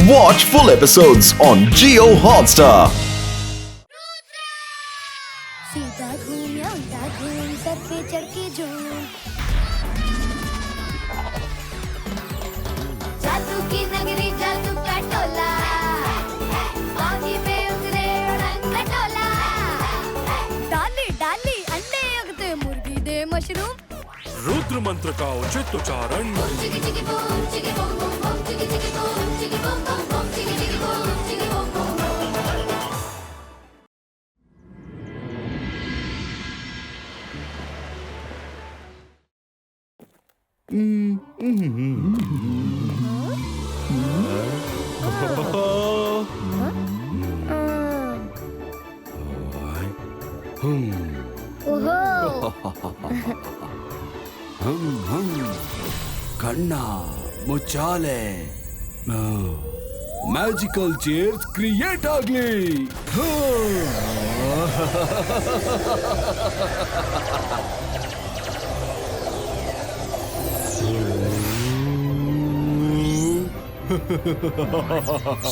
Watch full episodes on Jio Hotstar. सीधा घूम या उल्टा घूम सर पे चढ़ के झूम जादू की नगरी जादू का टोला बागी पे उतरे उड़न खटोला डाली डाली अंडे अगते मुर्गी दे मशरूम रुद्र मंत्र का उचित उच्चारण चिकी चिकी बूम चिकी बूम बूम बूम चिकी चिकी बूम चिकी बूम बूम बूम चिकी चिकी बूम चिकी बूम बूम ಕಣ್ಣ ಮುಚ್ಚಾಲೆ ಮ್ಯಾಜಿಕಲ್ ಚೇರ್ಸ್ ಕ್ರಿಯೇಟ್ ಆಗ್ಲಿ.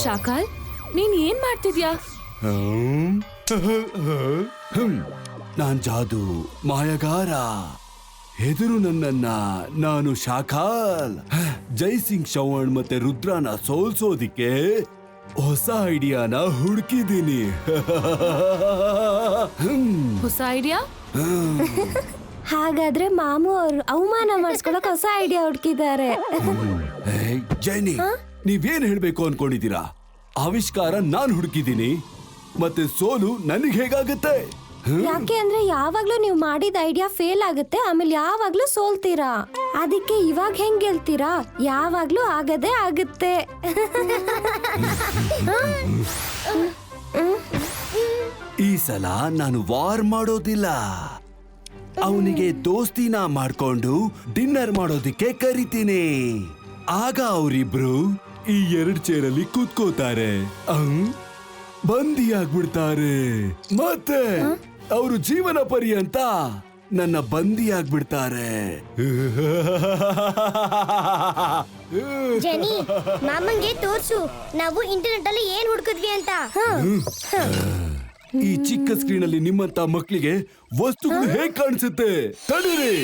ಶಾಕಾಲ್, ನೀನ್ ಏನ್ ಮಾಡ್ತಿದ್ಯಾ? ನಾನ್ ಜಾದು ಮಾಯಗಾರ. ಹೆದರು ನನ್ನನ್ನ. ನಾನು ಶಾಕಾಲ್. ಜೈಸಿಂಗ್ ಚೌಹಾಣ್ ಮತ್ತೆ ರುದ್ರನ ಸೋಲ್ಸೋದಿಕ್ಕೆ ಹೊಸ ಐಡಿಯಾನ ಹುಡುಕಿದ್ದೀನಿ. ಹೊಸ ಐಡಿಯಾ? ಹಾಗಾದ್ರೆ ಮಾಮು ಅವ್ರು ಅವಮಾನ ಮಾಡಿಸ್ಕೊಳಕ್ ಹೊಸ ಐಡಿಯಾ ಹುಡುಕಿದ್ದಾರೆ. ಜೈನಿ, ನೀವೇನ್ ಹೇಳ್ಬೇಕು ಅನ್ಕೊಂಡಿದ್ದೀರಾ? ಆವಿಷ್ಕಾರ ನಾನ್ ಹುಡುಕಿದ್ದೀನಿ, ಮತ್ತೆ ಸೋಲು ನನಗೆ ಹೇಗಾಗುತ್ತೆ? ಯಾಕೆ ಅಂದ್ರೆ ಯಾವಾಗ್ಲೂ ನೀವು ಮಾಡಿದ ಐಡಿಯಾ ಫೇಲ್ ಆಗುತ್ತೆ, ಆಮೇಲೆ ಯಾವಾಗ್ಲೂ ಸೋಲ್ತೀರಾ. ಅದಕ್ಕೆ ಇವಾಗ ಹೆಂಗ್ ಗೆಲ್ತೀರಾ? ಯಾವಾಗ್ಲೂ ಆಗದೇ ಆಗುತ್ತೆ. ಈ ಸಲ ನಾನು ವಾರ್ ಮಾಡೋದಿಲ್ಲ. ಅವನಿಗೆ ದೋಸ್ತಿನ ಮಾಡ್ಕೊಂಡು ಡಿನ್ನರ್ ಮಾಡೋದಿಕ್ಕೆ ಕರಿತೀನಿ. ಆಗ ಅವರಿಬ್ರು ಈ 2 ಚೇರಲ್ಲಿ ಕೂತ್ಕೋತಾರೆ, ಬಂದಿಯಾಗ್ಬಿಡ್ತಾರೆ. ಮತ್ತೆ ಅವರು ಜೀವನ ಪರ್ಯಂತ ನನ್ನ ಬಂದಿಯಾಗ್ಬಿಡ್ತಾರೆ. ಜೆನಿ, ಮಾಮಂಗೆ ತೋರ್ಸು ನಾವು ಇಂಟರ್ನೆಟ್ ಅಲ್ಲಿ ಏನ್ ಹುಡುಕಿದ್ವಿ ಅಂತ. ಈ ಚಿಕ್ಕ ಸ್ಕ್ರೀನ್ ಅಲ್ಲಿ ನಿಮ್ಮಂತ ಮಕ್ಕಳಿಗೆ ವಸ್ತುಗಳು ಹೇಗ್ ಕಾಣಿಸುತ್ತೆ? ತಡೀರಿ.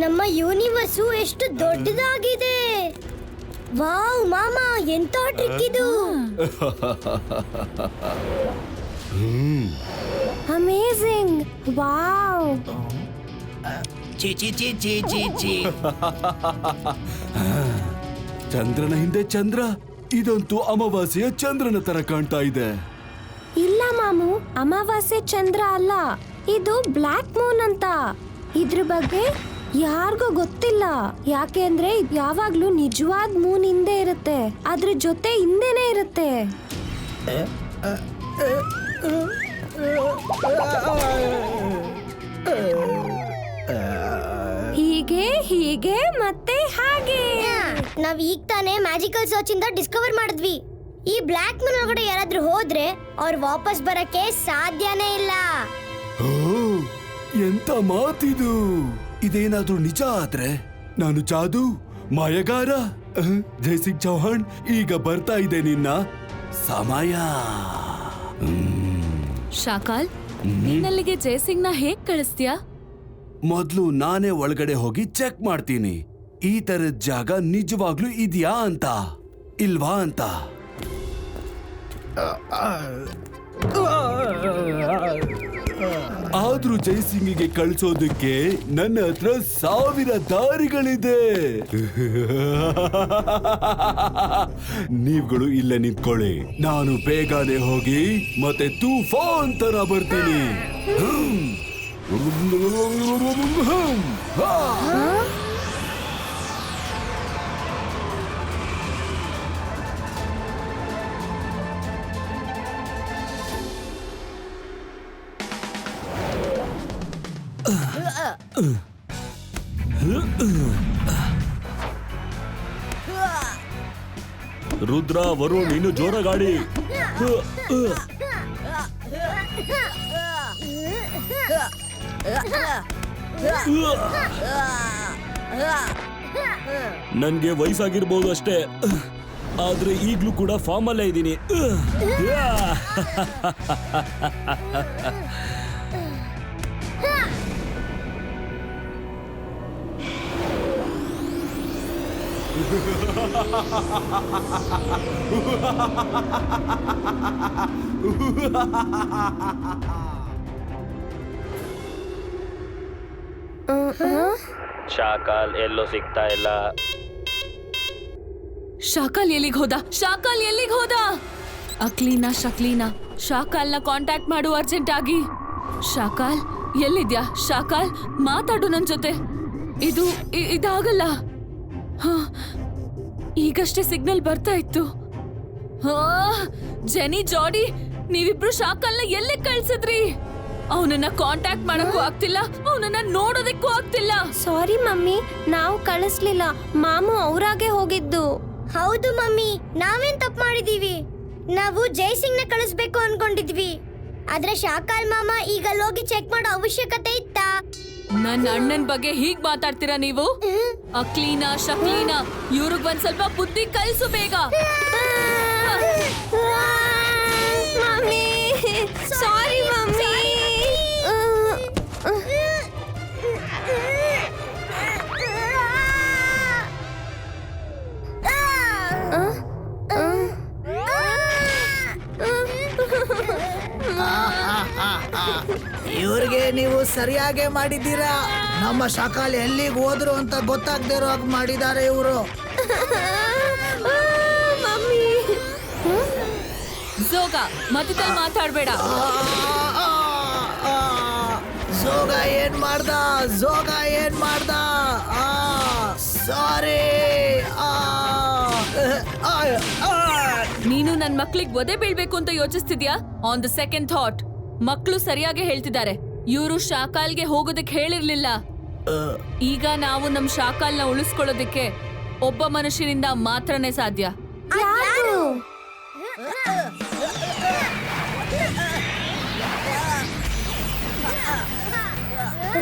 ನಮ್ಮ ಯೂನಿವರ್ಸು ಎಷ್ಟು ದೊಡ್ಡದಾಗಿದೆ. ವಾವ್ ಮಾಮ, ಎಂತ ಟ್ರಿಕ್ ಇದು! ಅಮೇಜಿಂಗ್! ವಾವ್! ಚಂದ್ರನ ಹಿಂದೆ ಚಂದ್ರ. ಇದಂತೂ ಅಮಾವಾಸ್ಯೆಯ ಚಂದ್ರನ ತರ ಕಾಣ್ತಾ ಇದೆ. ಇಲ್ಲ ಮಾಮು, ಅಮಾವಾಸ್ಯೆ ಚಂದ್ರ ಅಲ್ಲ, ಇದು ಬ್ಲ್ಯಾಕ್ ಮೂನ್ ಅಂತ. ಇದ್ರ ಬಗ್ಗೆ ಯಾರಿಗೂ ಗೊತ್ತಿಲ್ಲ. ಯಾಕೆಂದ್ರೆ ಯಾವಾಗ್ಲೂ ನಿಜವಾದ ಮೂನ್ ಹಿಂದೆ ಇರುತ್ತೆ, ಅದ್ರ ಜೊತೆ ಹಿಂದೆನೆ ಇರುತ್ತೆ. ಹೀಗೆ ಹೀಗೆ ಮತ್ತೆ ಹಾಗೆ. ನಾವ್ ಈಗ ತಾನೇ ಮ್ಯಾಜಿಕಲ್ ಸರ್ಚ್ ಇಂದ ಡಿಸ್ಕವರ್ ಮಾಡಿದ್ವಿ. ಈ ಬ್ಲ್ಯಾಕ್ ಮೂನ್ ಒಳಗಡೆ ಯಾರಾದ್ರೂ ಹೋದ್ರೆ ಅವ್ರು ವಾಪಸ್ ಬರಕ್ಕೆ ಸಾಧ್ಯನೇ ಇಲ್ಲ. ಓ, ಎಂತ ಮಾತಿದು! ಇದೇನಾದ್ರೂ ನಿಜ ಆದ್ರೆ ನಾನು ಜಾದು ಮಾಯಗಾರ ಜೈಸಿಂಗ್ ಚೌಹಾಣ್, ಈಗ ಬರ್ತಾ ಇದೆ ನಿನ್ನ ಸಮಯ. ಶಾಕಾಲ್, ನೀನಲ್ಲಿಗೆ ಜಯಸಿಂಗ್ನ ಹೇಗ್ ಕಳಿಸ್ತೀಯಾ? ಮೊದ್ಲು ನಾನೇ ಒಳಗಡೆ ಹೋಗಿ ಚೆಕ್ ಮಾಡ್ತೀನಿ, ಈ ತರದ ಜಾಗ ನಿಜವಾಗ್ಲೂ ಇದೆಯಾ ಅಂತ, ಇಲ್ವಾ ಅಂತ. ಆದ್ರೂ ಜೈಸಿಂಗಿಗೆ ಕಳ್ಸೋದಕ್ಕೆ ನನ್ನ ಹತ್ರ 1000 ದಾರಿಗಳಿದೆ. ನೀವುಗಳು ಇಲ್ಲೇ ನಿಂತ್ಕೊಳ್ಳಿ, ನಾನು ಬೇಗನೆ ಹೋಗಿ ಮತ್ತೆ ತೂಫಾನ್ ತರ ಬರ್ತೀನಿ. ರುದ್ರ, ವರುಣ್, ಇನ್ನು ಜೋರ ಗಾಡಿ. ನನ್ಗೆ ವಯಸ್ಸಾಗಿರ್ಬೋದು ಅಷ್ಟೇ, ಆದ್ರೆ ಈಗ್ಲೂ ಕೂಡ ಫಾರ್ಮ್ ಅಲ್ಲೇ ಇದ್ದೀನಿ. ಶಾಕಾಲ್ ಎಲ್ಲೂ ಸಿಗ್ತಾ ಇಲ್ಲ. ಶಾಕಾಲ್ ಎಲ್ಲಿಗೆ ಹೋದ? ಶಾಕಾಲ್ ಎಲ್ಲಿಗೆ ಹೋದ? ಅಕ್ಲೀನಾ, ಶಕ್ಲೀನಾ, ಶಾಕಾಲ್ನ ಕಾಂಟ್ಯಾಕ್ಟ್ ಮಾಡು ಅರ್ಜೆಂಟ್ ಆಗಿ. ಶಾಕಾಲ್ ಎಲ್ಲಿದ್ಯಾ? ಶಾಕಾಲ್ ಮಾತಾಡು ನನ್ ಜೊತೆ. ಇದಾಗಲ್ಲ. ಈಗಷ್ಟೇ ಸಿಗ್ನಲ್ ಬರ್ತಾ ಇತ್ತು. ಜೆನಿ, ಜಾಡಿ, ನೀವಿಬ್ರು ಶಾಕಾಲ್ನ ಎಲ್ಲಿ ಕಳ್ಸಿದ್ರಿ? ಅವನನ್ನ ಕಾಂಟ್ಯಾಕ್ಟ್ ಮಾಡಕ್ಕೂ ಆಗ್ತಿಲ್ಲ, ಅವನನ್ನ ನೋಡೋದಕ್ಕೂ ಆಗ್ತಿಲ್ಲ. ಸಾರಿ ಮಮ್ಮಿ, ನಾವು ಕಳಿಸ್ಲಿಲ್ಲ. ಮಾಮು ಅವ್ರಾಗೆ ಹೋಗಿದ್ದು. ಹೌದು ಮಮ್ಮಿ, ನಾವೇನ್ ತಪ್ಪು ಮಾಡಿದೀವಿ? ನಾವು ಜೈಸಿಂಗ್ ನ ಕಳಿಸ್ಬೇಕು ಅನ್ಕೊಂಡಿದ್ವಿ. ಆದ್ರೆ ಶಾಕಾಲ್ ಮಾಮ ಈಗ ಹೋಗಿ ಚೆಕ್ ಮಾಡೋ ಅವಶ್ಯಕತೆ ಇತ್ತಾ? ನನ್ನ ಅಣ್ಣನ್ ಬಗ್ಗೆ ಹೀಗ್ ಮಾತಾಡ್ತೀರಾ ನೀವು? ಅಕ್ಲೀನಾ, ಶಕ್ಲೀನಾ, ಇವ್ರಿಗ್ ಒಂದ್ ಸ್ವಲ್ಪ ಬುದ್ಧಿ ಕಲ್ಸು ಬೇಗ. ಮಮ್ಮಿ, ಸಾರಿ ಮಮ್ಮಿ. ಇವ್ರಿಗೆ ನೀವು ಸರಿಯಾಗೇ ಮಾಡಿದ್ದೀರಾ. ನಮ್ಮ ಶಾಕಾಲ್ ಎಲ್ಲಿಗೆ ಹೋದ್ರು ಅಂತ ಗೊತ್ತಾಗದೇ ಇರೋ ಹಾಗೆ ಮಾಡಿದ್ದಾರೆ ಇವರು. ಮಮ್ಮಿ, ಜೋಗ ಮಧ್ಯದಲ್ಲಿ ಮಾತಾಡ್ಬೇಡ. ಜೋಗ ಏನ್ ಮಾಡ್ದ? ಜೋಗ ಏನ್ ಮಾಡ್ದ? ಸಾರಿ. ನೀನು ನನ್ ಮಕ್ಳಿಗೆ ಒದೆ ಬೀಳ್ಬೇಕು ಅಂತ ಯೋಚಿಸ್ತಿದ್ಯಾ? ಆನ್ ದ ಸೆಕೆಂಡ್ ಥಾಟ್, ಮಕ್ಳು ಸರಿಯಾಗಿ ಹೇಳ್ತಿದ್ದಾರೆ. ಇವರು ಶಾಕಾಲ್ಗೆ ಹೋಗೋದಕ್ಕೆ ಹೇಳಿರ್ಲಿಲ್ಲ. ಈಗ ನಾವು ನಮ್ ಶಾಕಾಲ್ನ ಉಳಿಸ್ಕೊಳ್ಳೋದಕ್ಕೆ ಒಬ್ಬ ಮನುಷ್ಯನಿಂದ ಮಾತ್ರನೇ ಸಾಧ್ಯ. ಯಾರು?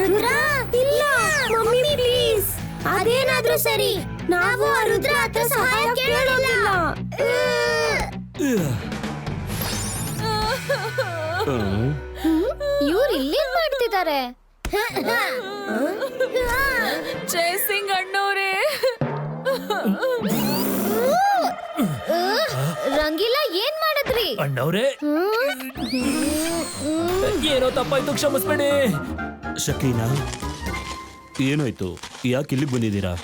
ರುದ್ರ, ಇಲ್ಲ ಮಮ್ಮಿ ಪ್ಲೀಸ್. ಅದೇನಾದ್ರೂ ಸರಿ, ನಾವು ಆ ರುದ್ರ ಹತ್ರ ಸಹಾಯ ಕೇಳೋದಿಲ್ಲ. ಇವ್ರು ಇಲ್ಲಿ ಮಾಡ್ತಿದ್ದಾರೆ. ಜಯಸಿಂಗ್ ಅಣ್ಣವ್ರೆ, ರಂಗಿಲ್ಲ, ಏನ್ ಮಾಡಿದ್ರಿ? ಅಣ್ಣವ್ರೆ, ಏನೋ ತಪ್ಪಾಯ್ತು, ಕ್ಷಮಿಸ್ಬೇಡಿ. ಶಕ್ಲೀನಾ, ಏನಾಯ್ತು? ಯಾಕೆ ಇಲ್ಲಿಗೆ ಬಂದಿದ್ದೀರಾ?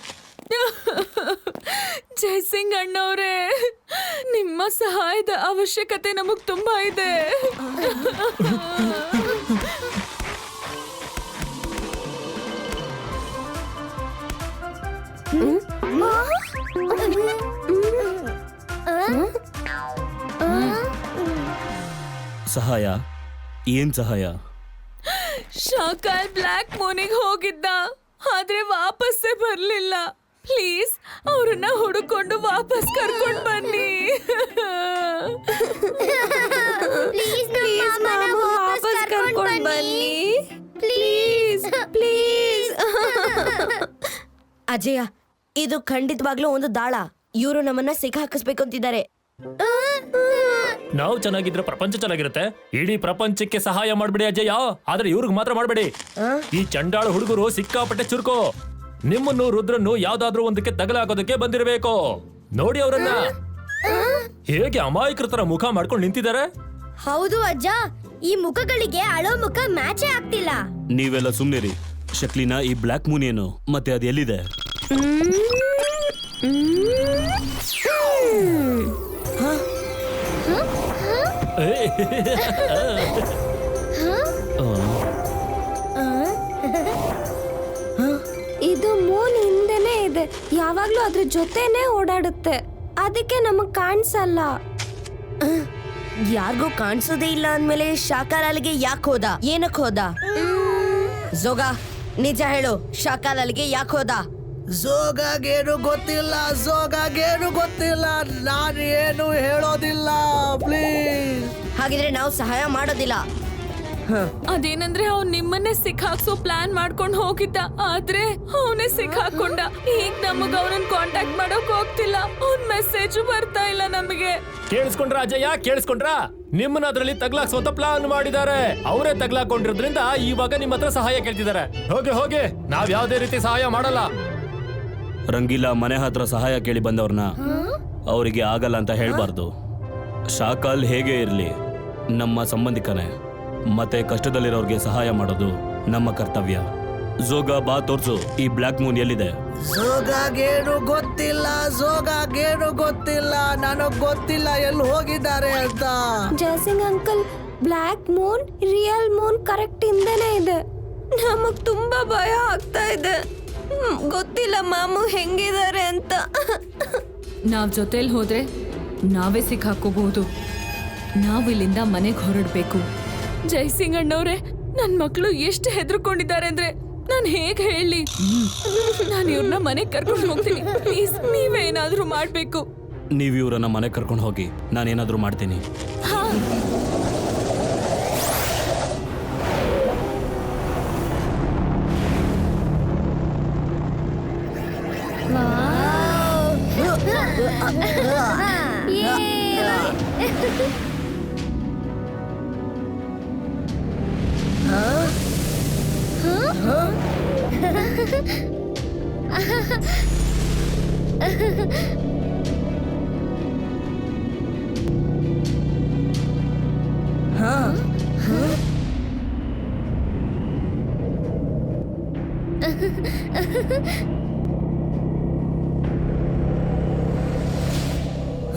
ಜಯಸಿಂಗ್ ಅಣ್ಣವ್ರೆ, ನಿಮ್ಮ ಸಹಾಯದ ಅವಶ್ಯಕತೆ ನಮಗ್ ತುಂಬಾ ಇದೆ. ಸಹಾಯ? ಏನ್ ಸಹಾಯ? ಶಾಕಾಲ್ ಬ್ಲ್ಯಾಕ್ ಮೂನಿಗೆ ಹೋಗಿದ್ದ, ಆದ್ರೆ ವಾಪಸ್ಸೇ ಬರ್ಲಿಲ್ಲ. ಪ್ಲೀಸ್ ಅವ್ರನ್ನ ಹುಡುಕೊಂಡು ವಾಪಸ್ ಕರ್ಕೊಂಡ್ ಬನ್ನಿ. ಪ್ಲೀಸ್ ಮಾಮು, ವಾಪಸ್ ಕರ್ಕೊಂಡ್ ಬನ್ನಿ. Please please. ಅಜಯ, ಇದು ಖಂಡಿತವಾಗ್ಲೂ ಒಂದು ದಾಳ. ಇವರು ನಮ್ಮನ್ನ ಸಿಕ್ಕಾಕಿಸ್ಬೇಕು ಅಂತಿದ್ದಾರೆ. ನಾವು ಚೆನ್ನಾಗಿದ್ರೆ ಪ್ರಪಂಚ ಚೆನ್ನಾಗಿರುತ್ತೆ. ಇಡೀ ಪ್ರಪಂಚಕ್ಕೆ ಸಹಾಯ ಮಾಡ್ಬಿಡಿ ಅಜಯ, ಆದ್ರೆ ಇವ್ರಿಗೆ ಮಾತ್ರ ಮಾಡ್ಬೇಡಿ. ಈ ಚಂಡಾಳ ಹುಡುಗರು ಸಿಕ್ಕಾಪಟ್ಟೆ ಚುರುಕು. ನಿಮ್ಮನ್ನು ರುದ್ರನ್ನು ಯಾವ್ದಾದ್ರೂ ಒಂದಕ್ಕೆ ತಗಲಾಕೋದಕ್ಕೆ ಬಂದಿರಬೇಕು. ನೋಡಿ ಅವರನ್ನ ಹೇಗೆ ಅಮಾಯಕರ ಮುಖ ಮಾಡ್ಕೊಂಡು ನಿಂತಿದ್ದಾರೆ. ಹೌದು ಅಜ್ಜ, ಈ ಮುಖಗಳಿಗೆ ಅಳೋ ಮುಖ ಮ್ಯಾಚೇ ಆಗ್ತಿಲ್ಲ. ನೀವೆಲ್ಲ ಸುಮ್ನಿರಿ. ಶಕ್ಲೀನಾ, ಈ ಬ್ಲ್ಯಾಕ್ ಮೂನ್ ಏನು ಮತ್ತೆ ಅದು ಎಲ್ಲಿದೆ? ಇದು ಮೂನ್ ಹಿಂದೆನೆ ಇದೆ, ಯಾವಾಗ್ಲೂ ಅದ್ರ ಜೊತೆನೆ ಓಡಾಡುತ್ತೆ. ಅದಕ್ಕೆ ನಮಗ್ ಕಾಣಿಸಲ್ಲ. ಯಾರಿಗೂ ಕಾಣಿಸೋದೇ ಇಲ್ಲ ಅಂದ್ಮೇಲೆ ಶಾಕಾಲ್ ಅಲ್ಲಿಗೆ ಯಾಕೆ ಹೋದ? ಏನಕ್ ಹೋದ? ಜೋಗ, ನಿಜ ಹೇಳು, ಶಾಕಾಲ್ ಅಲ್ಲಿಗೆ ಯಾಕೆ ಹೋದ? ಜೋಗಾಗೇನು ಗೊತ್ತಿಲ್ಲ, ಜೋಗಾಗೇನು ಗೊತ್ತಿಲ್ಲ. ನಾನು ಏನು ಹೇಳೋದಿಲ್ಲ. ಪ್ಲೀಸ್. ಹಾಗಿದ್ರೆ ನಾವು ಸಹಾಯ ಮಾಡೋದಿಲ್ಲ. ಅದೇನಂದ್ರೆ ಅವ್ನ್ ನಿಮ್ಮನ್ನೇ ಸಿಕ್ಕಾಕ್ಸೋ ಪ್ಲಾನ್ ಮಾಡ್ಕೊಂಡ್ ಹೋಗಿದ್ದ, ಆದ್ರೆ ಅವನೇ ಸಿಕ್ಕಾಕೊಂಡ. ಈಗ ನಮಗ ಅವನನ್ನ ಕಾಂಟ್ಯಾಕ್ಟ್ ಮಾಡಕ್ ಹೋಗ್ತಿಲ್ಲ, ಅವ್ನ್ ಮೆಸೇಜ್ ಬರ್ತಾ ಇಲ್ಲ ನಮಗೆ. ಕೇಳಿಸ್ಕೊಂಡ್ರ ಅಜಯ್ಯ, ಕೇಳಿಸ್ಕೊಂಡ್ರ? ನಿಮ್ಮನ್ನ ಅದ್ರಲ್ಲಿ ತಗ್ಲಾಕ್ಸೋತ ಪ್ಲಾನ್ ಮಾಡಿದ್ದಾರೆ. ಅವರೇ ತಗ್ಲಾಕೊಂಡಿರೋದ್ರಿಂದ ಇವಾಗ ನಿಮ್ಮ ಹತ್ರ ಸಹಾಯ ಕೇಳ್ತಿದ್ದಾರೆ. ಹೋಗಿ ಹೋಗಿ, ನಾವ್ ಯಾವ್ದೇ ರೀತಿ ಸಹಾಯ ಮಾಡಲ್ಲ. ರಂಗೀಲಾ ಮನೆ ಹತ್ರ ಸಹಾಯ ಕೇಳಿ ಬಂದವ್ರನ್ನ ಅವರಿಗೆ ಆಗಲ್ಲ ಅಂತ ಹೇಳ್ಬಾರ್ದು. ಶಾಕಾಲ್ ಹೇಗೆ ಇರ್ಲಿ ನಮ್ಮ ಸಂಬಂಧಿಕನೇ, ಮತ್ತೆ ಕಷ್ಟದಲ್ಲಿರೋರ್ಗೆ ಸಹಾಯ ಮಾಡೋದು ನಮ್ಮ ಕರ್ತವ್ಯ. ಝೋಗಾ ಬಾ ತೋರ್ಸು, ಈ ಬ್ಲ್ಯಾಕ್ ಮೂನ್ ಎಲ್ಲಿದೆ? ಝೋಗಾಗೇನು ಗೊತ್ತಿಲ್ಲ, ನನಗ್ ಗೊತ್ತಿಲ್ಲ ಎಲ್ಲಿ ಹೋಗಿದ್ದಾರೆ ಅಂತ. Jaisingh uncle, black moon real moon correct ಹಿಂದೆನೆ ಇದೆ. ನಮಗ್ ತುಂಬಾ ಭಯ ಆಗ್ತಾ ಇದೆ. ಗೊತ್ತಿಲ್ಲ ಮಾಮು ಹೆಂಗಿದ್ದಾರೆ ಅಂತ. ನಾವ್ ಜೊತೆಲ್ ಹೋದ್ರೆ ನಾವೇ ಸಿಕ್ಕಾಕೋಬಹುದು. ನಾವಿಲ್ಲಿಂದ ಮನೆಗೆ ಹೊರಡ್ಬೇಕು. ಜಯಸಿಂಗ್ ಅಣ್ಣವ್ರೆ, ನನ್ ಮಕ್ಳು ಎಷ್ಟು ಹೆದರ್ಕೊಂಡಿದ್ದಾರೆ ಅಂದ್ರೆ ನಾನ್ ಹೇಗ್ ಹೇಳಿ? ನಾನು ಇವ್ರನ್ನ ಮನೆಗೆ ಕರ್ಕೊಂಡು ಹೋಗ್ತೀನಿ. ಪ್ಲೀಸ್ ನೀವೇ ಏನಾದ್ರೂ ಮಾಡ್ಬೇಕು. ನೀವು ಇವ್ರನ್ನ ಮನೆಗೆ ಕರ್ಕೊಂಡು ಹೋಗಿ, ನಾನೇನಾದ್ರೂ ಮಾಡ್ತೀನಿ.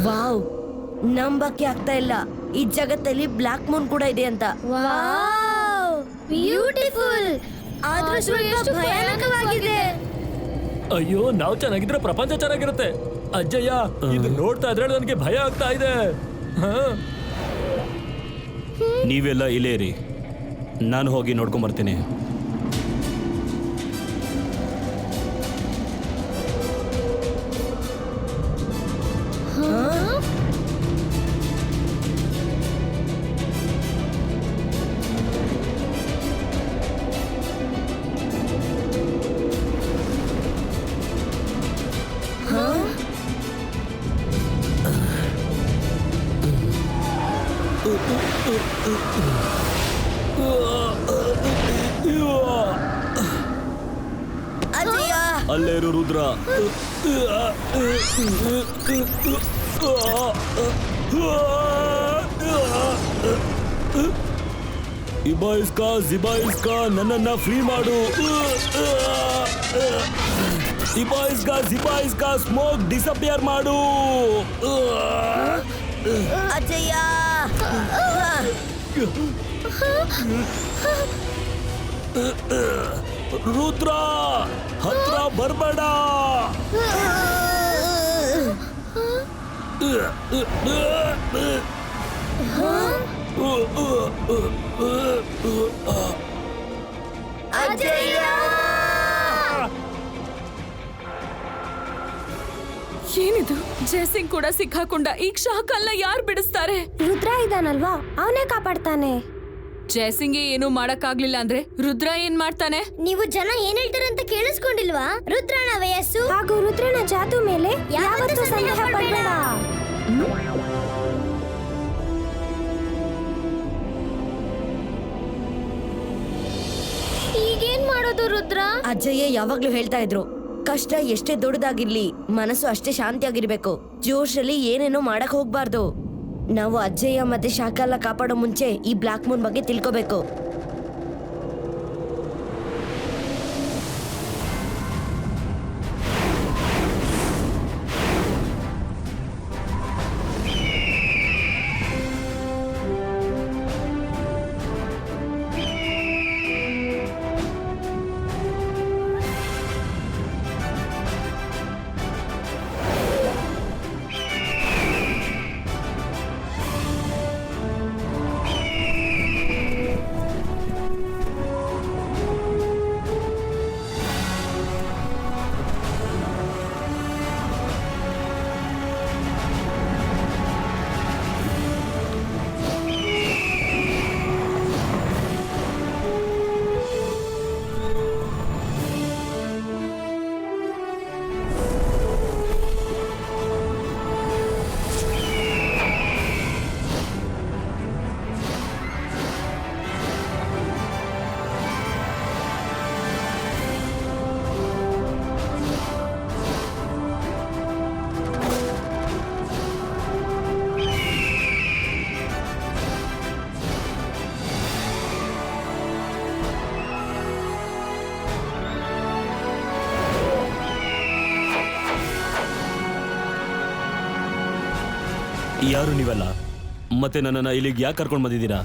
ವಾವ್, ನಂಬಕ್ಕೆ ಆಗ್ತಾ ಇಲ್ಲ ಈ ಜಗತ್ತಲ್ಲಿ ಬ್ಲ್ಯಾಕ್ ಮೂನ್ ಕೂಡ ಇದೆ ಅಂತ. ಬ್ಯೂಟಿಫುಲ್, ಆದ್ರೂ ಸ್ವಲ್ಪ ಭಯಾನಕವಾಗಿದೆ. ಅಯ್ಯೋ, ನಾವ್ ಚೆನ್ನಾಗಿದ್ರೆ ಪ್ರಪಂಚ ಚೆನ್ನಾಗಿರುತ್ತೆ. ಅಜ್ಜಯ್ಯ, ಇದು ನೋಡ್ತಾ ಇದ್ರೆ ನನಗೆ ಭಯ ಆಗ್ತಾ ಇದೆ. ನೀವೆಲ್ಲ ಇಲ್ಲೇ ಇರಿ, ನಾನು ಹೋಗಿ ನೋಡ್ಕೊಂಡ್ ಬರ್ತೀನಿ. ಅಜಯ್ಯ, ಅಲ್ಲೇ ಇರು ರುದ್ರ. ಇಬಾ ನನ್ನನ್ನ ಫ್ರೀ ಮಾಡು. ಇಬಾ ಸ್ಮೋಕ್ ಡಿಸಪಿಯರ್ ಮಾಡು. ಅಜಯ್ಯ, ರುದ್ರ, ಹತ್ರ ಬರ್ಬೇಡ. ಏನಿದು? ಜಯಸಿಂಗ್ ಕೂಡ ಸಿಕ್ಕಾಕೊಂಡ. ಈಗ ಶಾಕಲ್ನ ಯಾರು ಬಿಡಿಸ್ತಾರೆ? ರುದ್ರ ಇದಾನಲ್ವಾ, ಅವನೇ ಕಾಪಾಡ್ತಾನೆ. ಜಯಸಿಂಗ್ಗೆ ಏನು ಮಾಡಕ್ಕಾಗ್ಲಿಲ್ಲ ಅಂದ್ರೆ ರುದ್ರ ಏನ್ ಮಾಡ್ತಾನೆ? ನೀವು ಜನ ಏನ್ ಹೇಳ್ತಾರೆ ಅಂತ ಕೇಳಿಸ್ಕೊಂಡಿಲ್ವಾ? ರುದ್ರನ ವಯಸ್ಸು ಹಾಗೂ ರುದ್ರನ ಜಾದು ಮೇಲೆ ಯಾವತ್ತೂ ಸಂದೇಹ ಪಡಬೇಡ. ಈಗೇನ್ ಮಾಡೋದು ರುದ್ರ? ಅಜ್ಜಯ್ಯ ಯಾವಾಗ್ಲೂ ಹೇಳ್ತಾ ಇದ್ರು, ಕಷ್ಟ ಎಷ್ಟೇ ದೊಡ್ಡದಾಗಿರ್ಲಿ ಮನಸ್ಸು ಅಷ್ಟೇ ಶಾಂತಿಯಾಗಿರ್ಬೇಕು. ಜೋಶಲ್ಲಿ ಏನೇನೋ ಮಾಡಕ್ ಹೋಗ್ಬಾರ್ದು. ನಾವು ಅಜ್ಜಯ್ಯ ಮತ್ತೆ ಶಾಕಾಲ ಕಾಪಾಡೋ ಮುಂಚೆ ಈ ಬ್ಲ್ಯಾಕ್ ಮೂನ್ ಬಗ್ಗೆ ತಿಳ್ಕೋಬೇಕು. ಯಾರು ನೀವೆಲ್ಲ? ಮತ್ತೆ ನನ್ನನ್ನು ಇಲ್ಲಿಗೆ ಯಾಕೆ ಕರ್ಕೊಂಡು ಬಂದಿದ್ದೀರಾ?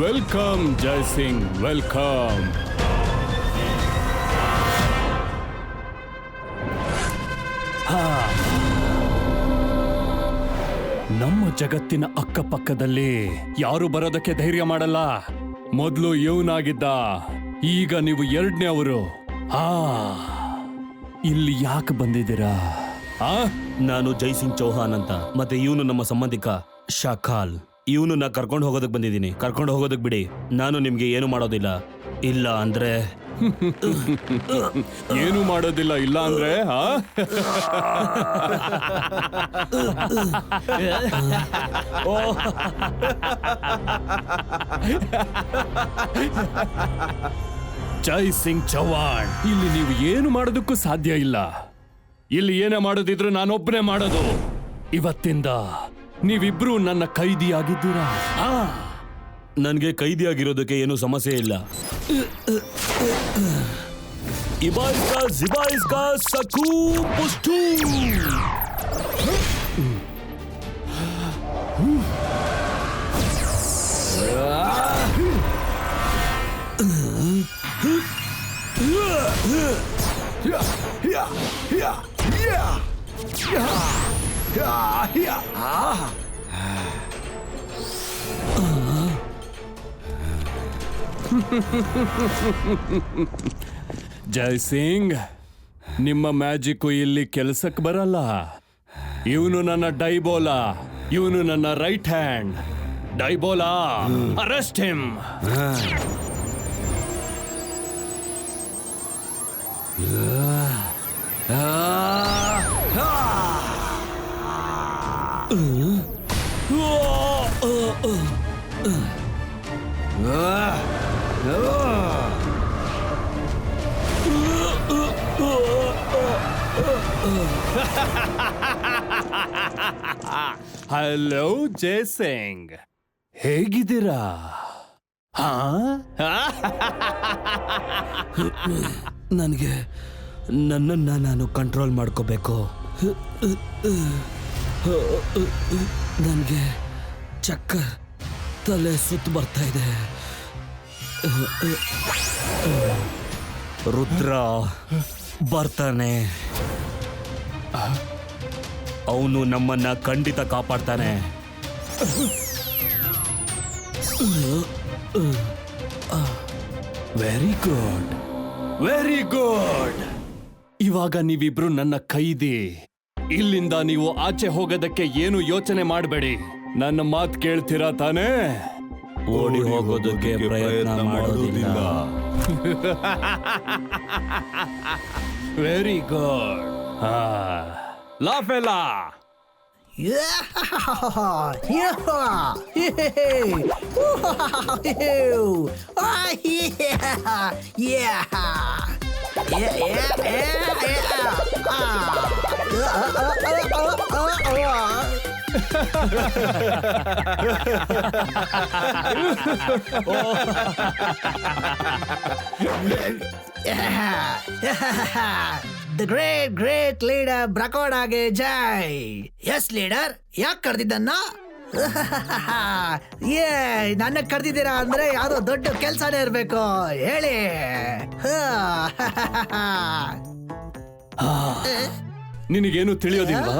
Welcome Jai Singh, welcome. ನಮ್ಮ ಜಗತ್ತಿನ ಅಕ್ಕಪಕ್ಕದಲ್ಲಿ ಯಾರು ಬರೋದಕ್ಕೆ ಧೈರ್ಯ ಮಾಡಲ್ಲ. ಮೊದಲು ಇವನಾಗಿದ್ದ, ಈಗ ನೀವು ಎರಡನೇ ಅವರು. ಇಲ್ಲಿ ಯಾಕೆ ಬಂದಿದ್ದೀರಾ? ನಾನು ಜೈಸಿಂಗ್ ಚೌಹಾನ್ ಅಂತ, ಮತ್ತೆ ಇವನು ನಮ್ಮ ಸಂಬಂಧಿಕ ಶಾಕಾಲ್. ಇವನು ನಾ ಕರ್ಕೊಂಡು ಹೋಗೋದಕ್ಕೆ ಬಂದಿದ್ದೀನಿ. ಕರ್ಕೊಂಡು ಹೋಗೋದಕ್ಕೆ ಬಿಡಿ, ನಾನು ನಿಮ್ಗೆ ಏನು ಮಾಡೋದಿಲ್ಲ. ಇಲ್ಲ ಅಂದ್ರೆ ಏನು ಮಾಡೋದಿಲ್ಲ. ಇಲ್ಲ ಅಂದ್ರೆ ಜೈ ಸಿಂಗ್ ಚೌಹಾಣ್, ಇಲ್ಲಿ ನೀವು ಏನು ಮಾಡೋದಕ್ಕೂ ಸಾಧ್ಯ ಇಲ್ಲ. ಇಲ್ಲಿ ಏನೇ ಮಾಡೋದಿದ್ರು ನಾನೊಬ್ಬನೇ ಮಾಡೋದು. ಇವತ್ತಿಂದ ನೀವಿಬ್ರು ನನ್ನ ಕೈದಿಯಾಗಿದ್ದೀರಾ. ನನಗೆ ಕೈದಿಯಾಗಿರೋದಕ್ಕೆ ಏನು ಸಮಸ್ಯೆ ಇಲ್ಲ. ಇಬಾಯಿಸ್ಕಾ ಜಿಬಾಯಿಸ್ಕಾ ಸಕೂ ಪುಷ್ಟೂ. ಜೈ ಸಿಂಗ್, ನಿಮ್ಮ ಮ್ಯಾಜಿಕ್ ಇಲ್ಲಿ ಕೆಲಸಕ್ಕೆ ಬರಲ್ಲ. ಇವನು ನನ್ನ ಡೈಬೋಲಾ, ಇವನು ನನ್ನ ರೈಟ್ ಹ್ಯಾಂಡ್. ಡೈಬೋಲಾ, arrest him. Hello Jai Singh, ಹೇಗಿದ್ದೀರಾ? ನನಗೆ ನನ್ನನ್ನು ನಾನು ಕಂಟ್ರೋಲ್ ಮಾಡ್ಕೋಬೇಕು. ನನಗೆ ಚಕ್ಕರ್, ತಲೆ ಸುತ್ತು ಬರ್ತಾ ಇದೆ. ರುದ್ರ ಬರ್ತಾನೆ. ಅವನು ನಮ್ಮನ್ನ ಖಂಡಿತ ಕಾಪಾಡ್ತಾನೆ. Very good, very good. ಇವಾಗ ನೀವಿಬ್ರು ನನ್ನ ಕೈದಿ. ಇಲ್ಲಿಂದ ನೀವು ಆಚೆ ಹೋಗೋದಕ್ಕೆ ಏನು ಯೋಚನೆ ಮಾಡಬೇಡಿ. ನನ್ನ ಮಾತು ಕೇಳ್ತೀರಾ ತಾನೇ? ಓಡಿ ಹೋಗೋದಕ್ಕೆ ಪ್ರಯತ್ನ ಮಾಡೋದಿಲ್ಲ. Very good. ಲಾಫೆಲಾ, ದ ಗ್ರೇಟ್ ಲೀಡರ್ ಬ್ರಕೋಡಾಗೆ ಜೈ. ಎಸ್ ಲೀಡರ್, ಯಾಕೆ ಕರೆದಿದ್ದನ್ನ? ನನ್ನ ಕರೆದಿದ್ದೀರಾ ಅಂದ್ರೆ ಯಾವ್ದೋ ದೊಡ್ಡ ಕೆಲ್ಸನೇ ಇರ್ಬೇಕು. ಹೇಳಿ. ನಿನಗೇನು ತಿಳಿಯೋದಿಲ್ವಾ?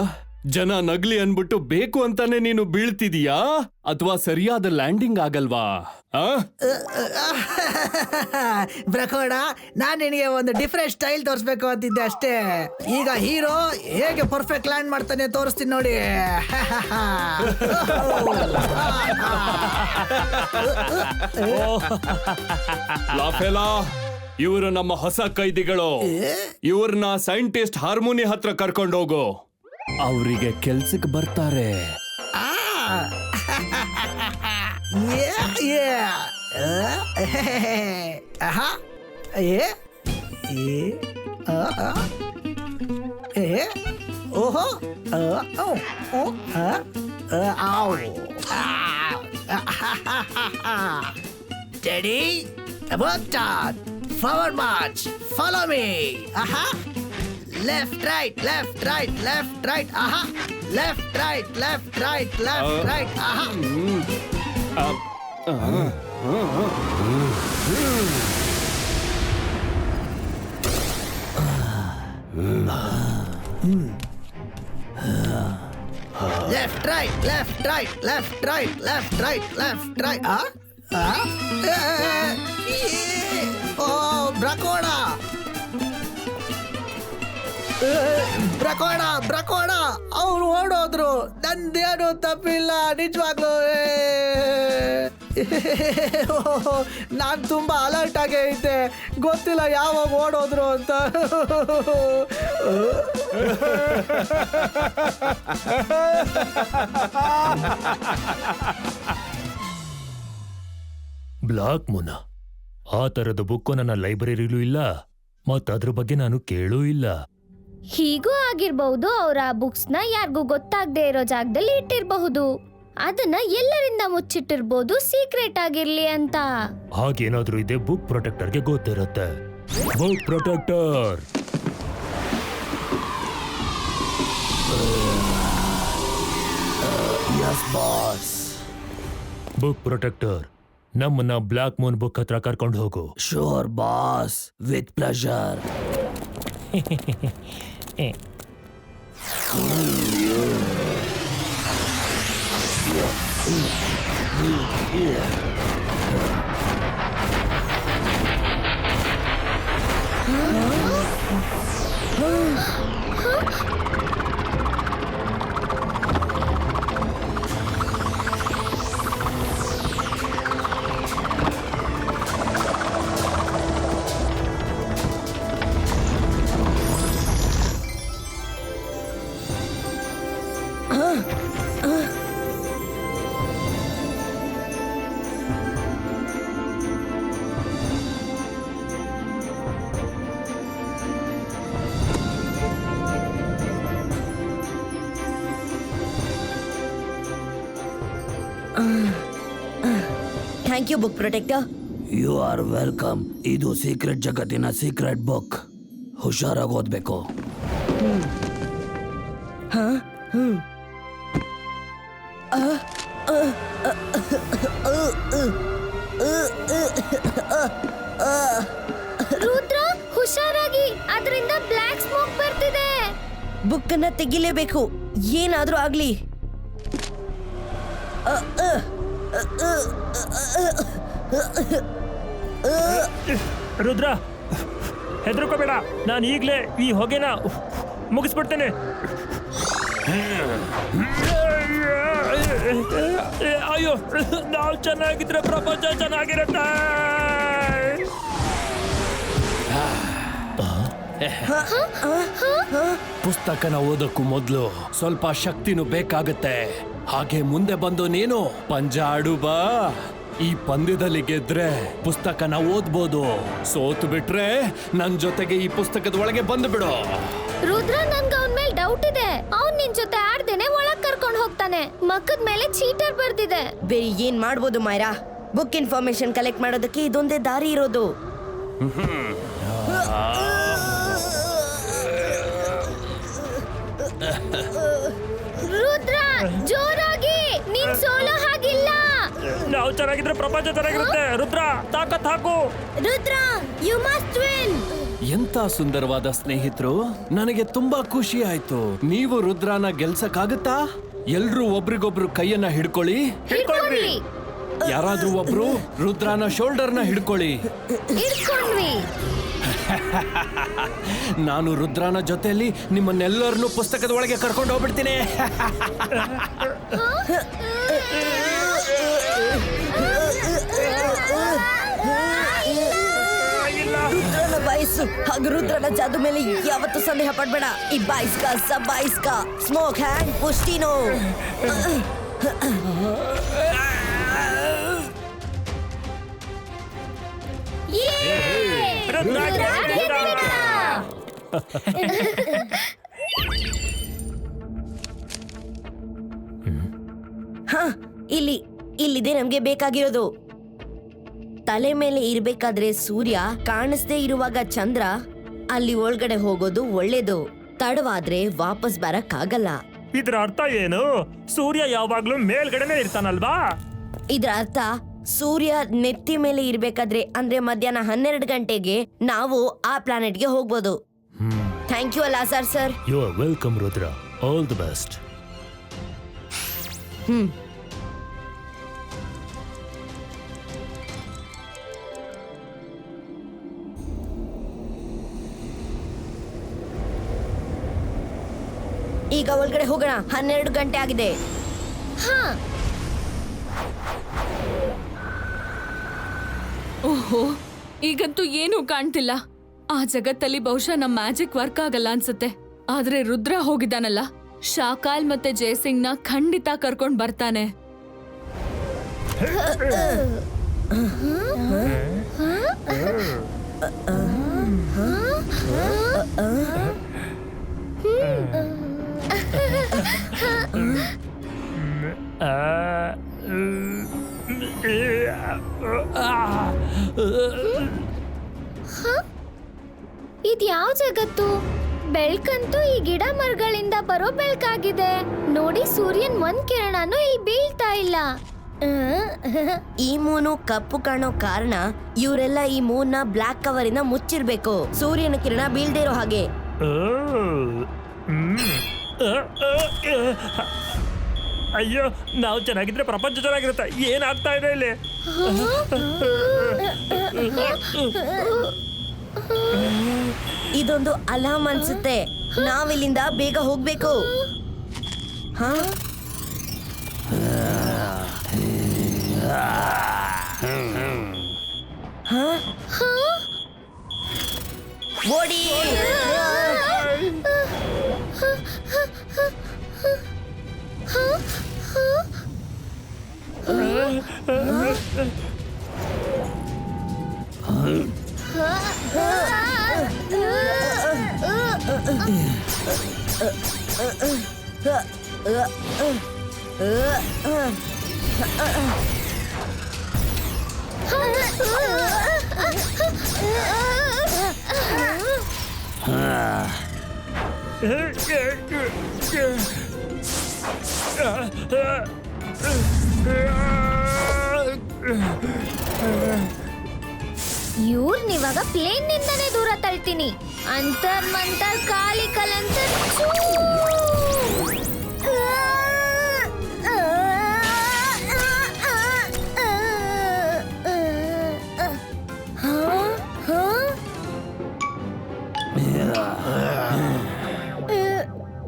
ಜನ ನಗ್ಲಿ ಅನ್ಬಿಟ್ಟು ಬೇಕು ಅಂತಾನೆ ನೀನು ಬೀಳ್ತಿದೀಯಾ, ಅಥವಾ ಸರಿಯಾದ ಲ್ಯಾಂಡಿಂಗ್ ಆಗಲ್ವಾ? ಬ್ರಕೋಡ, ನಾನ್ ನಿನಗೆ ಒಂದು ಡಿಫ್ರೆಂಟ್ ಸ್ಟೈಲ್ ತೋರಿಸ್ಬೇಕು ಅಂತಿದ್ದೆ ಅಷ್ಟೇ. ಈಗ ಹೀರೋ ಹೇಗೆ ಪರ್ಫೆಕ್ಟ್ ಲ್ಯಾಂಡ್ ಮಾಡ್ತಾನೆ ತೋರಿಸ್ತೀನಿ ನೋಡಿ. ಲಾಫೆಲಾ, ಇವರು ನಮ್ಮ ಹೊಸ ಕೈದಿಗಳು. ಇವ್ರನ್ನ ಸೈಂಟಿಸ್ಟ್ ಹಾರ್ಮೋನಿ ಹತ್ರ ಕರ್ಕೊಂಡೋಗು. ಅವರಿಗೆ ಕೆಲ್ಸಕ್ಕೆ ಬರ್ತಾರೆ. ಏ ಏ ಆ ಆ ಏ ಓಹೋ ready about start forward march follow me ಆಹಾ left right left right left right ಆಹಾ left right left right left right ಆಹಾ left right left right left right left right left right ಓ ಬ್ರಕೋಡ ಬ್ರಕೋಡ ಬ್ರಕೋಡ ಅವ್ರು ಓಡೋದ್ರು ನಂದೇನು ತಪ್ಪಿಲ್ಲ ನಿಜವಾಗ್ಲೂ ನಾನು ತುಂಬಾ ಅಲರ್ಟ್ ಆಗೇ ಇದ್ದೆ ಗೊತ್ತಿಲ್ಲ ಯಾವಾಗ ಓಡೋದ್ರು ಅಂತ ಬ್ಲಾಕ್ ಮೂನ ಆ ತರದ ಬುಕ್ಕು ನನ್ನ ಲೈಬ್ರರಿಲೂ ಇಲ್ಲ ಮತ್ತದ್ರ ಬಗ್ಗೆ ನಾನು ಕೇಳೂ ಇಲ್ಲ. ಹೀಗೂ ಆಗಿರ್ಬಹುದು. ಅವ್ರ ಆ ಬುಕ್ಸ್ ನ ಯಾರಿಗೂ ಗೊತ್ತಾಗದೆ ಇರೋ ಜಾಗದಲ್ಲಿ ಇಟ್ಟಿರಬಹುದು. ಅದನ್ನ ಎಲ್ಲರಿಂದ ಮುಚ್ಚಿಟ್ಟಿರ್ಬೋದು, ಸೀಕ್ರೆಟ್ ಆಗಿರ್ಲಿ ಅಂತ. ಹಾಗೇನಾದ್ರೂ ಇದೆ ಬುಕ್ ಪ್ರೊಟೆಕ್ಟರ್ಗೆ ಗೊತ್ತಿರುತ್ತೆ. ಬುಕ್ ಪ್ರೊಟೆಕ್ಟರ್ ಬುಕ್ ಪ್ರೊಟೆಕ್ಟರ್ ನಮ್ಮನ್ನ ಬ್ಲಾಕ್ ಮೂನ್ ಬುಕ್ ಹತ್ರ ಕರ್ಕೊಂಡು ಹೋಗು. Sure boss, with pleasure. Thank you book protector. You are welcome. ಇದು ಸೀಕ್ರೆಟ್ ಜಗತ್ತಿನ ಸೀಕ್ರೆಟ್ ಬುಕ್. ಹುಷಾರಾಗಿ ಓದ್ಬೇಕು. ರುದ್ರ, ಹುಷಾರಾಗಿ, ಅದರಿಂದ ಬ್ಲಾಕ್ ಸ್ಮೋಕ್ ಬರ್ತಿದೆ. ಬುಕ್ ಅನ್ನ ತೆಗಿಲೇಬೇಕು, ಏನಾದ್ರೂ ಆಗ್ಲಿ. ರುದ್ರ, ಹೆದರ್ಕೋಬೇಡ, ನಾನು ಈಗ್ಲೇ ಈ ಹೊಗೆನ ಮುಗಿಸ್ಬಿಡ್ತೇನೆ. ಅಯ್ಯೋ, ನಾವು ಚೆನ್ನಾಗಿದ್ರೆ ಪ್ರಪಂಚ ಚೆನ್ನಾಗಿರುತ್ತೆ. ಪುಸ್ತಕನ ಓದಕ್ಕೂ ಮೊದಲು ಸ್ವಲ್ಪ ಶಕ್ತಿನೂ ಬೇಕಾಗುತ್ತೆ. ಹಾಗೆ ಮುಂದೆ ಬಂದು ನೀನು ಪಂಜ ಆಡು ಬಾ. ಈ ಪಂದ್ಯದಲ್ಲಿ ಗೆದ್ರೆ ಪುಸ್ತಕನ ಓದ್ಬೋದು, ಸೋತು ಬಿಟ್ರೆ ನನ್ ಜೊತೆಗೆ ಈ ಪುಸ್ತಕದ ಒಳಗೆ ಬಂದು ಬಿಡು. ರುದ್ರ, ನನ್ಗೆ ಅವನ್ ಮೇಲೆ ಡೌಟ್ ಇದೆ. ಅವ್ನ್ ನಿನ್ ಜೊತೆ ಆಡ್ದೇನೆ ಒಳಗ್ ಕರ್ಕೊಂಡು ಹೋಗ್ತಾನೆ. ಮಕ್ಕದ ಮೇಲೆ ಚೀಟರ್ ಬರ್ದಿದೆ. ಬೇರೆ ಏನ್ ಮಾಡ್ಬೋದು ಮಾಯರಾ? ಬುಕ್ ಇನ್ಫಾರ್ಮೇಶನ್ ಕಲೆಕ್ಟ್ ಮಾಡೋದಕ್ಕೆ ಇದೊಂದೇ ದಾರಿ ಇರೋದು. ರುದ್ರ, ಜೋರಾಗಿ, ನೀನ್ ಸೋಲೋ ಹಾಗಿಲ್ಲ. ನಾವು ಚೆನ್ನಾಗಿದ್ರೆ ಪ್ರಪಂಚ ಚೆನ್ನಾಗಿರುತ್ತೆ. ರುದ್ರ, ತಾಕತ್ ಹಾಕು. Rudra, you must win. ಎಂತ ಸುಂದರವಾದ ಸ್ನೇಹಿತರು, ನನಗೆ ತುಂಬಾ ಖುಷಿ ಆಯ್ತು. ನೀವು ರುದ್ರನ ಗೆಲ್ಸಕ್ಕಾಗತ್ತಾ? ಎಲ್ರೂ ಒಬ್ರಿಗೊಬ್ರು ಕೈಯನ್ನ ಹಿಡ್ಕೊಳ್ಳಿ. ಹಿಡ್ಕೊಂಡ್ವಿ. ಯಾರಾದ್ರೂ ಒಬ್ರು ರುದ್ರನ ಶೋಲ್ಡರ್ನ ಹಿಡ್ಕೊಳ್ಳಿ. ಹಿಡ್ಕೊಂಡ್ವಿ. ನಾನು ರುದ್ರನ ಜೊತೆಯಲ್ಲಿ ನಿಮ್ಮನ್ನೆಲ್ಲರನ್ನು ಪುಸ್ತಕದ ಒಳಗೆ ಕರ್ಕೊಂಡು ಹೋಗ್ಬಿಡ್ತೀನಿ. ರುದ್ರನ ಬಾಯಿಸು, ಹಾಗೂ ರುದ್ರನ ಜಾದು ಮೇಲೆ ಯಾವತ್ತೂ ಸಂದೇಹ ಪಡ್ಬೇಡ. ಈ ಬಾಯಿಸ್ಕ ಸಬ್ ಬಾಯಿಸ್ಕ ಸ್ಮೋಕ್ ಹ್ಯಾಂಡ್ ಪುಷ್ಟಿನೋ. ರುದ್ರ, ಹಾ, ಇಲ್ಲಿದೆ ನಮ್ಗೆ ಬೇಕಾಗಿರೋದು. ತಲೆ ಮೇಲೆ ಇರ್ಬೇಕಾದ್ರೆ ಸೂರ್ಯ ಕಾಣಿಸ್ದೇ ಇರುವಾಗ ಚಂದ್ರ ಅಲ್ಲಿ ಒಳಗಡೆ ಹೋಗೋದು ಒಳ್ಳೇದು. ತಡವಾದ್ರೆ ವಾಪಸ್ ಬರಕ್ಕಾಗಲ್ಲ. ಇದ್ರ ಅರ್ಥ ಏನು? ಸೂರ್ಯ ಯಾವಾಗ್ಲೂ ಮೇಲ್ಗಡೆನೆ ಇರ್ತಾನಲ್ವಾ? ಇದ್ರ ಅರ್ಥ ಸೂರ್ಯ ನೆತ್ತಿ ಮೇಲೆ ಇರ್ಬೇಕಾದ್ರೆ ಅಂದ್ರೆ ಮಧ್ಯಾಹ್ನ 12 ಗಂಟೆಗೆ ನಾವು ಆ ಪ್ಲಾನೆಟ್ಗೆ ಹೋಗ್ಬೋದು. ಥ್ಯಾಂಕ್ ಯು ಅಲ್ಲ sir. You are welcome Rudra. All the best. ಈಗ ಒಳಗಡೆ ಹೋಗೋಣ. 12 ಗಂಟೆ ಆಗಿದೆ. ಓಹೋ, ಈಗಂತೂ ಏನೂ ಕಾಣ್ತಿಲ್ಲ. ಆ ಜಗತ್ತಲ್ಲಿ ಬಹುಶಃ ನಮ್ ಮ್ಯಾಜಿಕ್ ವರ್ಕ್ ಆಗಲ್ಲ ಅನ್ಸುತ್ತೆ. ಆದ್ರೆ ರುದ್ರ ಹೋಗಿದ್ದಾನಲ್ಲ, ಶಾಕಾಲ್ ಮತ್ತೆ ಜಯಸಿಂಗ್ನ ಖಂಡಿತ ಕರ್ಕೊಂಡ್ ಬರ್ತಾನೆ. ಇದ್ಯಾವ ಜಗತ್ತು? ಬೆಳ್ಕಂತೂ ಈ ಗಿಡ ಮರಗಳಿಂದ ಬರೋ ಬೆಳ್ಕಾಗಿದೆ. ನೋಡಿ, ಸೂರ್ಯನ್ ಒಂದ್ ಕಿರಣನೂ ಇಲ್ಲಿ ಬೀಳ್ತಾ ಇಲ್ಲ. ಈ ಮೂನು ಕಪ್ಪು ಕಾಣೋ ಕಾರಣ ಇವರೆಲ್ಲ ಈ ಮೂನ್ನ ಬ್ಲಾಕ್ ಕವರ್ ಇಂದ ಮುಚ್ಚಿರ್ಬೇಕು, ಸೂರ್ಯನ ಕಿರಣ ಬೀಳ್ದೇ ಇರೋ ಹಾಗೆ. ಅಯ್ಯೋ, ನಾವು ಚೆನ್ನಾಗಿದ್ರೆ ಪ್ರಪಂಚ ಚೆನ್ನಾಗಿರುತ್ತೆ. ಏನಾಗ್ತಾ ಇದೆ ಇಲ್ಲಿ? ಇದೊಂದು ಅಲಾರ್ಮ್ ಅನ್ಸುತ್ತೆ. ನಾವಿಲ್ಲಿಂದ ಬೇಗ ಹೋಗ್ಬೇಕು. ಹಾ, ಓಡಿ. ಇವ್ರನ್ನಿವಾಗ ಪ್ಲೇನ್ ನಿಂದನೇ ದೂರ ತಳ್ತೀನಿ. ಅಂತರ್ ಮಂತರ್ ಕಾಲಿ ಕಲಂತರ್.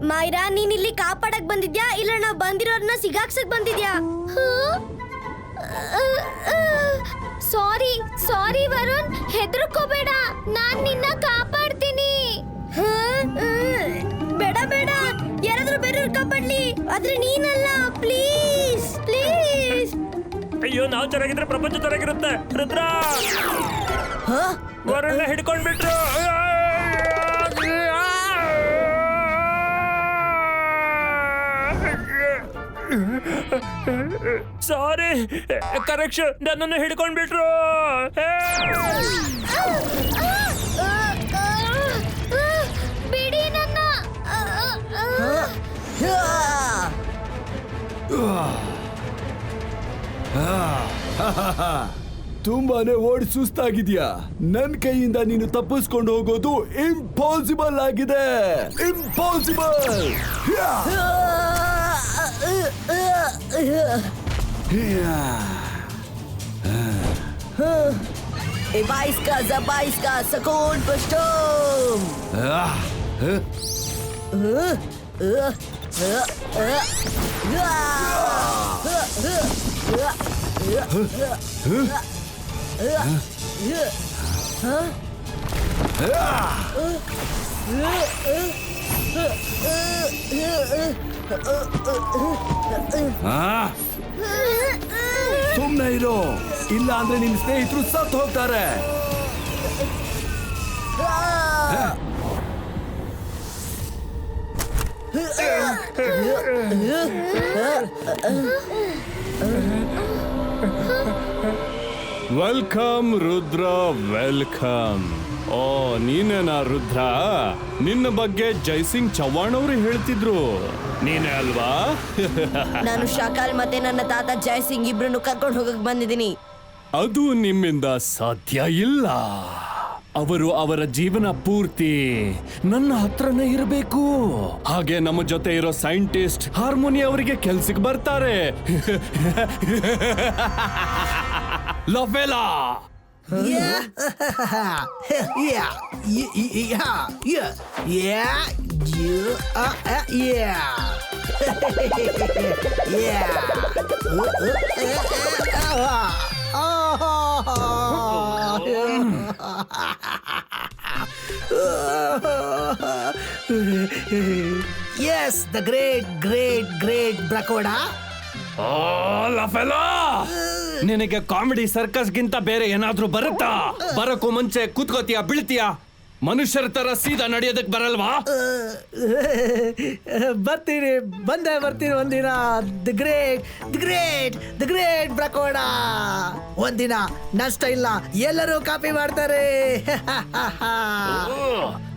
ಮಾಯ್ರಾ, ನೀನ್ ಇಲ್ಲಿ ಕಾಪಾಡಕ್ ಬಂದಿದ್ಯಾ ಇಲ್ಲ ನಾವ್ ಬಂದಿರೋರ್ನ ಸಿಗಾಕ್ಸಕ್ ಬಂದಿದ್ಯಾ? ಸಾರಿ ವರುಣ್, ಹೆದರ್ಕೋಬೇಡ, ನಾನ್ ನಿನ್ನ ಕಾಪಾಡ್ತೀನಿ. ಬೇಡ ಬೇಡ, ಯಾರಾದ್ರೂ ಬೇರೆಯವ್ರು ಕಾಪಾಡ್ಲಿ, ಆದ್ರೆ ನೀನಲ್ಲ. Please please. ಅಯ್ಯೋ, ನಾವು ಚೆನ್ನಾಗಿದ್ರೆ ಪ್ರಪಂಚ ಚೆನ್ನಾಗಿರುತ್ತೆ. ರುದ್ರ, ವರುಣ್ನ ಹಿಡ್ಕೊಂಡ್ಬಿಟ್ರು. ಸಾರಿ, ಕರೆಕ್ಷನ್, ನನ್ನನ್ನು ಹಿಡ್ಕೊಂಡ್ಬಿಟ್ರು. ಬಿಡಿ ನನ್ನ. ತುಂಬಾನೇ ಓಡಿ ಸುಸ್ತಾಗಿದ್ಯಾ. ನನ್ ಕೈಯಿಂದ ನೀನು ತಪ್ಪಿಸ್ಕೊಂಡು ಹೋಗೋದು ಇಂಪಾಸಿಬಲ್ ಆಗಿದೆ. Impossible. Ibaiska, Zabaiska, Sakon Pastum. ಸುಮ್ನೆ ಇರೋ, ಇಲ್ಲ ಅಂದ್ರೆ ನಿನ್ನ ಸ್ನೇಹಿತರು ಸತ್ತು ಹೋಗ್ತಾರೆ. Welcome Rudra, welcome. ಓ ನೀನೇನಾ ರುದ್ರ? ನಿನ್ನ ಬಗ್ಗೆ ಜೈಸಿಂಗ್ ಚವ್ಹಾಣ್ ಅವರು ಹೇಳ್ತಿದ್ರು, ನೀನೇ ಅಲ್ವಾ? ನಾನು ಶಾಕಾಲ್ ಮತ್ತೆ ನನ್ನ ತಾತ ಜೈ ಸಿಂಗ್ ಇಬ್ರನ್ನು ಕರ್ಕೊಂಡು ಹೋಗಕ್ ಬಂದಿದ್ದೀನಿ. ಅದು ನಿಮ್ಮಿಂದ ಸಾಧ್ಯ ಇಲ್ಲ. ಅವರು ಅವರ ಜೀವನ ಪೂರ್ತಿ ನನ್ನ ಹತ್ರನೇ ಇರಬೇಕು. ಹಾಗೆ ನಮ್ಮ ಜೊತೆ ಇರೋ ಸೈಂಟಿಸ್ಟ್ ಹಾರ್ಮೋನಿ ಅವರಿಗೆ ಕೆಲ್ಸಕ್ಕೆ ಬರ್ತಾರೆ. ಲಫೆಲಾ Yeah. Yeah. Yeah. Yeah. Yeah. Yeah. Yeah. Yes, the great Bracoda. ಲಫೆಲಾ, ನಿನಗೆ ಕಾಮಿಡಿ ಸರ್ಕಸ್ ಗಿಂತ ಬೇರೆ ಏನಾದ್ರೂ ಬರುತ್ತಾ? ಬರಕ್ಕೂ ಮುಂಚೆ ಕೂತ್ಕೋತೀಯ, ಬೀಳ್ತೀಯಾ? ಮನುಷ್ಯರ ತರ ಸೀದಾ ನಡೆಯೋದಕ್ ಬರಲ್ವಾ? ಬರ್ತೀನಿ ಒಂದಿನ. ದ ಗ್ರೇಟ್ ಬ್ರಕೋಡ. ಒಂದಿನ ನಷ್ಟ ಇಲ್ಲ, ಎಲ್ಲರೂ ಕಾಪಿ ಮಾಡ್ತಾರೆ.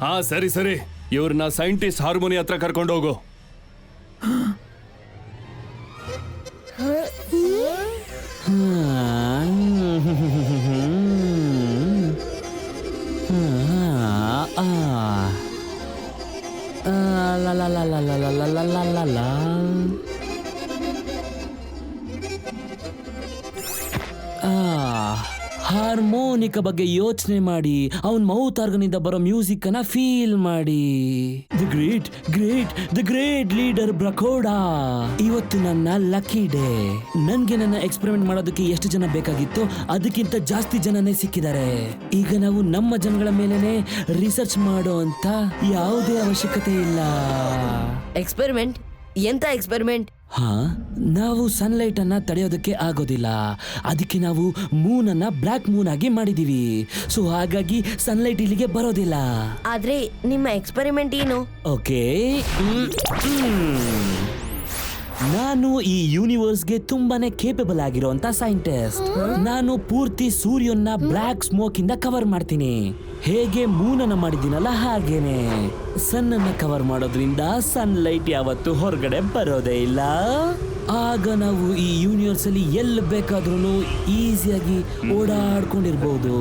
ಹಾ ಸರಿ, ಇವ್ರನ್ನ ಸೈಂಟಿಸ್ಟ್ ಹಾರ್ಮೋನಿ ಹತ್ರ ಕರ್ಕೊಂಡು ಹೋಗು. ಹಾರ್ಮೋನಿಕ ಬಗ್ಗೆ ಯೋಚನೆ ಮಾಡಿ, ಅವನ್ ಮೌತ್ ಆರ್ಗನಿಂದ ಬರೋ ಮ್ಯೂಸಿಕ್ ಅನ್ನ ಫೀಲ್ ಮಾಡಿ. ದ ಗ್ರೇಟ್ ಲೀಡರ್ ಬ್ರಕೋಡಾ, ಇವತ್ತು ನನ್ನ ಲಕ್ಕಿ ಡೇ. ನನ್ಗೆ ನನ್ನ ಎಕ್ಸ್ಪೆರಿಮೆಂಟ್ ಮಾಡೋದಕ್ಕೆ ಎಷ್ಟು ಜನ ಬೇಕಾಗಿತ್ತು, ಅದಕ್ಕಿಂತ ಜಾಸ್ತಿ ಜನನೇ ಸಿಕ್ಕಿದ್ದಾರೆ. ಈಗ ನಾವು ನಮ್ಮ ಜನಗಳ ಮೇಲೆನೆ ರಿಸರ್ಚ್ ಮಾಡೋ ಅಂತ ಯಾವುದೇ ಅವಶ್ಯಕತೆ ಇಲ್ಲ. ಎಕ್ಸ್ಪೆರಿಮೆಂಟ್? ಎಂತ ಎಕ್ಸ್ಪೆರಿಮೆಂಟ್? ಹಾ, ನಾವು ಸನ್ಲೈಟ್ ಅನ್ನ ತಡೆಯೋದಕ್ಕೆ ಆಗೋದಿಲ್ಲ. ಅದಕ್ಕೆ ನಾವು ಮೂನ್ ಅನ್ನ ಬ್ಲಾಕ್ ಮೂನ್ ಆಗಿ ಮಾಡಿದೀವಿ. ಸೊ ಹಾಗಾಗಿ ಸನ್ಲೈಟ್ ಇಲ್ಲಿಗೆ ಬರೋದಿಲ್ಲ. ಆದ್ರೆ ನಿಮ್ಮ ಎಕ್ಸ್ಪೆರಿಮೆಂಟ್ ಏನು? ಓಕೆ, ನಾನು ಈ ಯೂನಿವರ್ಸ್ಗೆ ತುಂಬಾನೇ ಕೇಪಬಲ್ ಆಗಿರುವಂತ ಸೈಂಟಿಸ್ಟ್. ನಾನು ಪೂರ್ತಿ ಸೂರ್ಯನ ಬ್ಲಾಕ್ ಸ್ಮೋಕ್ ಇಂದ ಕವರ್ ಮಾಡ್ತೀನಿ. ಹೇಗೆ ಮೂನ್ ಅನ್ನ ಮಾಡಿದ್ದೀನಲ್ಲ ಹಾಗೇನೆ ಸನ್ ಅನ್ನ ಕವರ್ ಮಾಡೋದ್ರಿಂದ ಸನ್ಲೈಟ್ ಯಾವತ್ತು ಹೊರಗಡೆ ಬರೋದೇ ಇಲ್ಲ. ಆಗ ನಾವು ಈ ಯೂನಿವರ್ಸ್ ಅಲ್ಲಿ ಎಲ್ಲಿ ಬೇಕಾದ್ರೂ ಈಸಿಯಾಗಿ ಓಡಾಡ್ಕೊಂಡಿರ್ಬಹುದು.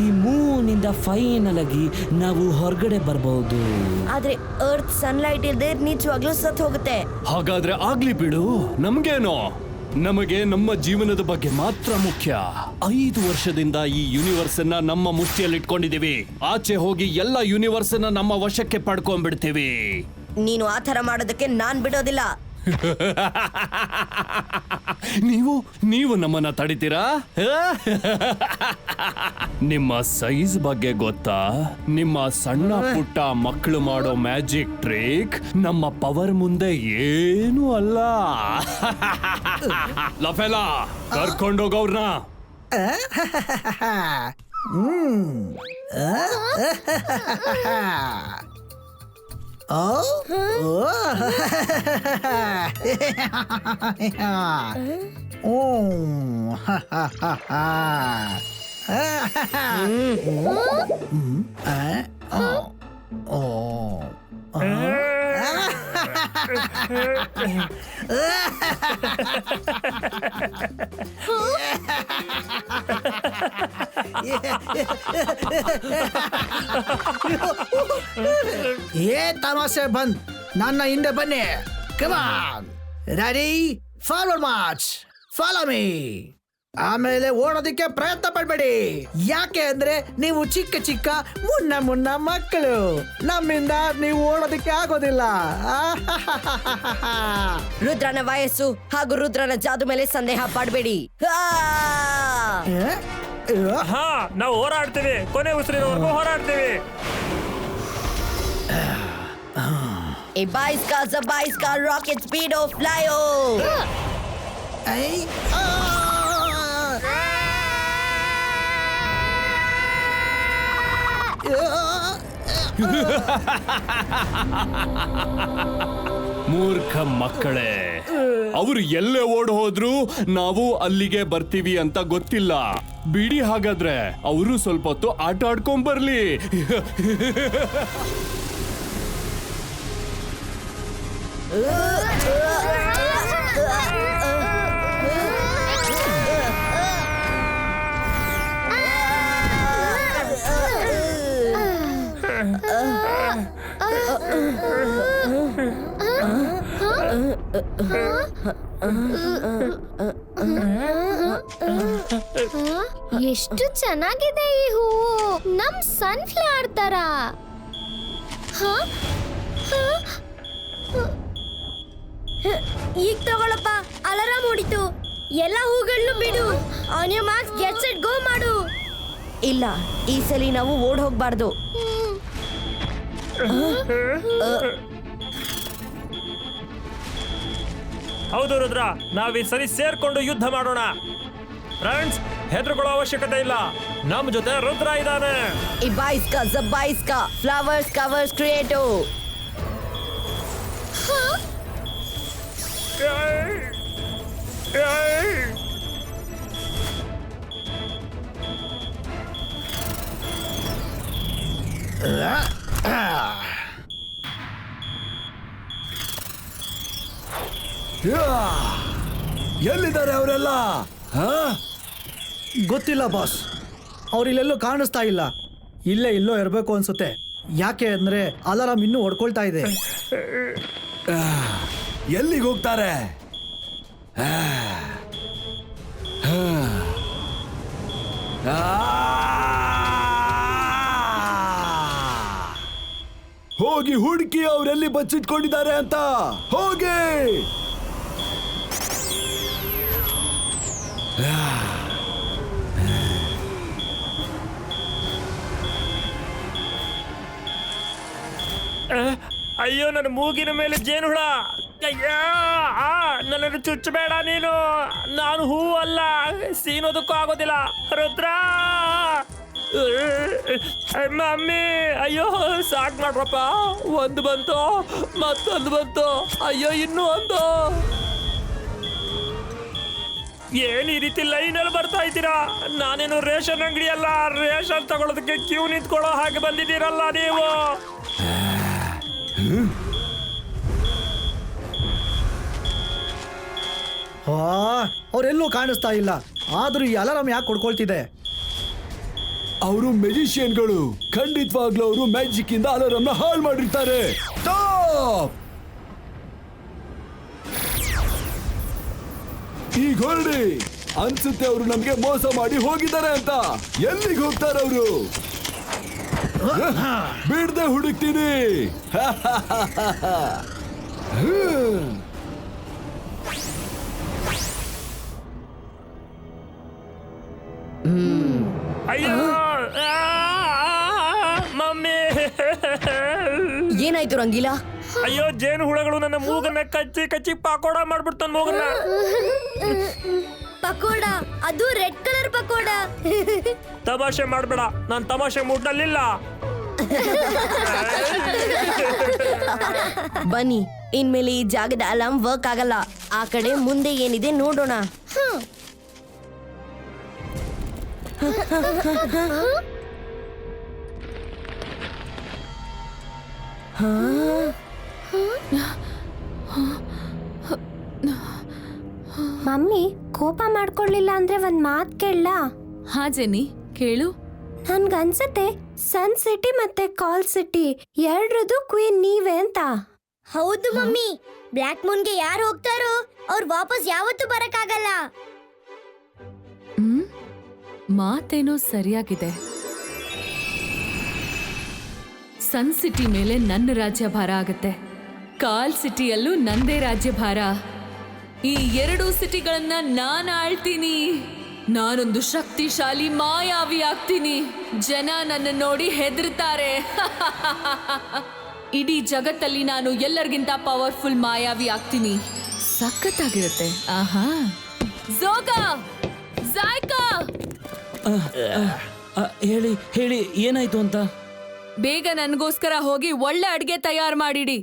ಈ ಮೂನ್ ಇಂದ ಫೈನಲ್ ಆಗಿ ನಾವು ಹೊರಗಡೆ ಬರಬಹುದು. ಆದ್ರೆ ಅರ್ತ್ ಸನ್ಲೈಟ್ ಇಲ್ಲದೆ ನಿಜವಾಗ್ಲೂ ಸತ್ ಹೋಗುತ್ತೆ. ಹಾಗಾದ್ರೆ ಆಗ್ಲಿ ಬಿಡು, ನಮ್ಗೇನೋ. ನಮಗೆ ನಮ್ಮ ಜೀವನದ ಬಗ್ಗೆ ಮಾತ್ರ ಮುಖ್ಯ. 5 ವರ್ಷದಿಂದ ಈ ಯೂನಿವರ್ಸ್ ಅನ್ನ ನಮ್ಮ ಮುಷ್ಟಿಯಲ್ಲಿ ಇಟ್ಕೊಂಡಿದೀವಿ. ಆಚೆ ಹೋಗಿ ಎಲ್ಲ ಯೂನಿವರ್ಸ್ ಅನ್ನ ನಮ್ಮ ವಶಕ್ಕೆ ಪಡ್ಕೊಂಡ್ಬಿಡ್ತೀವಿ. ನೀನು ಆ ತರ ಮಾಡೋದಕ್ಕೆ ನಾನ್ ಬಿಡೋದಿಲ್ಲ. ನೀವು ನಮ್ಮನ್ನ ತಡಿತೀರಾ? ನಿಮ್ಮ ಸೈಜ್ ಬಗ್ಗೆ ಗೊತ್ತಾ? ನಿಮ್ಮ ಸಣ್ಣ ಪುಟ್ಟ ಮಕ್ಕಳು ಮಾಡೋ ಮ್ಯಾಜಿಕ್ ಟ್ರಿಕ್ ನಮ್ಮ ಪವರ್ ಮುಂದೆ ಏನೂ ಅಲ್ಲ. ಲಫೆಲಾ, ಕರ್ಕೊಂಡೋಗವ್ರನ್ನ. ಏ ತಮಾಷೆ ಬಂದ್, ನನ್ನ ಹಿಂದೆ ಬನ್ನಿ. Come on, ready, forward march, follow me. ಆಮೇಲೆ ಓಡೋದಕ್ಕೆ ಪ್ರಯತ್ನ ಪಡ್ಬೇಡಿ. ಯಾಕೆ ಅಂದ್ರೆ ನೀವು ಚಿಕ್ಕ ಮುನ್ನ ಮಕ್ಕಳು. ನಮ್ಮಿಂದ ನೀವು ಓಡೋದಕ್ಕೆ ಆಗೋದಿಲ್ಲ. ರುದ್ರನ ವಯಸ್ಸು ಹಾಗೂ ರುದ್ರನ ಜಾದು ಮೇಲೆ ಸಂದೇಹ ಪಡಬೇಡಿ. ಹಾ, ನಾವು ಹೋರಾಡ್ತೀವಿ, ಕೊನೆ ಉಸಿರಿರೋವರೆಗೂ ಹೋರಾಡ್ತೀವಿ. A bicycle, a bicycle, rocket speed of flyo. ಮೂರ್ಖ ಮಕ್ಕಳೇ, ಅವರು ಎಲ್ಲೇ ಓಡ್ ಹೋದ್ರು ನಾವು ಅಲ್ಲಿಗೆ ಬರ್ತೀವಿ ಅಂತ ಗೊತ್ತಿಲ್ಲ. ಬಿಡಿ ಹಾಗಾದ್ರೆ ಅವರು ಸ್ವಲ್ಪ ಹೊತ್ತು ಆಟ ಆಡ್ಕೊಂಡ್ ಬರ್ಲಿ. ಎಷ್ಟು ಚೆನ್ನಾಗಿದೆ ಈ ಹೂವು, ನಮ್ ಸನ್ಫ್ಲವರ್ ತರ. ಈಗ ತಗೊಳಪ್ಪ, ಅಲಾರಾಮ್ ಹೊಡಿತು. ಎಲ್ಲ ಹೂಗಳನ್ನು ಬಿಡು. On your marks, get set go ಮಾಡು. ಇಲ್ಲ, ಈ ಸಲ ನಾವು ಓಡ್ ಹೋಗ್ಬಾರ್ದು. ಹೌದು ರುದ್ರ, ನಾವೀ ಸರಿ ಸೇರ್ಕೊಂಡು ಯುದ್ಧ ಮಾಡೋಣ. ಫ್ರೆಂಡ್ಸ್, ಹೆದರ್ಕೊಳ್ಳೋ ಅವಶ್ಯಕತೆ ಇಲ್ಲ, ನಮ್ ಜೊತೆ ರುದ್ರ ಇದ್ದಾನೆ. ಇಬಾಯಿಸ್ಕಾ ಜಬಾಯಿಸ್ಕಾ ಫ್ಲವರ್ಸ್ ಕವರ್ಸ್ ಕ್ರಿಯೇಟೋ. ಎಲ್ಲಿದ್ದಾರೆ ಅವರೆಲ್ಲ? ಗೊತ್ತಿಲ್ಲ ಬಾಸ್, ಅವ್ರಿಲ್ಲೆಲ್ಲೂ ಕಾಣಿಸ್ತಾ ಇಲ್ಲ. ಇಲ್ಲೇ ಇಲ್ಲೋ ಇರಬೇಕು ಅನ್ಸುತ್ತೆ. ಯಾಕೆ ಅಂದ್ರೆ ಅಲಾರಾಮ್ ಇನ್ನೂ ಹೊಡ್ಕೊಳ್ತಾ ಇದೆ. ಎಲ್ಲಿಗೆ ಹೋಗ್ತಾರೆ? ಹೋಗಿ ಹುಡುಕಿ ಅವರೆಲ್ಲಿ ಬಚ್ಚಿಟ್ಕೊಂಡಿದ್ದಾರೆ ಅಂತ. ಹೋಗಿ. ಅಯ್ಯೋ, ನನ್ನ ಮೂಗಿನ ಮೇಲೆ ಜೇನುಹುಳ. ಅಯ್ಯೋ, ನನ್ನನ್ನು ಚುಚ್ಚಬೇಡ ನೀನು. ನಾನು ಹೂ ಅಲ್ಲ, ಸೀನೋದಕ್ಕೂ ಆಗೋದಿಲ್ಲ. ರುದ್ರ, ಮಮ್ಮಿ, ಅಯ್ಯೋ ಸಾಕ್ ಮಾಡ್ರಪ್ಪ. ಒಂದು ಬಂತು, ಮತ್ತೊಂದು ಬಂತು. ಅಯ್ಯೋ, ಇನ್ನೂ ಒಂದು. ಏನ್ ಈ ರೀತಿ ಲೈನಲ್ಲಿ ಬರ್ತಾ ಇದ್ದೀರಾ? ನಾನೇನು ರೇಷನ್ ಅಂಗಡಿ ಅಲ್ಲ, ರೇಷನ್ ತಗೊಳ್ಳೋದಕ್ಕೆ ಕ್ಯೂ ನಿಂತ್ಕೊಳ್ಳೋ ಹಾಗೆ ಬಂದಿದ್ದೀರಲ್ಲ ನೀವು. ಅವರೆಲ್ಲೂ ಕಾಣಿಸ್ತಾ ಇಲ್ಲ. ಆದ್ರೂ ಈ ಅಲಾರಾಮ್ ಯಾಕೆ ಕೊಡ್ಕೊಳ್ತಿದೆ? ಅವರು ಮೆಜಿಷಿಯನ್ಗಳು. ಖಂಡಿತವಾಗ್ಲೂ ಅವರು ಮ್ಯಾಜಿಕ್ ಇಂದ ಅಲಾರಾಮ್ನ ಹಾಳು ಮಾಡಿರ್ತಾರೆ. ಈಗ ಹೊರಡಿ. ಅನ್ಸುತ್ತೆ ಅವರು ನಮ್ಗೆ ಮೋಸ ಮಾಡಿ ಹೋಗಿದ್ದಾರೆ ಅಂತ. ಎಲ್ಲಿಗೆ ಹೋಗ್ತಾರೆ ಅವರು? ಬಿಡದೆ ಹುಡುಕ್ತೀನಿ. ಅಯ್ಯೋ, ಮಮ್ಮಿ. ಏನಾಯ್ತು ರಂಗೀಲಾ? ಅಯ್ಯೋ, ಜೇನು ಹುಳಗಳು ನನ್ನ ಮೂಗನ್ನ ಕಚ್ಚಿ ಕಚ್ಚಿ ಪಕೋಡ ಮಾಡ್ಬಿಡ್ತಾನ ಮೂಗನ್ನ. ಪಕೋಡ? ಅದು ರೆಡ್ ಕಲರ್ ಪಕೋಡ. ತಮಾಷೆ ಮಾಡ್ಬೇಡ, ನಾನ್ ತಮಾಷೆ ಮೂಡ್ನಲ್ಲಿಲ್ಲ. ಬನ್ನಿ, ಇನ್ಮೇಲೆ ಈ ಜಾಗದ ಅಲಾರ್ಮ್ ವರ್ಕ್ ಆಗಲ್ಲ. ಆ ಕಡೆ ಮುಂದೆ ಏನಿದೆ ನೋಡೋಣ. ಮಮ್ಮಿ, ಕೋಪ ಮಾಡ್ಕೊಳ್ಳಿಲ್ಲ ಅಂದ್ರೆ ಒಂದ್ ಮಾತ್ ಕೇಳಲಾ? ಹಾ ಜೆನ್ನಿ, ಕೇಳು. ನನ್ಗನ್ಸತ್ತೆ ಸನ್ ಸಿಟಿ ಮತ್ತೆ ಕಾಲ್ ಸಿಟಿ ಎರಡ್ರದ್ದು ಕ್ವೀನ್ ನೀವೇ ಅಂತ. ಹೌದು ಮಮ್ಮಿ, ಬ್ಲ್ಯಾಕ್ ಮೂನ್ಗೆ ಯಾರು ಹೋಗ್ತಾರೋ ಅವ್ರು ವಾಪಸ್ ಯಾವತ್ತೂ ಬರಕ್ಕಾಗಲ್ಲ. ಮಾತೇನೋ ಸರಿಯಾಗಿದೆ. ಸನ್ ಸಿಟಿ ಮೇಲೆ ನನ್ನ ರಾಜ್ಯಭಾರ ಆಗತ್ತೆ, ಕಾಲ್ ಸಿಟಿಯಲ್ಲೂ ನಂದೇ ರಾಜ್ಯಭಾರ. ಈ ಎರಡೂ ಸಿಟಿಗಳನ್ನ ನಾನು ಆಳ್ತೀನಿ. ನಾನೊಂದು ಶಕ್ತಿಶಾಲಿ ಮಾಯಾವಿ ಆಗ್ತೀನಿ. ಜನ ನನ್ನ ನೋಡಿ ಹೆದರ್ತಾರೆ. ಇಡೀ ಜಗತ್ತಲ್ಲಿ ನಾನು ಎಲ್ಲರಿಗಿಂತ ಪವರ್ಫುಲ್ ಮಾಯಾವಿ ಆಗ್ತೀನಿ. ಸಖತ್ತಾಗಿರುತ್ತೆ. ಆಹಾ, ಝೋಗಾ, ಝಾಯ್ಕಾ. ಹೇಳಿ ಹೇಳಿ, ಏನಾಯ್ತು ಅಂತ? ಬೇಗ ನನಗೋಸ್ಕರ ಹೋಗಿ ಒಳ್ಳೆ ಅಡ್ಗೆ ತಯಾರು ಮಾಡಿಡಿ.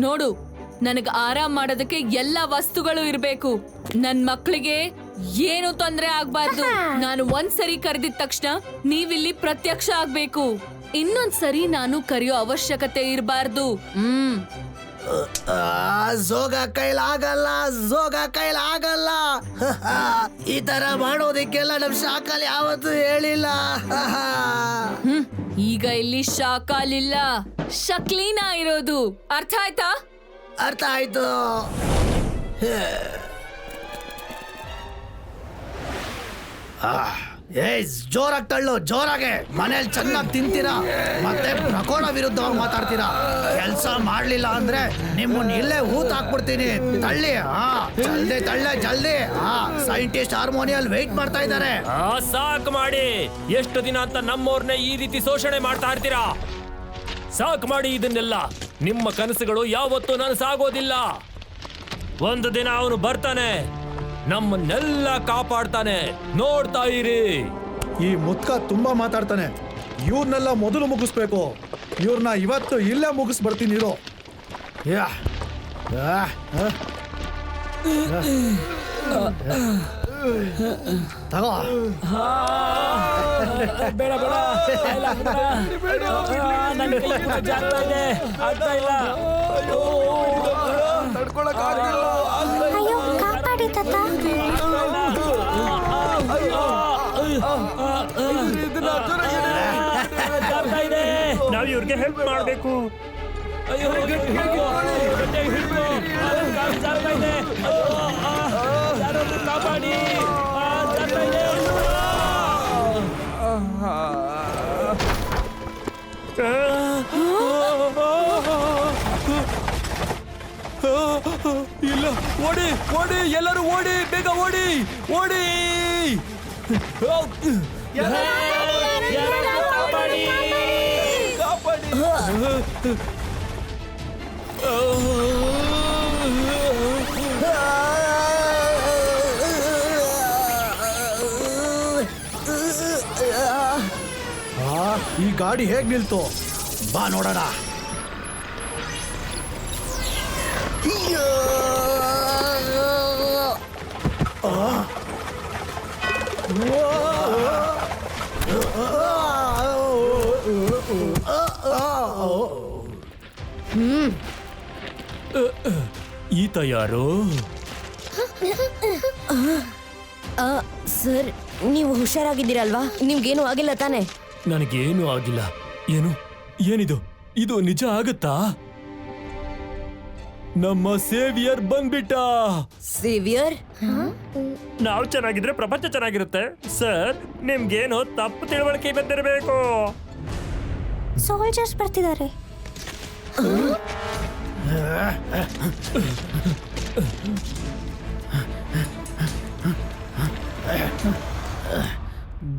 ನೋಡು, ನನಗ್ ಆರಾಮ್ ಮಾಡೋದಕ್ಕೆ ಎಲ್ಲ ವಸ್ತುಗಳು ಇರ್ಬೇಕು. ನನ್ ಮಕ್ಳಿಗೆ ಏನು ತೊಂದ್ರೆ ಆಗ್ಬಾರ್ದು. ನಾನು ಒಂದ್ಸರಿ ಕರೆದಿದ ತಕ್ಷಣ ನೀವಿಲ್ಲಿ ಪ್ರತ್ಯಕ್ಷ ಆಗ್ಬೇಕು. ಇನ್ನೊಂದ್ಸರಿ ನಾನು ಕರೆಯೋ ಅವಶ್ಯಕತೆ ಇರಬಾರ್ದು. ಜೋಗ ಕೈಲಾಗಲ್ಲ, ಜೋಗ ಕೈಲಾಗಲ್ಲ. ಈ ತರ ಮಾಡೋದಕ್ಕೆಲ್ಲ ನಮ್ ಶಾಖಲ್ಲಿ ಯಾವತ್ತೂ ಹೇಳಿಲ್ಲ. ಈಗ ಇಲ್ಲಿ ಶಾಕಾಲ್ ಇಲ್ಲ, ಶಕ್ಲೀನಾ ಇರೋದು. ಅರ್ಥ ಆಯ್ತಾ? ಅರ್ಥ ಆಯ್ತು. ಜೋರಾಗಿ ತಳ್ಳು, ಜೋರಾಗೆ. ಮನೇಲಿ ಚೆನ್ನಾಗಿ ತಿಂತೀರಾ, ಮತ್ತೆ ಪ್ರಕೋಣ ವಿರುದ್ಧವಾಗಿ ಮಾತಾಡ್ತೀರಾ. ಕೆಲಸ ಮಾಡ್ಲಿಲ್ಲ ಅಂದ್ರೆ ನಿಮ್ಮನ್ನ ಇಲ್ಲೇ ಹೂತ್ ಹಾಕ್ಬಿಡ್ತೀನಿ. ತಳ್ಳಿ, ಜಲ್ದಿ ತಳ್ಳೆ, ಜಲ್ದಿ. ಸೈಂಟಿಸ್ಟ್ ಹಾರ್ಮೋನಿಯಲ್ ವೆಯ್ಟ್ ಮಾಡ್ತಾ ಇದ್ದಾರೆ. ಸಾಕು ಮಾಡಿ. ಎಷ್ಟು ದಿನ ಅಂತ ನಮ್ಮವ್ರನ್ನೇ ಈ ರೀತಿ ಶೋಷಣೆ ಮಾಡ್ತಾ ಇರ್ತೀರಾ? ಸಾಕು ಮಾಡಿ ಇದನ್ನೆಲ್ಲ. ನಿಮ್ಮ ಕನಸುಗಳು ಯಾವತ್ತೂ ನನಸಾಗೋದಿಲ್ಲ. ಒಂದು ದಿನ ಅವನು ಬರ್ತಾನೆ, ನಮ್ಮನ್ನೆಲ್ಲ ಕಾಪಾಡ್ತಾನೆ. ನೋಡ್ತಾ ಇರಿ. ಈ ಮುದ್ಕ ತುಂಬಾ ಮಾತಾಡ್ತಾನೆ. ಇವ್ರನ್ನೆಲ್ಲ ಮೊದಲು ಮುಗಿಸ್ಬೇಕು. ಇವ್ರನ್ನ ಇವತ್ತು ಇಲ್ಲೇ ಮುಗಿಸ್ಬರ್ತೀನಿ. ಇರೋ ತಗೋ. ಬೇಡ ಬೇಡ, ಅಯ್ಯೋ, ಕಾಪಾಡಿ ತಾತ. ನಾವು ಇವ್ರಿಗೆ ಹೆಲ್ಪ್ ಮಾಡಬೇಕು. ಕಾಪಾಡಿ. ಇಲ್ಲ, ಓಡಿ ಓಡಿ, ಎಲ್ಲರೂ ಓಡಿ, ಬೇಗ ಓಡಿ ಓಡಿ. ಈ ಗಾಡಿ ಹೇಗ್ ನಿಲ್ತು? ಬಾ ನೋಡೋಣ. ಈತ ಯಾರು? ಸರ್, ನೀವು ಹುಷಾರಾಗಿದ್ದೀರಲ್ವಾ? ನಿಮ್ಗೇನು ಆಗಿಲ್ಲ ತಾನೆ? ನನಗೇನು ಆಗಿಲ್ಲ. ಏನಿದು? ಇದು ನಿಜ ಆಗತ್ತಾ? ನಮ್ಮ ಸೇವಿಯರ್ ಬಂದ್ಬಿಟ್ಟ. ಸೇವಿಯರ್? ನಾವು ಚೆನ್ನಾಗಿದ್ರೆ ಪ್ರಪಂಚ ಚೆನ್ನಾಗಿರುತ್ತೆ. ಸರ್, ನಿಮ್ಗೇನು ತಪ್ಪು ತಿಳುವಳಿಕೆ ಬಂದಿರಬೇಕು. ಸೋಲ್ಜರ್ಸ್ ಬರ್ತಿದ್ದಾರೆ.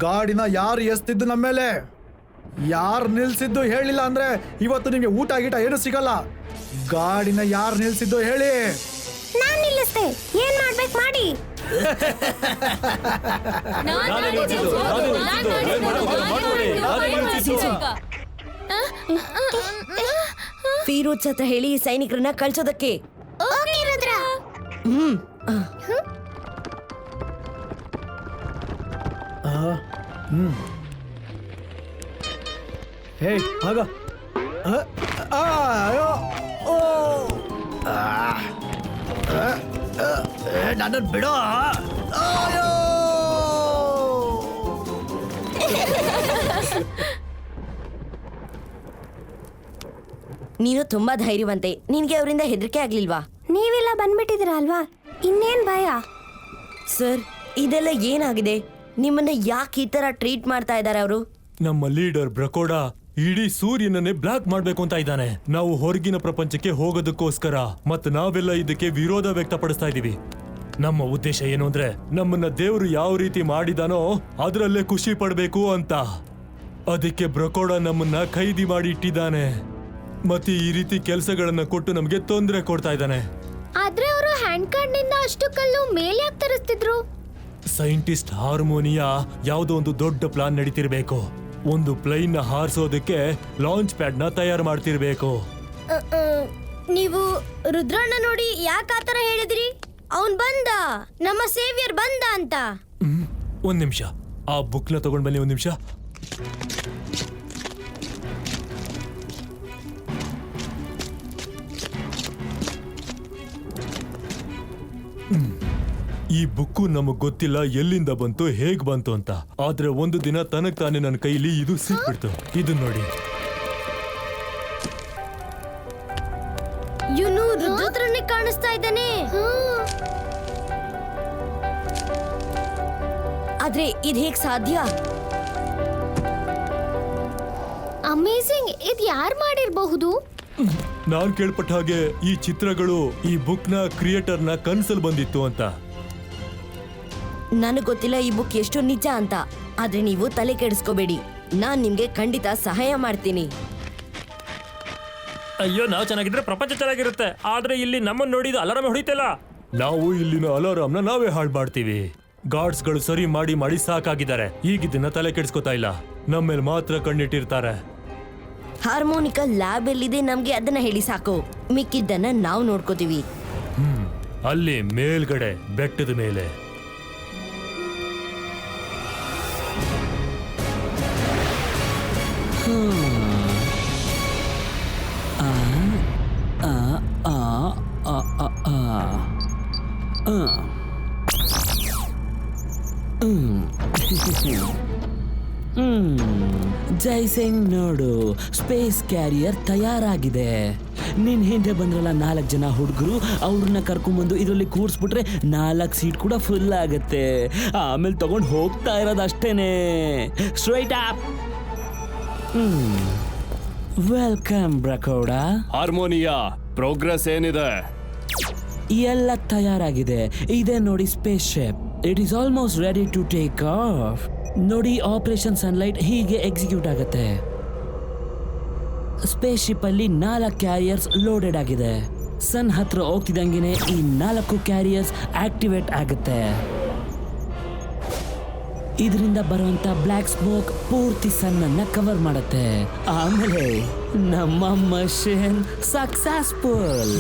ಗಾಡಿನ ಯಾರು ಎಸ್ತಿದ್ದು ನಮ್ಮ ಮೇಲೆ? ಯಾರು ನಿಲ್ಸಿದ್ದು ಹೇಳಿಲ್ಲ ಅಂದ್ರೆ ಇವತ್ತು ನಿಮ್ಗೆ ಊಟ ಗೀಟ ಏನು ಸಿಗಲ್ಲ. ಗಾಡಿನ ಯಾರು ನಿಲ್ಸಿದ್ದು ಹೇಳಿ. ನಾನ್ ನಿಲ್ಲಿಸ್ದೆ. ಏನ್ ಮಾಡ್ಬೇಕು ಮಾಡಿ. ಫೀರೋಜ್ ಹತ್ರ ಹೇಳಿ ಸೈನಿಕರನ್ನ ಕಳ್ಸೋದಕ್ಕೆ. ಹೇ ಆಗ ನನ್ನ ಬಿಡೋ. ನೀನು ತುಂಬಾ ಧೈರ್ಯವಂತೆ. ನಿನ್ಗೆ ಅವರಿಂದ ಹೆದರಿಕೆ ಆಗ್ಲಿಲ್ವಾ? ನೀವೆಲ್ಲ ಬಂದ್ಬಿಟ್ಟಿದ್ದೀರ ಅಲ್ವಾ, ಇನ್ನೇನ್ ಭಯ? ಸರ್, ಇದೆಲ್ಲ ಏನಾಗಿದೆ? ನಿಮ್ಮನ್ನ ಯಾಕೆ ಈ ತರ ಟ್ರೀಟ್ ಮಾಡ್ತಾ ಇದ್ದಾರೆ ಅವರು? ನಮ್ಮ ಲೀಡರ್ ಬ್ರಕೋಡ ಇಡೀ ಸೂರ್ಯನನ್ನೇ ಬ್ಲಾಕ್ ಮಾಡ್ಬೇಕು ಅಂತ ಇದ್ದಾನೆ. ನಾವು ಹೊರಗಿನ ಪ್ರಪಂಚಕ್ಕೆ ಹೋಗೋದಕ್ಕೋಸ್ಕರ, ಮತ್ತು ನಾವೆಲ್ಲ ಇದಕ್ಕೆ ವಿರೋಧ ವ್ಯಕ್ತಪಡಿಸ್ತಾ ಇದೀವಿ. ನಮ್ಮ ಉದ್ದೇಶ ಏನು ಅಂದ್ರೆ, ನಮ್ಮನ್ನ ದೇವರು ಯಾವ ರೀತಿ ಮಾಡಿದಾನೋ ಅದರಲ್ಲೇ ಖುಷಿ ಪಡ್ಬೇಕು ಅಂತ. ಅದಕ್ಕೆ ಬ್ರಕೋಡ ನಮ್ಮನ್ನ ಖೈದಿ ಮಾಡಿ ಇಟ್ಟಿದ್ದಾನೆ. ಮತ್ತೆ ಈ ರೀತಿ ಕೆಲಸಗಳನ್ನ ಕೊಟ್ಟು ನಮ್ಗೆ ತೊಂದರೆ ಕೊಡ್ತಾ ಇದ್ದಾನೆ. ಆದ್ರೆ ಅವರು ಹ್ಯಾಂಡ್ ಕಾರ್ಡ್ ನಿಂದ ಅಷ್ಟು ಕಲ್ಲು ಮೇಲೆ ಯಾಕೆ ತರಿಸ್ತಿದ್ರು? ಸೈಂಟಿಸ್ಟ್ ಹಾರ್ಮೋನಿಯಾ ಯಾವುದೋ ಒಂದು ದೊಡ್ಡ ಪ್ಲಾನ್ ನಡೀತಿರ್ಬೇಕು. ಒಂದು ಪ್ಲೈನ್ ನ ಹಾರಿಸೋದಕ್ಕೆ ಲಾಂಚ್ ಪ್ಯಾಡ್ ನ ತಯಾರು ಮಾಡ್ತಿರ್ಬೇಕು. ನೀವು ರುದ್ರಣ್ಣ ನೋಡಿ ಯಾಕೆ ಆತರ ಹೇಳಿದ್ರಿ? ಅವನ್ ಬಂದ, ನಮ್ಮ ಸೇವಿಯರ್ ಬಂದ ಅಂತ. ಒಂದ್ ನಿಮಿಷ, ಆ ಬುಕ್ ನ ತಗೊಂಡ್ ಬನ್ನಿ. ಒಂದ್ ನಿಮಿಷ. ಈ ಬುಕ್ಕು ನಮಗ್ ಗೊತ್ತಿಲ್ಲ ಎಲ್ಲಿಂದ ಬಂತು, ಹೇಗ್ ಬಂತು ಅಂತ. ಆದ್ರೆ ಒಂದು ದಿನ ತನಗ್ ತಾನೇ ನನ್ನ ಕೈಲಿ ಇದು ಸಿಕ್ಬಿಡ್ತು. ಇದು ನೋಡಿ. ಇವನು ರುದ್ರನೇ ಕಾಣಿಸ್ತಾ ಇದ್ದಾನೆ. ಆದ್ರೆ ಇದ್ ಹೇಗ್ ಸಾಧ್ಯ? ಅಮೇಜಿಂಗ್! ಇದ್ ಯಾರ್ ಮಾಡಿರ್ಬಹುದು? ನಾನ್ ಕೇಳ್ಪಟ್ಟ ಹಾಗೆ ಈ ಚಿತ್ರಗಳು ಈ ಬುಕ್ ನ ಕ್ರಿಯೇಟರ್ ನ ಕನ್ಸಲ್ ಬಂದಿತ್ತು ಅಂತ. ನನಗ್ ಗೊತ್ತಿಲ್ಲ ಈ ಬುಕ್ ಎಷ್ಟು ನಿಜ ಅಂತ. ಆದ್ರೆ ನೀವು ತಲೆ ಕೆಡಿಸ್ಕೋಬೇಡಿ, ನಾನ್ ನಿಮ್ಗೆ ಖಂಡಿತ ಸಹಾಯ ಮಾಡ್ತೀನಿ. ಅಯ್ಯೋ, ನಾವು ಚೆನ್ನಾಗಿದ್ರೆ ಪ್ರಪಂಚ ಚೆನ್ನಾಗಿರುತ್ತೆ. ಆದ್ರೆ ಇಲ್ಲಿ ನಮ್ಮನ್ನ ನೋಡಿದ ಅಲಾರಾಮ್ ಹೊಡಿತಿಲ್ಲ. ನಾವು ಇಲ್ಲಿನ ಅಲಾರಾಮ್ ನ ನಾವೇ ಹಾಳು ಮಾಡ್ತೀವಿ. ಗಾರ್ಡ್ಸ್ ಗಳು ಸರಿ ಮಾಡಿ ಮಾಡಿ ಸಾಕಾಗಿದ್ದಾರೆ. ಈಗ ಇದನ್ನ ತಲೆ ಕೆಡಿಸ್ಕೋತಾ ಇಲ್ಲ, ನಮ್ಮೇಲೆ ಮಾತ್ರ ಕಣ್ಣಿಟ್ಟಿರ್ತಾರೆ. ಹಾರ್ಮೋನಿಕಾ ಲ್ಯಾಬ್ ಎಲ್ಲಿದೆ ನಮ್ಗೆ ಅದನ್ನ ಹೇಳಿ ಸಾಕು, ಮಿಕ್ಕಿದ್ದನ್ನ ನಾವು ನೋಡ್ಕೋತೀವಿ. ಅಲ್ಲಿ ಮೇಲ್ಗಡೆ ಬೆಟ್ಟದ ಮೇಲೆ. ಜೈಸಿಂಗ್ ನೋಡು, ಸ್ಪೇಸ್ ಕ್ಯಾರಿಯರ್ ತಯಾರಾಗಿದೆ. ನಿನ್ ಹಿಂದೆ ಬಂದ್ರಲ್ಲ 4 ಜನ ಹುಡುಗರು, ಅವ್ರನ್ನ ಕರ್ಕೊಂಡ್ಬಂದು ಇದರಲ್ಲಿ ಕೂರ್ಸ್ಬಿಟ್ರೆ 4 ಸೀಟ್ ಕೂಡ ಫುಲ್ ಆಗತ್ತೆ. ಆಮೇಲೆ ತಗೊಂಡು ಹೋಗ್ತಾ ಇರೋದು ಅಷ್ಟೇನೆ. Straight up. ವೆಲ್ಕಮ್ ಬ್ರಕೋಡ. ಹಾರ್ಮೋನಿಯಾ, ಪ್ರೋಗ್ರೆಸ್ ಏನಿದೆ? ಎಲ್ಲ ತಯಾರಾಗಿದೆ. ಇದೆ ನೋಡಿ space ship. It is almost ready to take off. ನೋಡಿ, ಆಪರೇಷನ್ ಸನ್ಲೈಟ್ ಹೀಗೆ ಎಕ್ಸಿಕ್ಯೂಟ್ ಆಗುತ್ತೆ. ಸ್ಪೇಸ್ ಶಿಪ್ ಅಲ್ಲಿ 4 ಕ್ಯಾರಿಯರ್ಸ್ ಲೋಡೆಡ್ ಆಗಿದೆ. ಸನ್ ಹತ್ರ ಹೋಗ್ತಿದ್ದಂಗೆನೆ ಈ 4 ಕ್ಯಾರಿಯರ್ಸ್ ಆಕ್ಟಿವೇಟ್ ಆಗುತ್ತೆ. ಇದರಿಂದ ಬರುವಂತ ಬ್ಲ್ಯಾಕ್ ಸ್ಮೋಕ್ ಪೂರ್ತಿ ಸನ್ ಅನ್ನ ಕವರ್ ಮಾಡುತ್ತೆ. ಆಮೇಲೆ ನಮ್ಮ ಮಷೀನ್ ಸಕ್ಸಸ್ಫುಲ್.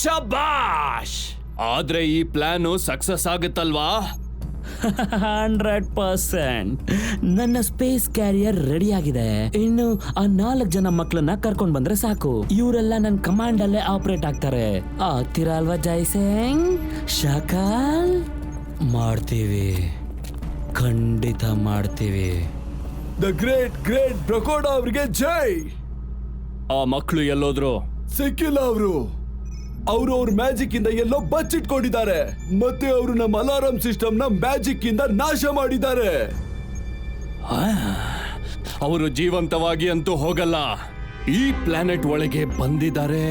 ಶಬಾಷ್! ಆದ್ರೆ ಈ ಪ್ಲಾನ್ ಸಕ್ಸಸ್ ಆಗುತ್ತಲ್ವಾ? 100%. ನನ್ನ ಸ್ಪೇಸ್ ಕ್ಯಾರಿಯರ್ ರೆಡಿ ಆಗಿದೆ. ಇನ್ನು ಆ 4 ಜನ ಮಕ್ಕಳನ್ನ ಕರ್ಕೊಂಡ್ ಬಂದ್ರೆ ಸಾಕು. ಇವರೆಲ್ಲ ನನ್ನ ಕಮಾಂಡ್ ಅಲ್ಲೇ ಆಪರೇಟ್ ಆಗ್ತಾರೆ. ಆಗ್ತೀರಾ ಅಲ್ವಾ ಜೈಸಿಂಗ್? ಶಾಕಾಲ್ ಮಾಡ್ತೀವಿ, ಖಂಡಿತ ಮಾಡ್ತೀವಿ. ದ ಗ್ರೇಟ್ ಗ್ರೇಟ್ ಬ್ರಕೋಡ ಅವರಿಗೆ ಜೈ. ಆ ಮಕ್ಕಳು ಎಲ್ಲೋದ್ರು? ಸಿಕ್ಕಿಲ್ಲ ಅವರು. ಅವ್ರ ಮ್ಯಾಜಿಕ್ ಇಂದ ಎಲ್ಲೋ ಬಚ್ಚಿಟ್ಕೊಂಡಿದ್ದಾರೆ. ಮತ್ತೆ ಅವರು ನಮ್ಮ ಅಲಾರಾಮ್ ಸಿಸ್ಟಮ್ ನ ಮ್ಯಾಜಿಕ್ ಇಂದ ನಾಶ ಮಾಡಿದ್ದಾರೆ. ಅವರು ಜೀವಂತವಾಗಿ ಅಂತೂ ಹೋಗಲ್ಲ. ಈ ಪ್ಲಾನೆಟ್ ಒಳಗೆ ಬಂದಿದ್ದಾರೆ.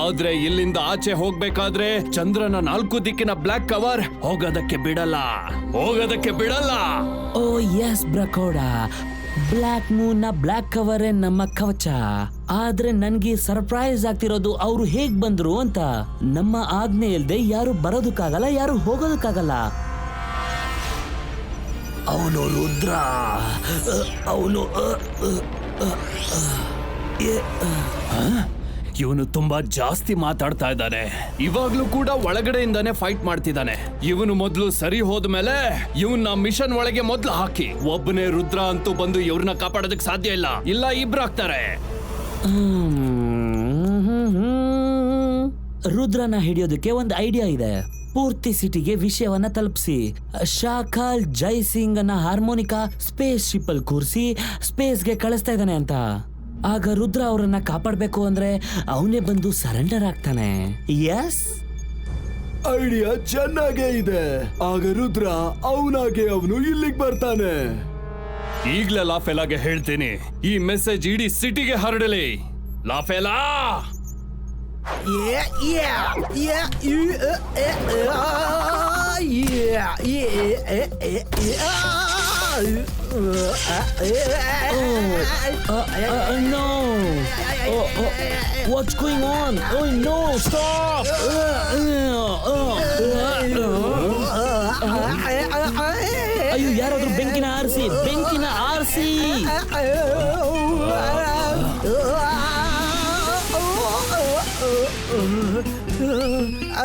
ಆದ್ರೆ ಇಲ್ಲಿಂದ ಆಚೆ ಹೋಗ್ಬೇಕಾದ್ರೆ ಚಂದ್ರನ 4 ದಿಕ್ಕಿನ ಬ್ಲಾಕ್ ಕವರ್ ಹೋಗೋದಕ್ಕೆ ಬಿಡಲ್ಲ. ಓ ಎಸ್ ಬ್ರಕೋಡ, ಬ್ಲ್ಯಾಕ್ ಮೂನ್ ನ ಬ್ಲ್ಯಾಕ್ ಕವರ್ ನಮ್ಮ ಕವಚ. ಆದ್ರೆ ನನ್ಗೆ ಸರ್ಪ್ರೈಸ್ ಆಗ್ತಿರೋದು ಅವ್ರು ಹೇಗ್ ಬಂದ್ರು ಅಂತ. ನಮ್ಮ ಆಜ್ಞೆ ಇಲ್ದೆ ಯಾರು ಬರೋದಕ್ಕಾಗಲ್ಲ, ಯಾರು ಹೋಗೋದಕ್ಕಾಗಲ್ಲ. ಅವನು ರುದ್ರ. ಅವನು ಇವನು ತುಂಬಾ ಜಾಸ್ತಿ ಮಾತಾಡ್ತಾ ಇದ್ದಾನೆ. ಇವಾಗ್ಲೂ ಕೂಡ ಒಳಗಡೆಯಿಂದಾನೆ ಫೈಟ್ ಮಾಡ್ತಿದ್ದಾನೆ. ಇವನು ಮೊದ್ಲು ಸರಿ ಹೋದ್ಮೇಲೆ ಇವನ್ನ ಮಿಷನ್ ಒಳಗೆ ಮೊದ್ಲು ಹಾಕಿ. ಒಬ್ಬನೇ ರುದ್ರ ಅಂತೂ ಬಂದು ಇವ್ರನ್ನ ಕಾಪಾಡೋದಕ್ಕೆ ಸಾಧ್ಯ ಇಲ್ಲ. ಇಲ್ಲ, ಇಬ್ರು ಆಗ್ತಾರೆ. ರುದ್ರನ ಹಿಡಿಯೋದಕ್ಕೆ ಒಂದು ಐಡಿಯಾ ಇದೆ. ಪೂರ್ತಿ ಸಿಟಿಗೆ ವಿಷಯವನ್ನ ತಲುಪಿಸಿ ಶಾಕಾಲ್ ಜೈಸಿಂಗ್ ಅನ್ನ ಹಾರ್ಮೋನಿಕಾ ಸ್ಪೇಸ್ ಶಿಪ್ ಅಲ್ಲಿ ಕೂರಿಸಿ ಸ್ಪೇಸ್ಗೆ ಕಳಿಸ್ತಾ ಇದ್ದಾನೆ ಅಂತ. ಆಗ ರುದ್ರ ಅವರನ್ನ ಕಾಪಾಡಬೇಕು ಅಂದ್ರೆ ಅವನೇ ಬಂದು ಸರೆಂಡರ್ ಆಗ್ತಾನೆ. ಎಸ್, ಐಡಿಯಾ ಚೆನ್ನಾಗೇ ಇದೆ. ಆಗ ರುದ್ರ ಅವನಾಗೆ ಅವನು ಇಲ್ಲಿಗೆ ಬರ್ತಾನೆ. ಈಗ್ಲೇ ಲಾಫೆಲಾಗೆ ಹೇಳ್ತೀನಿ, ಈ ಮೆಸೇಜ್ ಇಡೀ ಸಿಟಿಗೆ ಹರಡಲಿ. ಲಾಫೆಲಾ, no! What's going on? Oh no! Stop! ಬೆಂಕಿನ ಆರಿಸಿ, ಬೆಂಕಿನ ಆರಿಸಿ.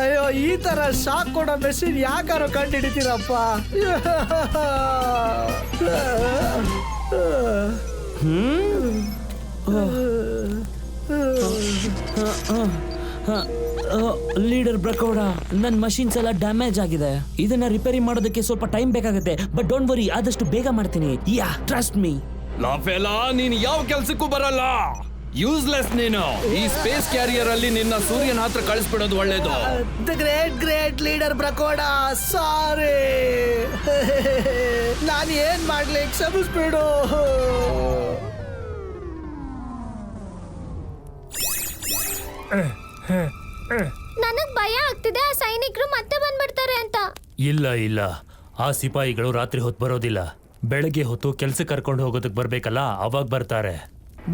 ಅಯ್ಯೋ, ಈ ತರ ಶಾಕ್ ಕೊಡೋ ಮೆಷಿನ್ ಯಾಕಾರು ಕಂಡು ಹಿಡಿತೀರಪ್ಪ? ಲೀಡರ್ ಬ್ರಕೋಡ, ನನ್ನ ಮಷೀನ್ಸ್ ಎಲ್ಲ ಡ್ಯಾಮೇಜ್ ಆಗಿದೆ. ಇದನ್ನ ರಿಪೇರಿ ಮಾಡೋದಕ್ಕೆ ಸ್ವಲ್ಪ ಟೈಮ್ ಬೇಕಾಗುತ್ತೆ. ಬಟ್ ಡೋಂಟ್ ವರಿ, ಆದಷ್ಟು ಬೇಗ ಮಾಡ್ತೀನಿ. ಯಾ, ಟ್ರಸ್ಟ್ ಮೀ. ಲಾಫೆಲಾ, ನೀನ್ ಯಾವ ಕೆಲ್ಸಕ್ಕೂ ಬರಲ್ಲ. ಯೂಸ್ಲೆಸ್ ನೀನು. ಈ ಸ್ಪೇಸ್ ಕ್ಯಾರಿಯರ್ ಅಲ್ಲಿ ನಿನ್ನ ಸೂರ್ಯನ ಹತ್ರ ಕಳಿಸ್ಬಿಡೋದು ಒಳ್ಳೇದು. ದ ಗ್ರೇಟ್ ಲೀಡರ್ ಬ್ರಕೋಡ, ಸಾರಿ. ನಾನು ಏನ್ ಮಾಡ್ಲಿ, ಕ್ಷಮಿಸ್ಬಿಡು. ನನಗ್ ಭಯ ಆಗ್ತಿದೆ, ಆ ಸೈನಿಕರು ಮತ್ತೆ ಬಂದ್ಬಿಡ್ತಾರೆ ಅಂತ. ಇಲ್ಲ, ಆ ಸಿಪಾಯಿಗಳು ರಾತ್ರಿ ಹೊತ್ತು ಬರೋದಿಲ್ಲ. ಬೆಳಗ್ಗೆ ಹೊತ್ತು ಕೆಲ್ಸ ಕರ್ಕೊಂಡು ಹೋಗೋದಕ್ ಬರ್ಬೇಕಲ್ಲ, ಅವಾಗ ಬರ್ತಾರೆ.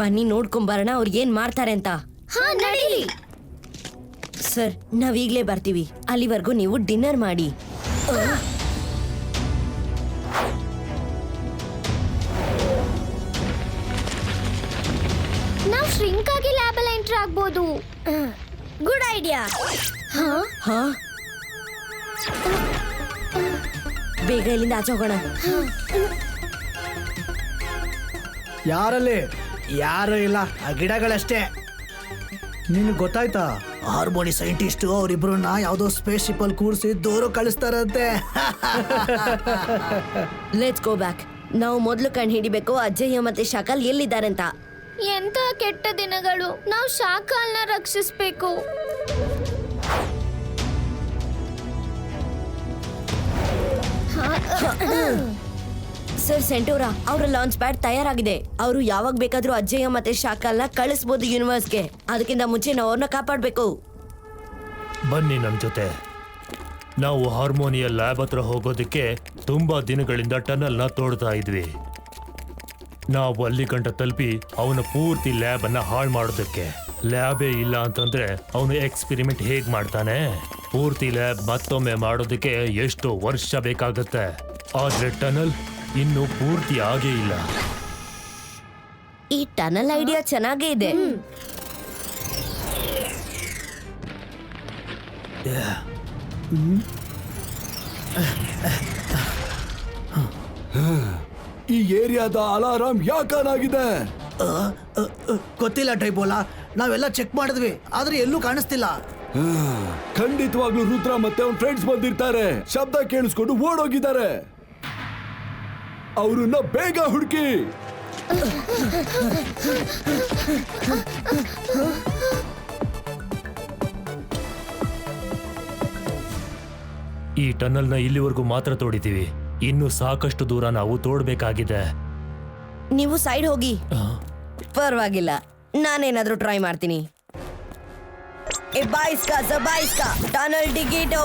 ಬನ್ನಿ ನೋಡ್ಕೊಂಬರೋಣ ಅವ್ರು ಏನ್ ಮಾಡ್ತಾರೆ ಅಂತ. ಹಾ, ನಡೀರಿ. ಸರ್, ನಾವೀಗ್ಲೇ ಬರ್ತೀವಿ. ಅಲ್ಲಿವರೆಗೂ ನೀವು ಡಿನ್ನರ್ ಮಾಡಿ. ನಾವ್ ಶ್ರಿಂಕ್ ಆಗಿ ಲ್ಯಾಬ್ ಅಲ್ಲಿ ಎಂಟರ್ ಆಗ್ಬೋದು. Good idea. ಹಾ, ಬೇಗ ಇಲ್ಲಿಂದ ಆಚೆ ಹೋಗೋಣ. ಯಾರಲ್ಲಿ? ಯಾರು ಇಲ್ಲ, ಆ ಗಿಡಗಳಷ್ಟೇ. ನಿನಗೆ ಗೊತ್ತಾಯ್ತಾ? ಹಾರ್ಮೋನಿ ಸೈಂಟಿಸ್ಟ್ ಅವರಿಬ್ರನ್ನ ಯಾವ್ದೋ ಸ್ಪೇಸ್ ಶಿಪ್ ಅಲ್ಲಿ ಕೂರಿಸಿ ದೂರ ಕಳಿಸ್ತಾರಂತೆ. Let's go back. ನಾವು ಮೊದಲು ಕಂಡು ಹಿಡಿಬೇಕು ಅಜ್ಜಯ್ಯ ಮತ್ತೆ ಶಕಲ್ ಎಲ್ಲಿದ್ದಾರೆ ಅಂತ. ಎಂತ ಕೆಟ್ಟ ದಿನಗಳು. ನಾವು ಶಾಕಾಲ್ನ ರಕ್ಷಿಸ್ಬೇಕು. ಸರ್, ಸೆಂಟೋರಾ ಅವರ ಲಾಂಚ್ ಪ್ಯಾಡ್ ತಯಾರಾಗಿದೆ. ಅವರು ಯಾವಾಗ ಬೇಕಾದ್ರೂ ಅಜ್ಜಯ್ಯ ಮತ್ತೆ ಶಾಕಲ್ನ ಕಳಿಸ್ಬೋದು ಯೂನಿವರ್ಸ್ಗೆ. ಅದಕ್ಕಿಂತ ಮುಂಚೆ ನಾವು ಅವ್ರನ್ನ ಕಾಪಾಡಬೇಕು. ಬನ್ನಿ ನಮ್ ಜೊತೆ. ನಾವು ಹಾರ್ಮೋನಿಯ ಲ್ಯಾಬ್ ಹತ್ರ ಹೋಗೋದಕ್ಕೆ ತುಂಬಾ ದಿನಗಳಿಂದ ಟನಲ್ ನ ತೋಡ್ತಾ ಇದ್ವಿ. ನಾವು ಅಲ್ಲಿ ಗಂಟ ತಲುಪಿ ಅವನ ಪೂರ್ತಿ ಲ್ಯಾಬ್ ಅನ್ನ ಹಾಳು ಮಾಡೋದಕ್ಕೆ. ಲ್ಯಾಬೇ ಇಲ್ಲ ಅಂತಂದ್ರೆ ಅವನು ಎಕ್ಸ್ಪೆರಿಮೆಂಟ್ ಹೇಗ್ ಮಾಡ್ತಾನೆ? ಪೂರ್ತಿ ಲ್ಯಾಬ್ ಮತ್ತೊಮ್ಮೆ ಮಾಡೋದಕ್ಕೆ ಎಷ್ಟು ವರ್ಷ ಬೇಕಾಗತ್ತೆ. ಆದ್ರೆ ಟನಲ್ ಇನ್ನು ಪೂರ್ತಿ ಆಗೇ ಇಲ್ಲ. ಈ ಟನಲ್ ಐಡಿಯಾ ಚೆನ್ನಾಗೇ ಇದೆ. ಈ ಏರಿಯಾದ ಅಲಾರಾಮ್ ಯಾಕಾನಾಗಿದೆ? ಗೊತ್ತಿಲ್ಲ ಟೈಬೋಲಾ, ನಾವೆಲ್ಲ ಚೆಕ್ ಮಾಡಿದ್ವಿ, ಆದ್ರೆ ಎಲ್ಲೂ ಕಾಣಿಸ್ತಿಲ್ಲ. ಖಂಡಿತವಾಗ್ಲೂ ರುದ್ರ ಮತ್ತೆ ಅವ್ನ ಫ್ರೆಂಡ್ಸ್ ಬಂದಿರ್ತಾರೆ. ಶಬ್ದ ಕೇಳಿಸ್ಕೊಂಡು ಓಡೋಗಿದ್ದಾರೆ. ಅವ್ರನ್ನ ಬೇಗ ಹುಡುಕಿ. ಈ ಟನಲ್ನ ಇಲ್ಲಿವರೆಗೂ ಮಾತ್ರ ತೋಡಿತೀವಿ. ಇನ್ನು ಸಾಕಷ್ಟು ದೂರ ನಾವು ತೋಡ್ಬೇಕಾಗಿದೆ. ನೀವು ಸೈಡ್ ಹೋಗಿ. ಪರವಾಗಿಲ್ಲ, ನಾನೇನಾದ್ರೂ ಟ್ರೈ ಮಾಡ್ತೀನಿ. ಬಾಯಿಸ್ಕಾ ಟನಲ್ ಟಿಕೆಟು.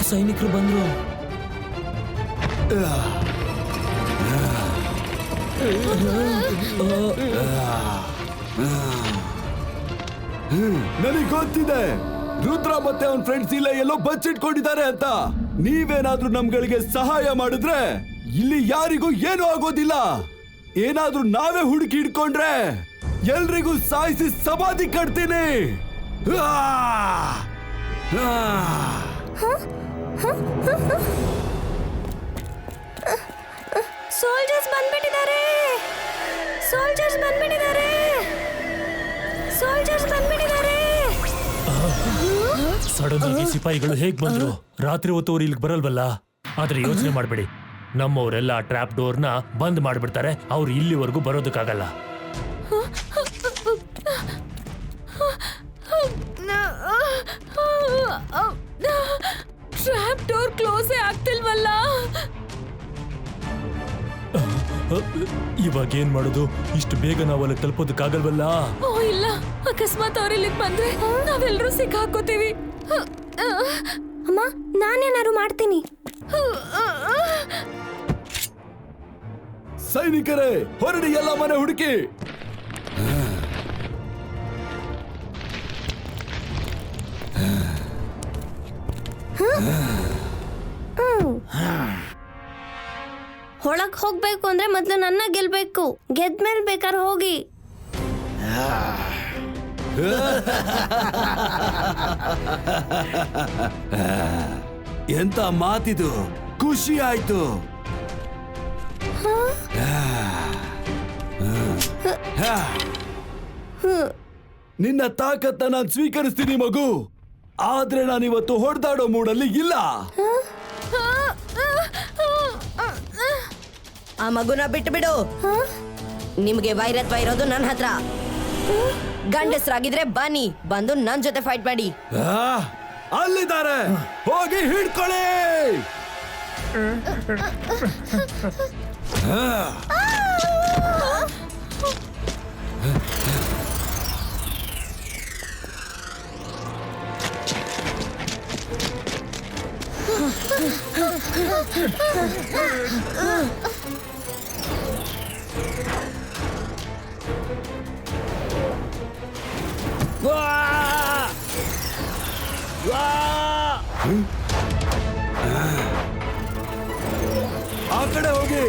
ಸೈನಿಕರು ಬಂದ್ರು. ನನಗೆ ಗೊತ್ತಿದೆ, ರುದ್ರ ಮತ್ತೆ ಅವನ್ ಫ್ರೆಂಡ್ಸ್ ಇಲ್ಲ ಎಲ್ಲೋ ಬಚ್ಚಿಟ್ಕೊಂಡಿದ್ದಾರೆ ಅಂತ. ನೀವೇನಾದ್ರೂ ನಮ್ಗಳಿಗೆ ಸಹಾಯ ಮಾಡಿದ್ರೆ ಇಲ್ಲಿ ಯಾರಿಗೂ ಏನೂ ಆಗೋದಿಲ್ಲ. ಏನಾದ್ರೂ ನಾವೇ ಹುಡುಕಿ ಹಿಡ್ಕೊಂಡ್ರೆ ಎಲ್ರಿಗೂ ಸಾಯಿಸಿ ಸಮಾಧಿ ಕಟ್ತೀನಿ. ಸೋಲ್ಜರ್ಸ್ ಬಂದ್ಬಿಟ್ಟಿದ್ದಾರೆ. ಸಡನ್ ಆಗಿ ಸಿಪಾಯಿಗಳು ಹೇಗ್ ಬಂದ್ರು? ರಾತ್ರಿ ಹೊತ್ತು ಅವ್ರು ಇಲ್ಲಿಗೆ ಬರಲ್ವಲ್ಲ. ಆದ್ರೆ ಯೋಚನೆ ಮಾಡ್ಬೇಡಿ, ನಮ್ಮವರೆಲ್ಲ ಟ್ರ್ಯಾಪ್ ಡೋರ್ನ ಬಂದ್ ಮಾಡ್ಬಿಡ್ತಾರೆ. ಅವ್ರು ಇಲ್ಲಿವರೆಗೂ ಬರೋದಕ್ಕಾಗಲ್ಲ. Trap door ಕ್ಲೋಸೇ ಆಗ್ತಿಲ್ವಲ್ಲ. ಇವಾಗ ಏನ್ ಮಾಡೋದು? ಇಷ್ಟು ಬೇಗ ನಾವು ಅಲ್ಲಿ ತಲುಪೋದಕ್ಕಾಗಲ್ವಲ್ಲ. ಓ ಇಲ್ಲ, ಅಕಸ್ಮಾತ್ ಅವ್ರ ಇಲ್ಲಿಗೆ ಬಂದ್ರೆ ನಾವೆಲ್ಲರೂ ಸಿಕ್ಕಾಕೋತೀವಿ. ಅಮ್ಮ, ನಾನೇನಾದ್ರು ಮಾಡ್ತೀನಿ. ಸೈನಿಕರೇ ಹೊರಡಿ, ಎಲ್ಲ ಮನೆ ಹುಡುಕಿ. ಒಳಗ್ ಹೋಗ್ಬೇಕು ಅಂದ್ರೆ ಮೊದ್ಲು ನನ್ನ ಗೆಲ್ಬೇಕು. ಗೆದ್ಮೇಲೆ ಬೇಕಾದ್ರೆ ಹೋಗಿ. ಎಂತ ಮಾತಿದು, ಖುಷಿ ಆಯ್ತು. ನಿನ್ನ ತಾಕತ್ತ ನಾನು ಸ್ವೀಕರಿಸ್ತೀನಿ ಮಗು, ಆದ್ರೆ ನಾನಿವತ್ತು ಹೊಡೆದಾಡೋ ಮೂಡಲ್ಲಿ ಇಲ್ಲ. ಆ ಮಗುನ ಬಿಟ್ಟು ಬಿಡು. ನಿಮ್ಗೆ ವೈರತ್ವ ಇರೋದು ನನ್ನ ಹತ್ರ. ಗಂಡಸ್ರಾಗಿದ್ರೆ ಬನ್ನಿ, ಬಂದು ನನ್ ಜೊತೆ ಫೈಟ್ ಮಾಡಿ. ಅಲ್ಲಿದ್ದಾರೆ, ಹೋಗಿ ಹಿಡ್ಕೊಳ್ಳಿ. ಆ ಕಡೆ ಹೋಗಿ.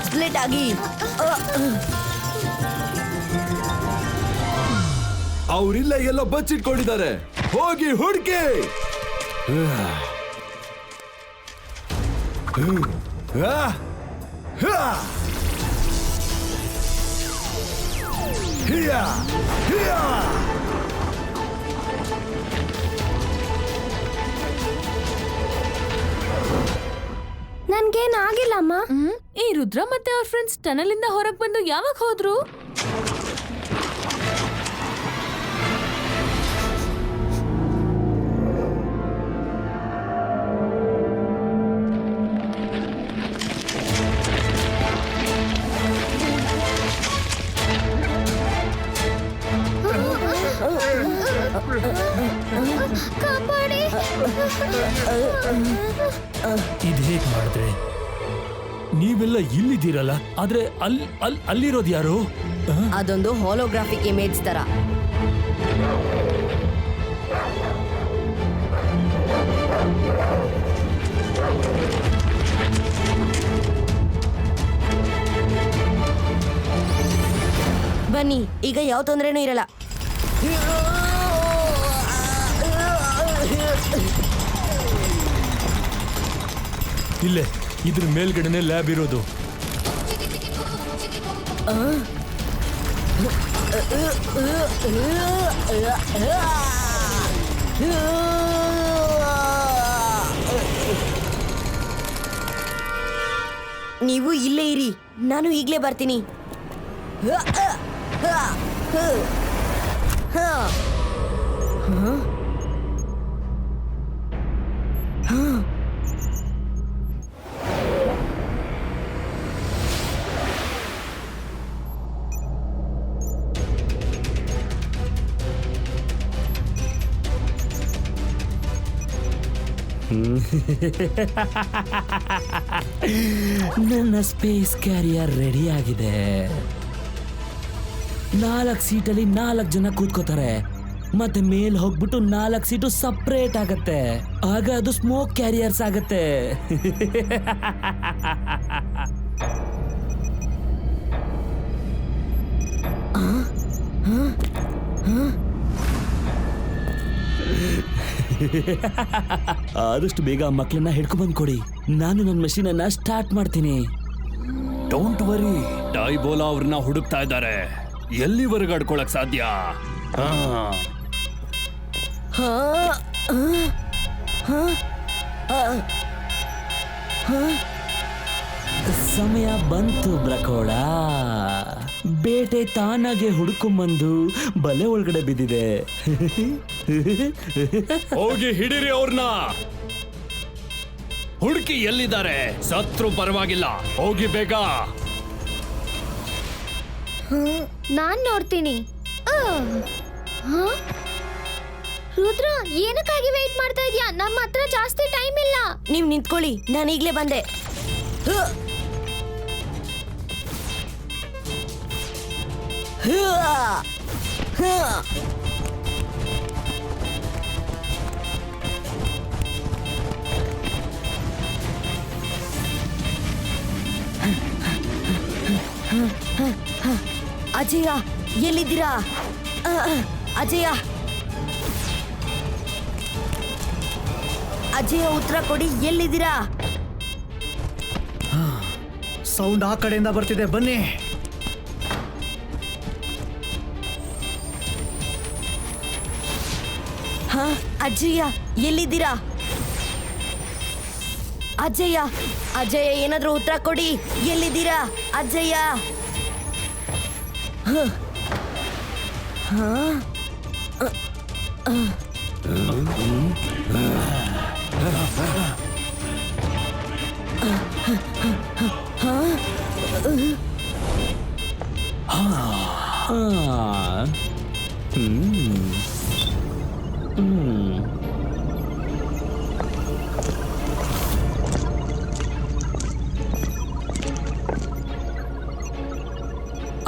ಸ್ಪ್ಲಿಟ್ ಆಗಿ. ಅವರಿಲ್ಲ, ಎಲ್ಲೋ ಬಚ್ಚಿಟ್ಕೊಂಡಿದ್ದಾರೆ. ಹೋಗಿ ಹುಡುಕಿ. ನನ್ಗೇನ್ ಆಗಿಲ್ಲಮ್ಮ. ಈ ರುದ್ರ ಮತ್ತೆ ಅವ್ರ ಫ್ರೆಂಡ್ಸ್ ಟನಲ್ ಇಂದ ಹೊರಗ್ ಬಂದು ಯಾವಾಗ ಹೋದ್ರು? ಇದ್ ಹೇಗ್ ಮಾಡಿದ್ರೆ? ನೀವೆಲ್ಲ ಇಲ್ಲಿದ್ದೀರಲ್ಲ, ಆದ್ರೆ ಅಲ್ಲಿರೋದು ಯಾರು? ಅದೊಂದು ಹೋಲೋಗ್ರಾಫಿಕ್ ಇಮೇಜ್ ತರ. ಬನ್ನಿ, ಈಗ ಯಾವ ತೊಂದ್ರೆನೂ ಇರಲ್ಲ. ಇಲ್ಲೇ ಇದ್ರ ಮೇಲ್ಗಡೆನೆ ಲ್ಯಾಬ್ ಇರೋದು. ನೀವು ಇಲ್ಲೇ ಇರಿ, ನಾನು ಈಗ್ಲೇ ಬರ್ತೀನಿ. ನನ್ನ ಸ್ಪೇಸ್ ಕ್ಯಾರಿಯರ್ ರೆಡಿ ಆಗಿದೆ. 4 ಸೀಟಲ್ಲಿ 4 ಜನ ಕೂತ್ಕೋತಾರೆ. ಮತ್ತೆ ಮೇಲ್ ಹೋಗ್ಬಿಟ್ಟು 4 ಸೀಟು ಸಪ್ರೇಟ್ ಆಗತ್ತೆ. ಆಗ ಅದು ಸ್ಮೋಕ್ ಕ್ಯಾರಿಯರ್ಸ್ ಆಗತ್ತೆ. ಆದಷ್ಟು ಬೇಗ ಮಕ್ಕಳನ್ನ ಹಿಡ್ಕೊಂಡ್ಬಂದ್ ಕೊಡಿ. ನಾನು ನನ್ನ ಮಷೀನ್ ಅನ್ನ ಸ್ಟಾರ್ಟ್ ಮಾಡ್ತೀನಿ. ಡೋಂಟ್ ವರಿ, ಡೈಬೋಲಾ ಅವ್ರನ್ನ ಹುಡುಕ್ತಾ ಇದ್ದಾರೆ. ಎಲ್ಲಿವರೆಗೆ ಅಡ್ಕೊಳಕ್ ಸಾಧ್ಯ? ಸಮಯ ಬಂತು ಬ್ರಕೋಳ. ಬೇಟೆ ತಾನಾಗೆ ಹುಡುಕೊಂಬಂದು ಬಲೆ ಒಳಗಡೆ ಬಿದ್ದಿದೆ. ಹೋಗಿ ಹಿಡಿರಿ ಅವ್ರನ್ನ. ಹುಡುಕಿ ಎಲ್ಲಿದ್ದಾರೆ? ಸತ್ರು ಪರವಾಗಿಲ್ಲ, ಹೋಗಿ ಬೇಗ. ನಾನ್ ನೋಡ್ತೀನಿ. ರುದ್ರ, ಏನಕ್ಕಾಗಿ ವೇಟ್ ಮಾಡ್ತಾ ಇದ್ಯಾ? ನಮ್ಮ ಹತ್ರ ಜಾಸ್ತಿ ಟೈಮ್ ಇಲ್ಲ. ನೀವ್ ನಿಂತ್ಕೊಳ್ಳಿ, ನಾನು ಈಗ್ಲೇ ಬಂದೆ. ಅಜಯ, ಎಲ್ಲಿದ್ದೀರಾ? ಅಜಯ, ಅಜಯ, ಉತ್ತರ ಕೊಡಿ, ಎಲ್ಲಿದ್ದೀರಾ? ಸೌಂಡ್ ಆ ಕಡೆಯಿಂದ ಬರ್ತಿದೆ, ಬನ್ನಿ. ಹಾ, ಅಜಯ, ಎಲ್ಲಿದ್ದೀರಾ? ಅಜಯ, ಅಜಯ, ಏನಾದ್ರೂ ಉತ್ತರ ಕೊಡಿ, ಎಲ್ಲಿದ್ದೀರಾ? ಅಜಯ.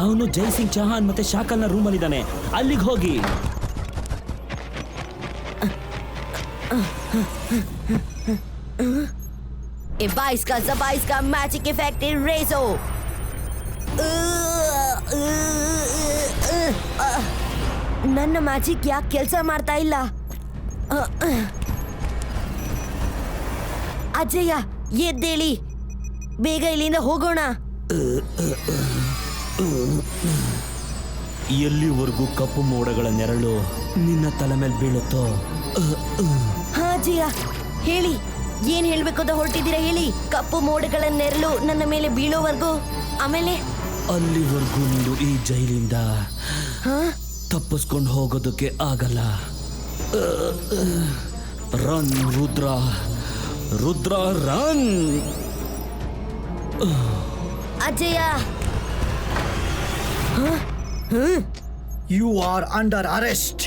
ಅವನು ಜೈಸಿಂಗ್ ಚೌಹಾನ್ ಮತ್ತೆ ಶಾಕಲ್ನ ರೂಮಲ್ಲಿದ್ದಾನೆ, ಅಲ್ಲಿಗೆ ಹೋಗಿ. ಇಬ್ಬಾಯಿಸ್ಕಾ ಜಬಾಯಿಸ್ಕಾ ಮ್ಯಾಜಿಕ್ ಇಫೆಕ್ಟ್ ಇರೇಸೋ. ನನ್ನ ಮ್ಯಾಜಿಕ್ ಯಾಕೆ ಕೆಲಸ ಮಾಡ್ತಾ ಇಲ್ಲ? ಅಜಯ, ಎದ್ದೇಳಿ, ಬೇಗ ಇಲ್ಲಿಂದ ಹೋಗೋಣ. ಎಲ್ಲಿವರೆಗೂ ಕಪ್ಪು ಮೋಡಗಳ ನೆರಳು ನಿನ್ನ ತಲೆ ಮೇಲೆ ಬೀಳುತ್ತೋ. ಹಾ ಅಜಯ, ಹೇಳಿ, ಏನ್ ಹೇಳ್ಬೇಕು ಅಂತ ಹೊರಟಿದ್ದೀರಾ ಹೇಳಿ. ಕಪ್ಪು ಮೋಡಗಳ ನೆರಳು ನನ್ನ ಮೇಲೆ ಬೀಳೋವರೆಗೂ, ಆಮೇಲೆ ಅಲ್ಲಿವರೆಗೂ ನೀನು ಈ ಜೈಲಿಂದ ತಪ್ಪಿಸ್ಕೊಂಡು ಹೋಗೋದಕ್ಕೆ ಆಗಲ್ಲ. Run Rudra, Rudra run. Ajay, you are under arrest.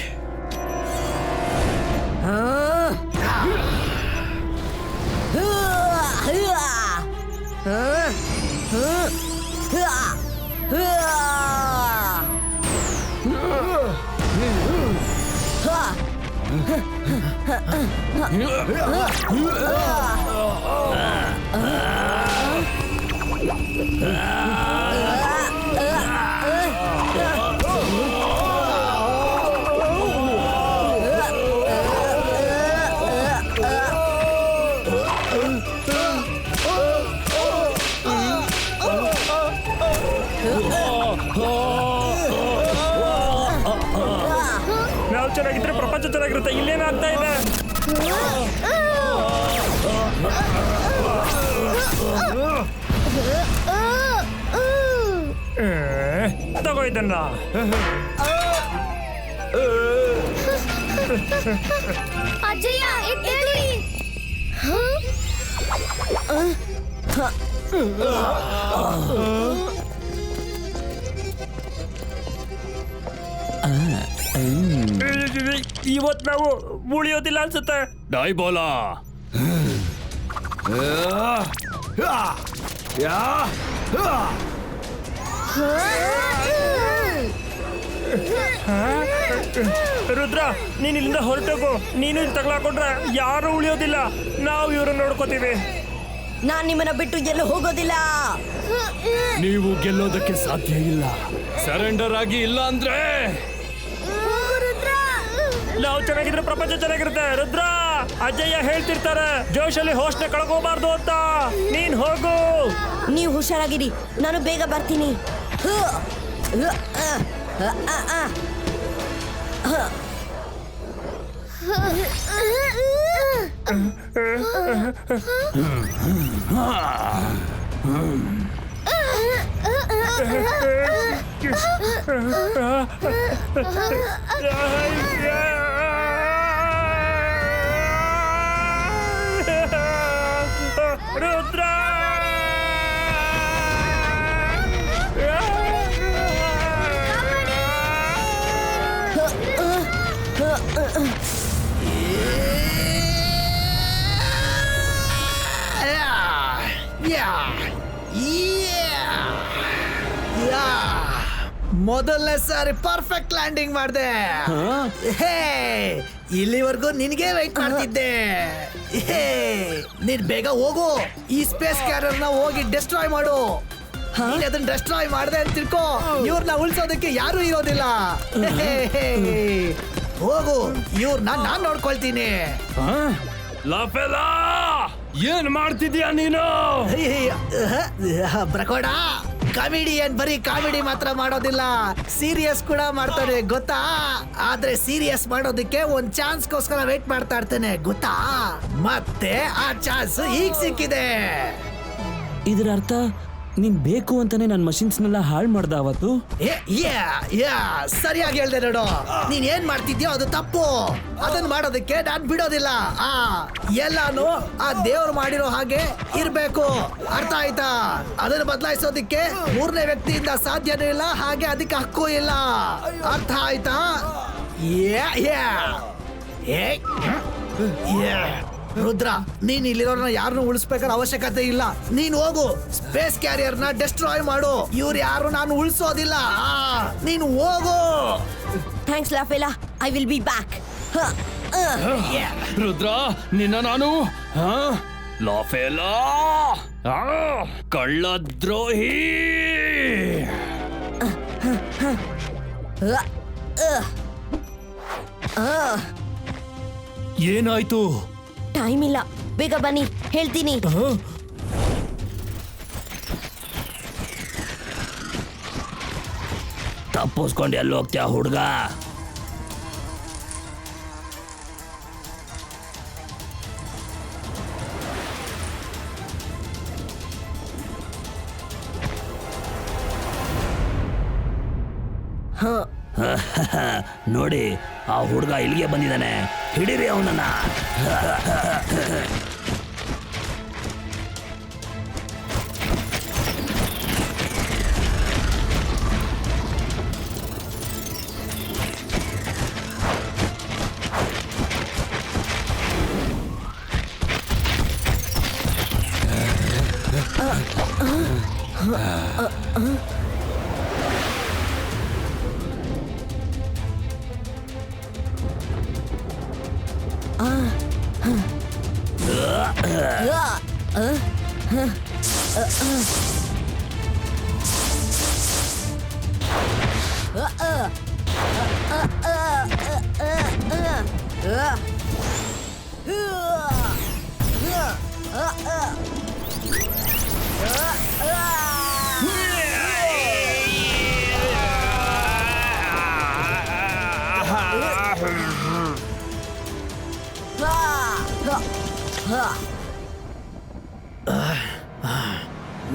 ನಾವು ಚೆನ್ನಾಗಿದ್ರೆ ಪ್ರಪಂಚ ಚೆನ್ನಾಗಿರುತ್ತೆ. ಇಲ್ಲೇನಾಗ್ತಾ ಇದೆ? ತಗೋ ಇದನ್ನ. ಅಜಯ, ಎದ್ದೇಳಿ. ಇವತ್ ನಾವು ಉಳಿಯೋದಿಲ್ಲ ಅನ್ಸುತ್ತೆ. ಡೈಬೋಲಾ. ರುದ್ರ, ನೀನ್ ಇಲ್ಲಿಂದ ಹೊರಟೋಗು. ನೀನು ಇಲ್ಲಿ ತಗಲಾಕೊಂಡ್ರೆ ಯಾರು ಉಳಿಯೋದಿಲ್ಲ. ನಾವು ಇವ್ರನ್ನ ನೋಡ್ಕೋತೀವಿ. ನಾನ್ ನಿಮ್ಮನ್ನ ಬಿಟ್ಟು ಎಲ್ಲೂ ಹೋಗೋದಿಲ್ಲ. ನೀವು ಗೆಲ್ಲೋದಕ್ಕೆ ಸಾಧ್ಯ ಇಲ್ಲ. ಸರೆಂಡರ್ ಆಗಿ, ಇಲ್ಲ ಅಂದ್ರೆ ನಾವು ಚೆನ್ನಾಗಿದ್ರೆ ಪ್ರಪಂಚ ಚೆನ್ನಾಗಿರುತ್ತೆ. ರುದ್ರ, ಅಜಯ್ಯ ಹೇಳ್ತಿರ್ತಾರೆ ಜೋಶಲ್ಲಿ ಹೋಸ್ಟ್ನ ಕಳ್ಕೋಬಾರ್ದು ಅಂತ. ನೀನ್ ಹೋಗು. ನೀವು ಹುಷಾರಾಗಿರಿ, ನಾನು ಬೇಗ ಬರ್ತೀನಿ. ರುದ್ರ ಮೊದಲನೇ ಸಾರಿ ಪರ್ಫೆಕ್ಟ್ ಲ್ಯಾಂಡಿಂಗ್ ಮಾಡಿದೆ. ಹೇ, ಇಲ್ಲಿವರೆಗೂ ನಿನಗೆ ವೆಯ್ಟ್ ಮಾಡ್ತಿದ್ದೆ. ಹೇ, ನೀನ್ ಬೇಗ ಹೋಗು, ಈ ಸ್ಪೇಸ್ ಕ್ಯಾರಿಯರ್ ನ ಹೋಗಿ ಡೆಸ್ಟ್ರಾಯ್ ಮಾಡು. ನೀನ್ ಅದನ್ನ ಡೆಸ್ಟ್ರಾಯ್ ಮಾಡ್ದೆ ಅಂತ ತಿಳ್ಕೊ, ಇವ್ರನ್ನ ಉಳಿಸೋದಕ್ಕೆ ಯಾರು ಇರೋದಿಲ್ಲ. ಹೋಗು, ಇವ್ರನ್ನ ನಾನ್ ನೋಡ್ಕೊಳ್ತೀನಿ. ಲಾಫೆಲಾ, ಏನ್ ಮಾಡ್ತಿದ್ಯಾ ನೀನು? ಬ್ರಕೋಡ, ಕಾಮಿಡಿಯನ್ ಬರೀ ಕಾಮಿಡಿ ಮಾತ್ರ ಮಾಡೋದಿಲ್ಲ, ಸೀರಿಯಸ್ ಕೂಡ ಮಾಡ್ತಾನೆ ಗೊತ್ತಾ? ಆದ್ರೆ ಸೀರಿಯಸ್ ಮಾಡೋದಕ್ಕೆ ಒಂದ್ ಚಾನ್ಸ್ಗೋಸ್ಕರ ವೇಟ್ ಮಾಡ್ತಾ ಇರ್ತೇನೆ ಗೊತ್ತಾ? ಮತ್ತೆ ಆ ಚಾನ್ಸ್ ಈಗ ಸಿಕ್ಕಿದೆ. ಇದರ ಅರ್ಥ ನೀನ್ ಬೇಕು ಅಂತಾನೆ ನನ್ನ ಮಷಿನ್ಸ್ನೆಲ್ಲ ಹಾಳು ಮಾಡ್ದ ಅವತ್ತು? ಸರಿಯಾಗಿ ಹೇಳ್ದೆ ನೋಡು. ನೀನ್ ಏನ್ ಮಾಡ್ತಿದ್ಯೋ ಅದು ತಪ್ಪು. ಅದನ್ನ ಮಾಡೋದಕ್ಕೆ ನಾನ್ ಬಿಡೋದಿಲ್ಲ. ಎಲ್ಲಾನು ಆ ದೇವ್ರು ಮಾಡಿರೋ ಹಾಗೆ ಇರ್ಬೇಕು, ಅರ್ಥ ಆಯ್ತಾ? ಅದನ್ನ ಬದಲಾಯಿಸೋದಿಕ್ಕೆ ಮೂರನೇ ವ್ಯಕ್ತಿಯಿಂದ ಸಾಧ್ಯನೂ ಇಲ್ಲ, ಹಾಗೆ ಅದಕ್ಕೆ ಹಕ್ಕು ಇಲ್ಲ, ಅರ್ಥ ಆಯ್ತಾ? ರುದ್ರ, ನೀನ್ ಇಲ್ಲಿರೋರ್ನ ಯಾರನ್ನು ಉಳಿಸ್ಬೇಕಾದ ಅವಶ್ಯಕತೆ ಇಲ್ಲ. ನೀನ್ ಹೋಗು, ಸ್ಪೇಸ್ ಕ್ಯಾರಿಯರ್ ನ ಡೆಸ್ಟ್ರಾಯ್ ಮಾಡು. ಇವ್ರು ಯಾರು ನಾನು ಉಳಿಸೋದಿಲ್ಲ. ನೀನು ಹೋಗು. ಥ್ಯಾಂಕ್ಸ್ ಲಾಫೆಲಾ, I will be back. Rudra, ನಿನ್ನ ನಾನು ಲಾಫೆಲಾ ಕಳ್ಳದ್ರೋಹಿ. ಏನಾಯ್ತು? ಟೈಮ್ ಇಲ್ಲ, ಬೇಗ ಬನ್ನಿ, ಹೇಳ್ತೀನಿ. ತಪ್ಪಿಸ್ಕೊಂಡು ಎಲ್ಲಿ ಹೋಗ್ತೀಯ ಹುಡ್ಗ? ನೋಡಿ, ಆ ಹುಡುಗ ಇಲ್ಲಿಗೆ ಬಂದಿದ್ದಾನೆ, ಹಿಡೀರಿ ಅವನನ್ನ.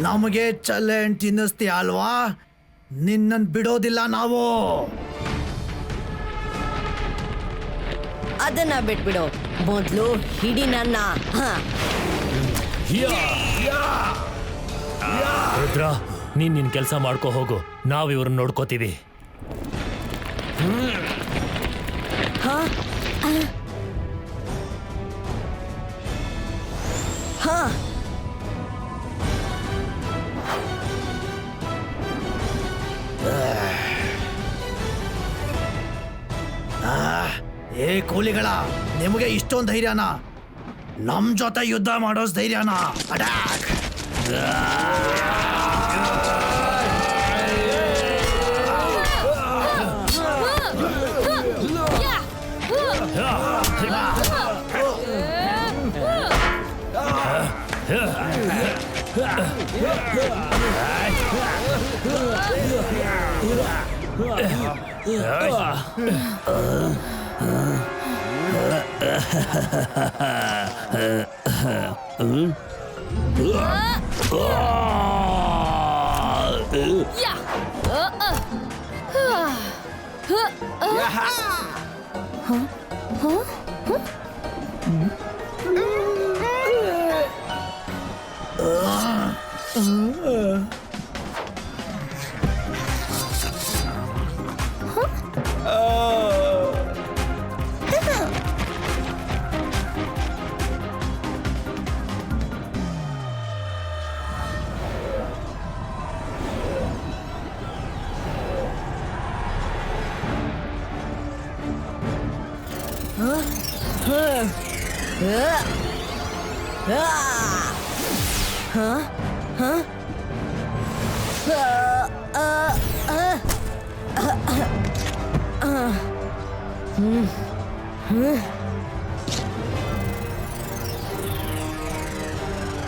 ನಮಗೆ ಚಾಲೆಂಜ್ ತಿನ್ನಿಸ್ತೀಯ ಅಲ್ವಾ? ನಿನ್ನನ್ ಬಿಡೋದಿಲ್ಲ ನಾವು. ಅದನ್ನ ಬಿಟ್ಬಿಡು, ಮೊದ್ಲು ಹಿಡಿ ನನ್ನ. ರುದ್ರ, ನೀನ್ ನಿನ್ ಕೆಲಸ ಮಾಡ್ಕೋ ಹೋಗು, ನಾವ್ ಇವ್ರನ್ನ ನೋಡ್ಕೋತೀವಿ. ಏ ಕೂಲಿಗಳ, ನಿಮಗೆ ಇಷ್ಟೊಂದು ಧೈರ್ಯನಾ? ನಮ್ ಜೊತೆ ಯುದ್ಧ ಮಾಡೋ ಧೈರ್ಯನಾ? ಅಟ್ಯಾಕ್! ಯಾ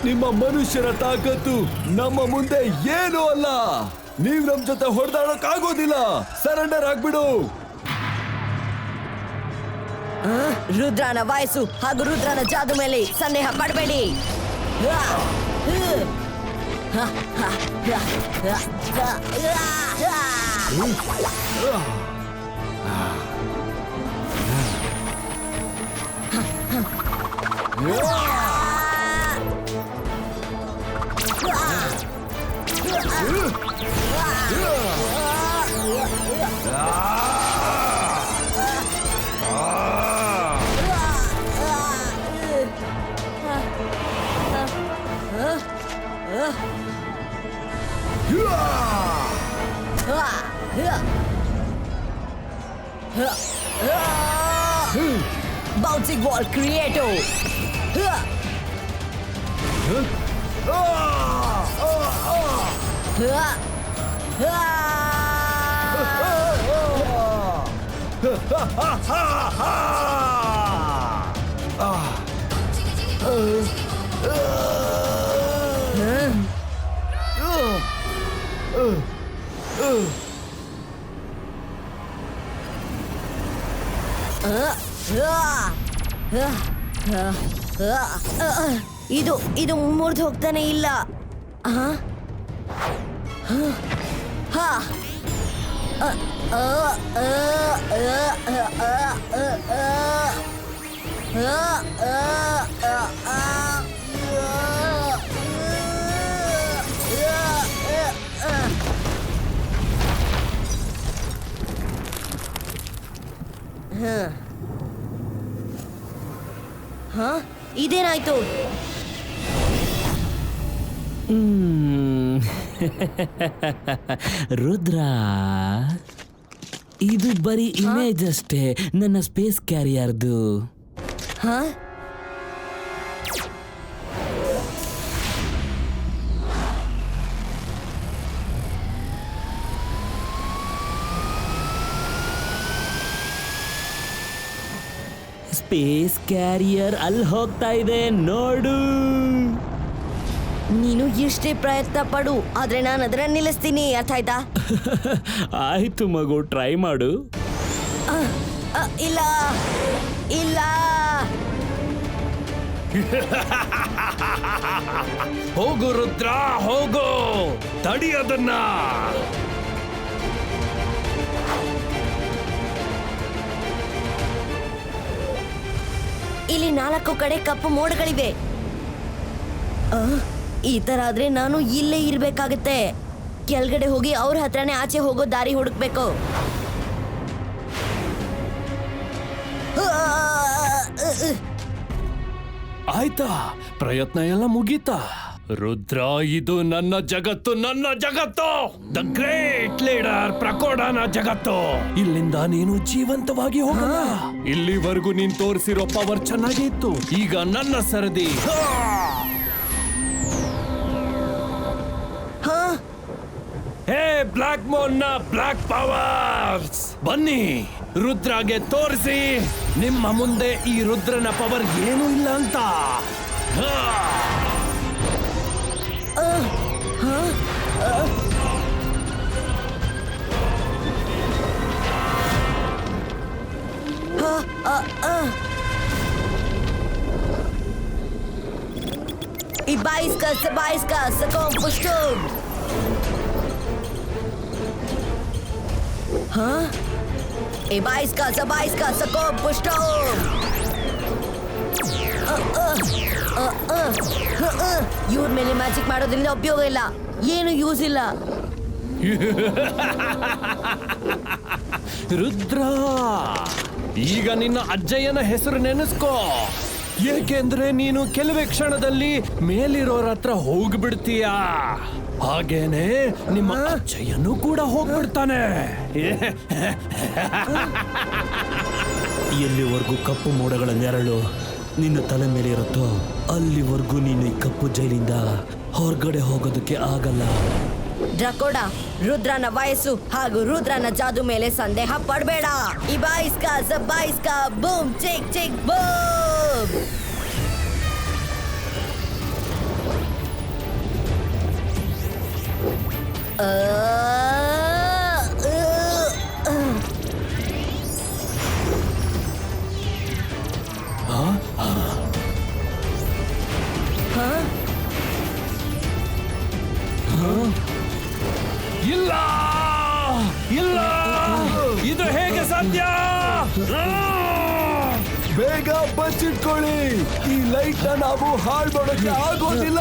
ನಿಮ್ಮ ಮನುಷ್ಯರ ತಾಕತ್ತು ನಮ್ಮ ಮುಂದೆ ಏನೂ ಅಲ್ಲ. ನೀವ್ ನಮ್ ಜೊತೆ ಹೊಡೆದಾಡಕ್ ಆಗೋದಿಲ್ಲ. ಸರೆಂಡರ್ ಆಗ್ಬಿಡು. ರುದ್ರನ ವಾಯಸ್ಸು ಹಾಗೂ ರುದ್ರನ ಜಾದು ಮೇಲೆ ಸಂದೇಹ ಪಡಬೇಡಿ. Bouncing wall creator. ಇದು ಮುರಿದು ಹೋಗ್ತಾನೆ ಇಲ್ಲ. ಇದೇನಾಯ್ತು? ರುದ್ರ, ಇದು ಬರೀ ಇಮೇಜ್ ಅಷ್ಟೇ, ನನ್ನ ಸ್ಪೇಸ್ ಕ್ಯಾರಿಯರ್ದು. ಸ್ಪೇಸ್ ಕ್ಯಾರಿಯರ್ ಅಲ್ಲಿ ಹೋಗ್ತಾ ಇದೆ ನೋಡು. ನೀನು ಎಷ್ಟೇ ಪ್ರಯತ್ನ ಪಡು, ಆದ್ರೆ ನಾನು ಅದನ್ನ ನಿಲ್ಲಿಸ್ತೀನಿ. ಅರ್ಥ ಆಯ್ತಾ? ಆಯ್ತು ಮಗು, ಟ್ರೈ ಮಾಡು. ಇಲ್ಲ ಇಲ್ಲ. ಹೋಗು ರುದ್ರ, ಹೋಗು, ತಡಿ ಅದನ್ನ. ಇಲ್ಲಿ 4 ಕಡೆ ಕಪ್ಪು ಮೋಡಗಳಿವೆ. ಈ ತರ ಆದ್ರೆ ನಾನು ಇಲ್ಲೇ ಇರ್ಬೇಕಾಗತ್ತೆ. ಕೆಳಗಡೆ ಹೋಗಿ ಅವ್ರ ಹತ್ರನೇ ಆಚೆ ಹೋಗೋ ದಾರಿ ಹುಡುಕ್ಬೇಕು. ಆಯ್ತಾ, ಪ್ರಯತ್ನ ಎಲ್ಲ ಮುಗೀತಾ? ರುದ್ರ, ಇದು ನನ್ನ ಜಗತ್ತು, ನನ್ನ ಜಗತ್ತು, ದ ಗ್ರೇಟ್ ಲೀಡರ್ ಪ್ರಕೋಡನ ಜಗತ್ತು. ಇಲ್ಲಿಂದ ನೀನು ಜೀವಂತವಾಗಿ ಹೋಗಲ್ಲ. ಇಲ್ಲಿವರೆಗೂ ನೀನ್ ತೋರಿಸಿರೋ ಪವರ್ ಚೆನ್ನಾಗಿತ್ತು, ಈಗ ನನ್ನ ಸರದಿ. ಹೇ ಬ್ಲಾಕ್ ಮೋನ್ ನ ಬ್ಲಾಕ್ ಪವರ್ಸ್, ಬನ್ನಿ ರುದ್ರಗೆ ತೋರಿಸಿ ನಿಮ್ಮ ಮುಂದೆ ಈ ರುದ್ರನ ಪವರ್ ಏನೂ ಇಲ್ಲ ಅಂತ. Ibaiska, Sabaiska, Sakom Pushtum. Huh? Ibaiska, Sabaiska, Sakom Pushtum. ಇವ್ರ ಮೇಲೆ ಮ್ಯಾಜಿಕ್ ಮಾಡೋದ್ರಿಂದ ಉಪಯೋಗ ಇಲ್ಲ, ಏನು ಯೂಸ್ ಇಲ್ಲ. ರುದ್ರ, ಈಗ ನಿನ್ನ ಅಜ್ಜಯ್ಯನ ಹೆಸರು ನೆನೆಸ್ಕೋ, ಏಕೆಂದ್ರೆ ನೀನು ಕೆಲವೇ ಕ್ಷಣದಲ್ಲಿ ಮೇಲಿರೋರ ಹತ್ರ ಹೋಗ್ಬಿಡ್ತೀಯ. ಹಾಗೇನೆ ನಿಮ್ಮ ಅಜ್ಜಯ್ಯನೂ ಕೂಡ ಹೋಗ್ಬಿಡ್ತಾನೆ. ಎಲ್ಲಿವರೆಗೂ ಕಪ್ಪು ಮೋಡಗಳ ನೆರಳು ನಿನ್ನ ತಲೆ ಮೇಲೆ ಇರುತ್ತೋ ಅಲ್ಲಿವರೆಗೂ ನೀನು ಈ ಕಪ್ಪು ಜೈಲಿಂದ ಹೊರಗಡೆ ಹೋಗೋದಕ್ಕೆ ಆಗಲ್ಲ. ಡ್ರಕೋಡ, ರುದ್ರನ ವಯಸ್ಸು ಹಾಗೂ ರುದ್ರನ ಜಾದು ಮೇಲೆ ಸಂದೇಹ ಪಡಬೇಡ. ಇಬಾಯಿಸ್ಕಾ ಸಬಾಯಿಸ್ಕಾ ಬೂಮ್ ಚಿಕ್ ಚಿಕ್ ಬೂಮ್. ಇಲ್ಲ ಇಲ್ಲ, ಇದು ಹೇಗೆ ಸಾಧ್ಯ? ಬೇಗ ಬಚ್ಚಿಟ್ಕೊಳ್ಳಿ, ಈ ಲೈಟ್ ನಾವು ಹಾಳು ಮಾಡೋಕೆ ಆಗೋದಿಲ್ಲ.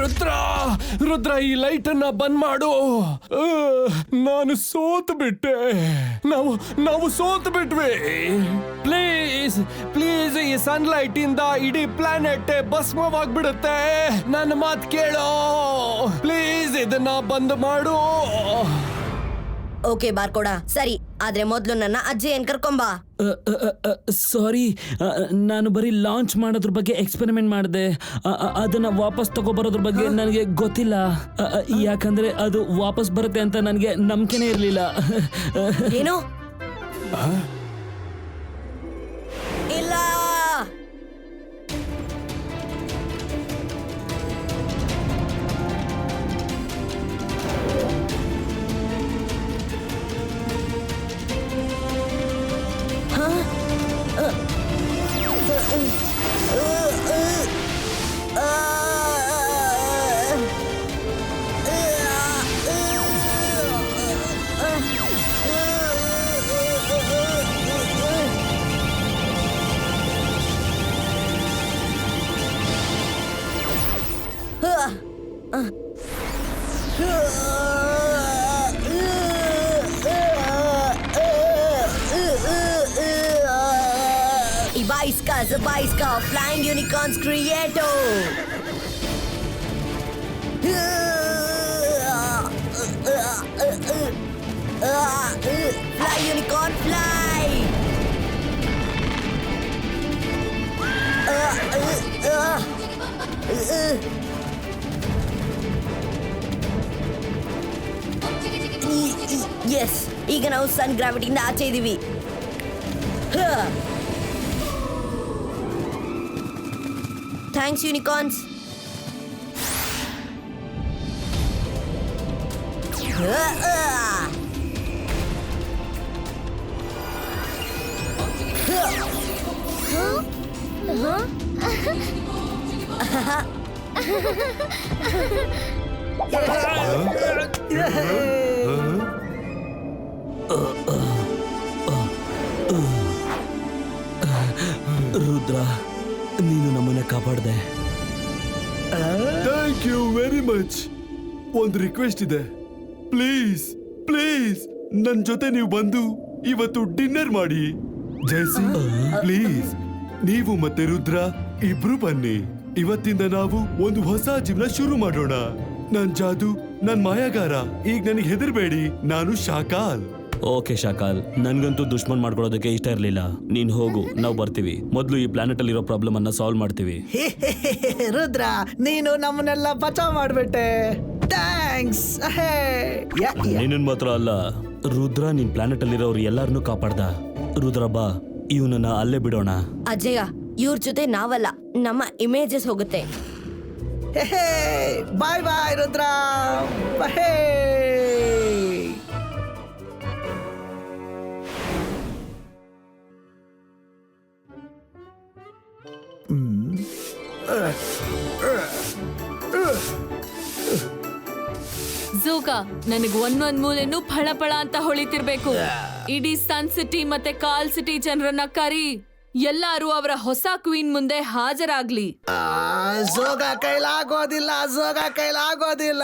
ರುದ್ರ, ರುದ್ರ, ಈ ಲೈಟ್ ಅನ್ನ ಬಂದ್ ಮಾಡು. ನಾನು ಸೋತು ಬಿಟ್ಟೆ. ನಾವು ಸೋತು ಬಿಟ್ವಿ. ಪ್ಲೀಸ್ ಪ್ಲೀಸ್, ಈ ಸನ್ಲೈಟ್ ಇಂದ ಇಡೀ ಪ್ಲಾನೆಟ್ ಭಸ್ಮವಾಗ್ಬಿಡುತ್ತೆ. ನನ್ನ ಮಾತು ಕೇಳೋ, ಪ್ಲೀಸ್ ಇದನ್ನ ಬಂದ್ ಮಾಡು. ಓಕೆ ಬಾರ್ಕೋಡ, ಸರಿ, ಆದ್ರೆ ಮೊದ್ಲು ನನ್ನ ಅಜ್ಜಿಯನ್ ಕರ್ಕೊಂಬಾ. ಸಾರಿ, ನಾನು ಬರೀ ಲಾಂಚ್ ಮಾಡೋದ್ರ ಬಗ್ಗೆ ಎಕ್ಸ್ಪೆರಿಮೆಂಟ್ ಮಾಡಿದೆ. ಅದನ್ನ ವಾಪಸ್ ತಗೋಬರೋದ್ರ ಬಗ್ಗೆ ನನಗೆ ಗೊತ್ತಿಲ್ಲ, ಯಾಕಂದ್ರೆ ಅದು ವಾಪಸ್ ಬರುತ್ತೆ ಅಂತ ನನಗೆ ನಂಬಿಕೆನೇ ಇರಲಿಲ್ಲ. ಏನು? ಇಲ್ಲ, Ibaiska, Zabaiska, Flying Unicorns Creator. Fly Unicorn, fly. Yes, ಈಗ ನಾವು ಸನ್ ಗ್ರಾವಿಟಿಯಿಂದ ಆಚೆ ಇದೀವಿ. ಥ್ಯಾಂಕ್ಸ್ ಯೂನಿಕಾರ್ನ್ಸ್. ರುದ್ರ, ನೀನು ನಮ್ಮನ್ನ ಕಾಪಾಡ್ದೆ. Thank you very much. ಒಂದು ರಿಕ್ವೆಸ್ಟ್ ಇದೆ, ಪ್ಲೀಸ್ ಪ್ಲೀಸ್ ನನ್ ಜೊತೆ ನೀವು ಬಂದು ಇವತ್ತು ಡಿನ್ನರ್ ಮಾಡಿ. ಜಯಸಿಂಗ್, ಪ್ಲೀಸ್ ನೀವು ಮತ್ತೆ ರುದ್ರ ಇಬ್ರು ಬನ್ನಿ. ಇವತ್ತಿಂದ ನಾವು ಒಂದು ಹೊಸ ಜೀವನ ಶುರು ಮಾಡೋಣ. ನನ್ ಜಾದು, ನನ್ ಮಾಯಾಗಾರ. ಈಗ ನನಗೆ ಹೆದರ್ಬೇಡಿ, ನಾನು ಶಾಕಾಲ್. ಓಕೆ ಶಾಕಾಲ್, ನನ್ಗಂತೂ ದುಶ್ಮನ್ ಮಾಡ್ಕೊಳ್ಳೋದಕ್ಕೆ ಇಷ್ಟ ಇರ್ಲಿಲ್ಲ. ನೀನ್ ಹೋಗು, ನಾವು ಬರ್ತೀವಿ. ಮೊದ್ಲು ಈ ಪ್ಲಾನೆಟ್ ಅಲ್ಲಿ ಇರೋ ಪ್ರಾಬ್ಲಮ್ ಅನ್ನ ಸಾಲ್ವ್ ಮಾಡ್ತೀವಿ. ರುದ್ರ, ನೀನು ನಮ್ಮನ್ನೆಲ್ಲ ಬಚಾವ್ ಮಾಡ್ಬಿಟ್ಟೆ. ಥ್ಯಾಂಕ್ಸ್. ನೀನನ್ ಮಾತ್ರ ಅಲ್ಲ ರುದ್ರ, ನಿನ್ ಪ್ಲಾನೆಟ್ ಅಲ್ಲಿರೋರು ಎಲ್ಲಾರನ್ನೂ ಕಾಪಾಡ್ದ. ರುದ್ರ ಬಾ, ಇವನನ್ನ ಅಲ್ಲೇ ಬಿಡೋಣ. ಅಜಯ, ಇವ್ರ ಜೊತೆ ನಾವಲ್ಲ, ನಮ್ಮ ಇಮೇಜಸ್ ಹೋಗುತ್ತೆ. ಬಾಯ್ ಬಾಯ್ ರುದ್ರ. ಝೂಗ ನನಗ್ ಒಂದೊಂದ್ ಮೂಲೆನೂ ಫಳ ಅಂತ ಹೊಳಿತಿರ್ಬೇಕು. ಇಡೀ ಸನ್ ಸಿಟಿ ಮತ್ತೆ ಕಾಲ್ ಸಿಟಿ ಜನರನ್ನ ಕರಿ, ಎಲ್ಲಾರು ಅವರ ಹೊಸ ಕ್ವೀನ್ ಮುಂದೆ ಹಾಜರಾಗ್ಲಿ. ಜೋಗ ಕೈಲಾಗೋದಿಲ್ಲ, ಜೋಗ ಕೈಲಾಗೋದಿಲ್ಲ.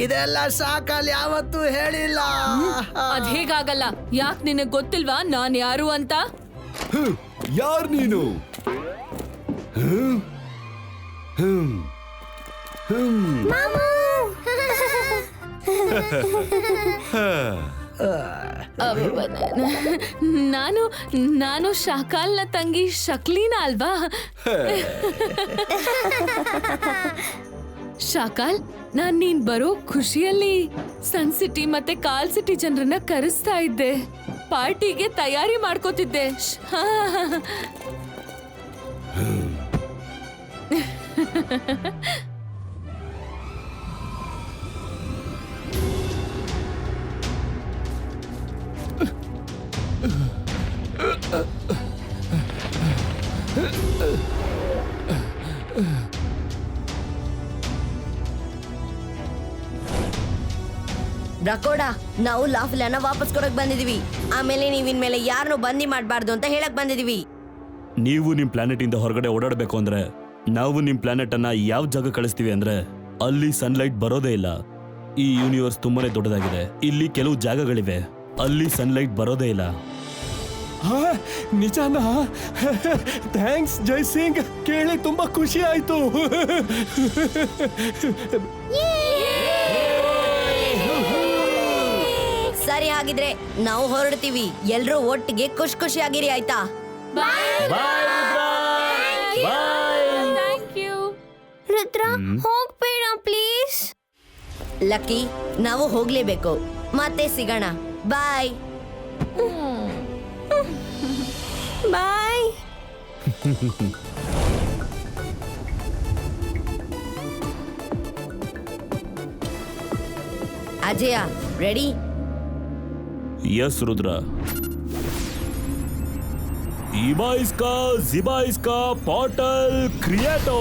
ಇದೆಲ್ಲ ಶಾಕಲ್ ಯಾವತ್ತೂ ಹೇಳಿಲ್ಲ. ಅದ್ ಹೇಗಾಗಲ್ಲ? ಯಾಕ್ ನಿನಗ್ ಗೊತ್ತಿಲ್ವಾ ನಾನ್ ಯಾರು ಅಂತ? ಯಾರ್ ನೀನು? ನಾನು ಶಾಕಾಲ್ನ ತಂಗಿ ಶಕ್ಲೀನಾ ಅಲ್ವಾ? ಶಾಕಾಲ್, ನೀನ್ ಬರೋ ಖುಷಿಯಲ್ಲಿ ಸನ್ ಸಿಟಿ ಮತ್ತೆ ಕಾಲ್ ಸಿಟಿ ಜನರನ್ನ ಕರೆಸ್ತಾ ಇದ್ದೆ. ಪಾರ್ಟಿಗೆ ತಯಾರಿ ಮಾಡ್ಕೋತಿದ್ದೆ. ಡ್ರಕೋಡ, ನಾವು ಲಾಫ್ಲನ ವಾಪಸ್ ಕೊಡಕ್ ಬಂದಿದೀವಿ. ಆಮೇಲೆ ನೀವ್ ಇನ್ಮೇಲೆ ಯಾರನ್ನೂ ಬಂದಿ ಮಾಡ್ಬಾರ್ದು ಅಂತ ಹೇಳಕ್ ಬಂದಿದೀವಿ. ನೀವು ನಿಮ್ ಪ್ಲಾನೆಟ್ ಇಂದ ಹೊರಗಡೆ ಓಡಾಡ್ಬೇಕು ಅಂದ್ರೆ ನಾವು ನಿಮ್ ಪ್ಲಾನೆಟ್ ಅನ್ನ ಯಾವ ಜಾಗ ಕಳಿಸ್ತೀವಿ ಅಂದ್ರೆ ಅಲ್ಲಿ ಸನ್ಲೈಟ್ ಬರೋದೇ ಇಲ್ಲ. ಈ ಯೂನಿವರ್ಸ್ ತುಂಬಾನೇ ದೊಡ್ಡದಾಗಿದೆ. ಇಲ್ಲಿ ಕೆಲವು ಜಾಗಗಳಿವೆ ಅಲ್ಲಿ ಸನ್ಲೈಟ್ ಬರೋದೇ ಇಲ್ಲ. ನಿಜಾನಾ? ಥ್ಯಾಂಕ್ಸ್ ಜೈ ಸಿಂಗ್, ಕೇಳಿ ತುಂಬಾ ಖುಷಿ ಆಯ್ತು. ಸರಿ, ಹಾಗಿದ್ರೆ ನಾವು ಹೊರಡ್ತೀವಿ. ಎಲ್ರೂ ಒಟ್ಟಿಗೆ ಖುಷಿಯಾಗಿರಿ, ಆಯ್ತಾ? ರುದ್ರ, ಹೋಗ್ಬೇಡ ಪ್ಲೀಸ್. ಲಕ್ಕಿ, ನಾವು ಹೋಗ್ಲೇಬೇಕು. ಮತ್ತೆ ಸಿಗೋಣ. Bye bye. Ajaya, ready? Yes Rudra. ಜಿಬಾ ಪೋರ್ಟಲ್ ಕ್ರಿಯೇಟೋ.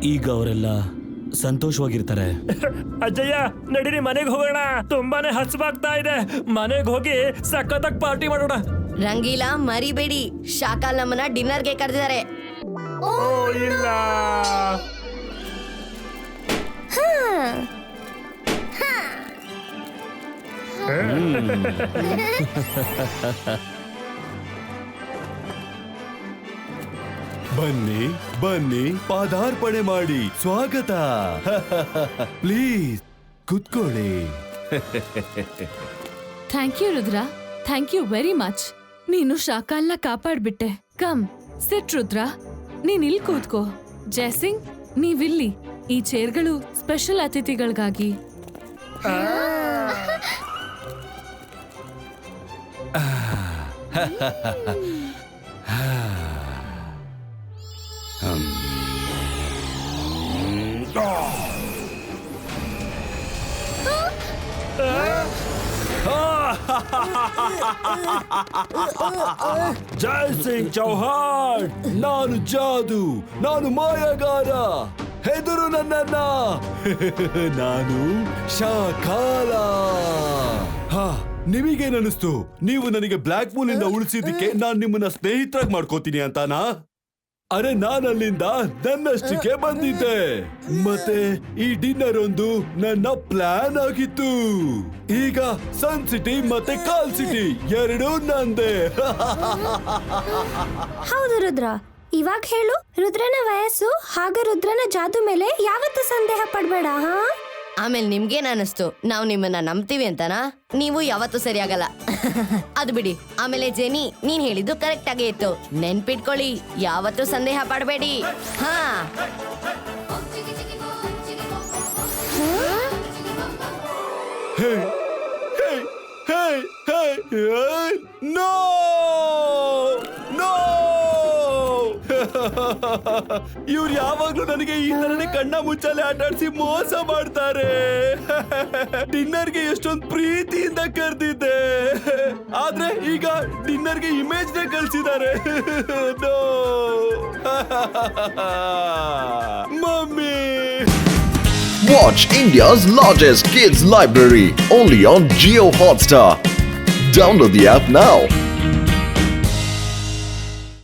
ಈಗ ಅವರೆಲ್ಲ ಸಂತೋಷವಾಗಿರ್ತಾರೆ. ಅಜ್ಜಯ್ಯ, ನಡೀರಿ ಮನೆಗೆ ಹೋಗೋಣ. ತುಂಬಾನೇ ಹಸುವಾಗ್ತಾ ಇದೆ. ಮನೆಗೆ ಹೋಗಿ ಸಖತ್ತಾಗಿ ಪಾರ್ಟಿ ಮಾಡೋಣ. ರಂಗೀಲಾ, ಮರಿಬೇಡಿ, ಶಾಕಾಲ್ ನಮ್ಮನ್ನ ಡಿನ್ನರ್ಗೆ ಕರೆದಿದ್ದಾರೆ. ಓ ಇಲ್ಲ. ಬನ್ನಿ ಬನ್ನಿ, ಪಾದಾರ್ಪಣೆ ಮಾಡಿ ಸ್ವಾಗತ. ಪ್ಲೀಸ್ ಕುತ್ಕೊಳ್ಳಿ. Thank you Rudra, thank you very much. ನೀನು ಶಾಕಾಲ್ನ ಕಾಪಾಡ್ಬಿಟ್ಟೆ. ಕಮ್ ಸಿಟ್ ರುದ್ರ, ನೀನ್ ಇಲ್ಲಿ ಕೂತ್ಕೋ. ಜಯಸಿಂಗ್, ನೀವಿಲ್ಲಿ. ಈ ಚೇರ್ಗಳು ಸ್ಪೆಷಲ್ ಅತಿಥಿಗಳಿಗಾಗಿ. ಜೈ ಸಿಂಗ್ ಚೌಹಾಣ್, ನಾನು ಜಾದು, ನಾನು ಮಾಯಗಾರ, ಹೆದರು ನನ್ನನ್ನ. ನಾನು ಶಾಕಾಲ. ಹಾ, ನಿಮಗೇನನಿಸ್ತು? ನೀವು ನನಗೆ ಬ್ಲ್ಯಾಕ್ ಮೂನ್ ಇಂದ ಉಳಿಸಿದ್ದಕ್ಕೆ ನಾನ್ ನಿಮ್ಮನ್ನ ಸ್ನೇಹಿತರಾಗಿ ಮಾಡ್ಕೋತೀನಿ ಅಂತಾನಾ? ಅರೆ, ನಾನಲ್ಲಿಂದ ನನ್ನಷ್ಟಕ್ಕೆ ಬಂದಿದ್ದೆ. ಮತ್ತೆ ಈ ಡಿನ್ನರ್ ಒಂದು ನನ್ನ ಪ್ಲಾನ್ ಆಗಿತ್ತು. ಈಗ ಸನ್ ಸಿಟಿ ಮತ್ತೆ ಕಾಲ್ ಸಿಟಿ ಎರಡೂ ನಂದೇ. ಹೌದು ರುದ್ರ, ಇವಾಗ ಹೇಳು, ರುದ್ರನ ವಯಸ್ಸು ಹಾಗೂ ರುದ್ರನ ಜಾದು ಮೇಲೆ ಯಾವತ್ತೂ ಸಂದೇಹ ಪಡ್ಬೇಡ. ಹಾ, ಆಮೇಲೆ ನಿಮ್ಗೇನ್ ಅನಿಸ್ತು? ನಾವು ನಿಮ್ಮನ್ನ ನಂಬ್ತೀವಿ ಅಂತನಾ? ನೀವು ಯಾವತ್ತೂ ಸರಿಯಾಗಲ್ಲ. ಅದು ಬಿಡಿ. ಆಮೇಲೆ ಜೆನಿ, ನೀನ್ ಹೇಳಿದ್ದು ಕರೆಕ್ಟ್ ಆಗೇ ಇತ್ತು. ನೆನ್ಪಿಟ್ಕೊಳ್ಳಿ, ಯಾವತ್ತೂ ಸಂದೇಹ ಪಡಬೇಡಿ. ಹಾ, ಹೇ ಹೇ ಹೇ ಹೇ, ನೋ ನೋ. ಇವ್ರು ಯಾವಾಗ್ಲೂ ನನಗೆ ಈ ತರನೇ ಕಣ್ಣ ಮುಚ್ಚಾಲೆ ಆಟಾಡ್ಸಿ ಮೋಸ ಮಾಡ್ತಾರೆ. ಡಿನ್ನರ್ಗೆ ಎಷ್ಟೊಂದು ಪ್ರೀತಿಯಿಂದ ಕರೆದಿದ್ದೆ, ಆದ್ರೆ ಈಗ ಡಿನ್ನರ್ಗೆ ಇಮೇಜ್ ನೇ ಕಳ್ಸಿದ್ದಾರೆ. No mummy. Watch India's largest kids library only on Jio Hotstar. Download the app now.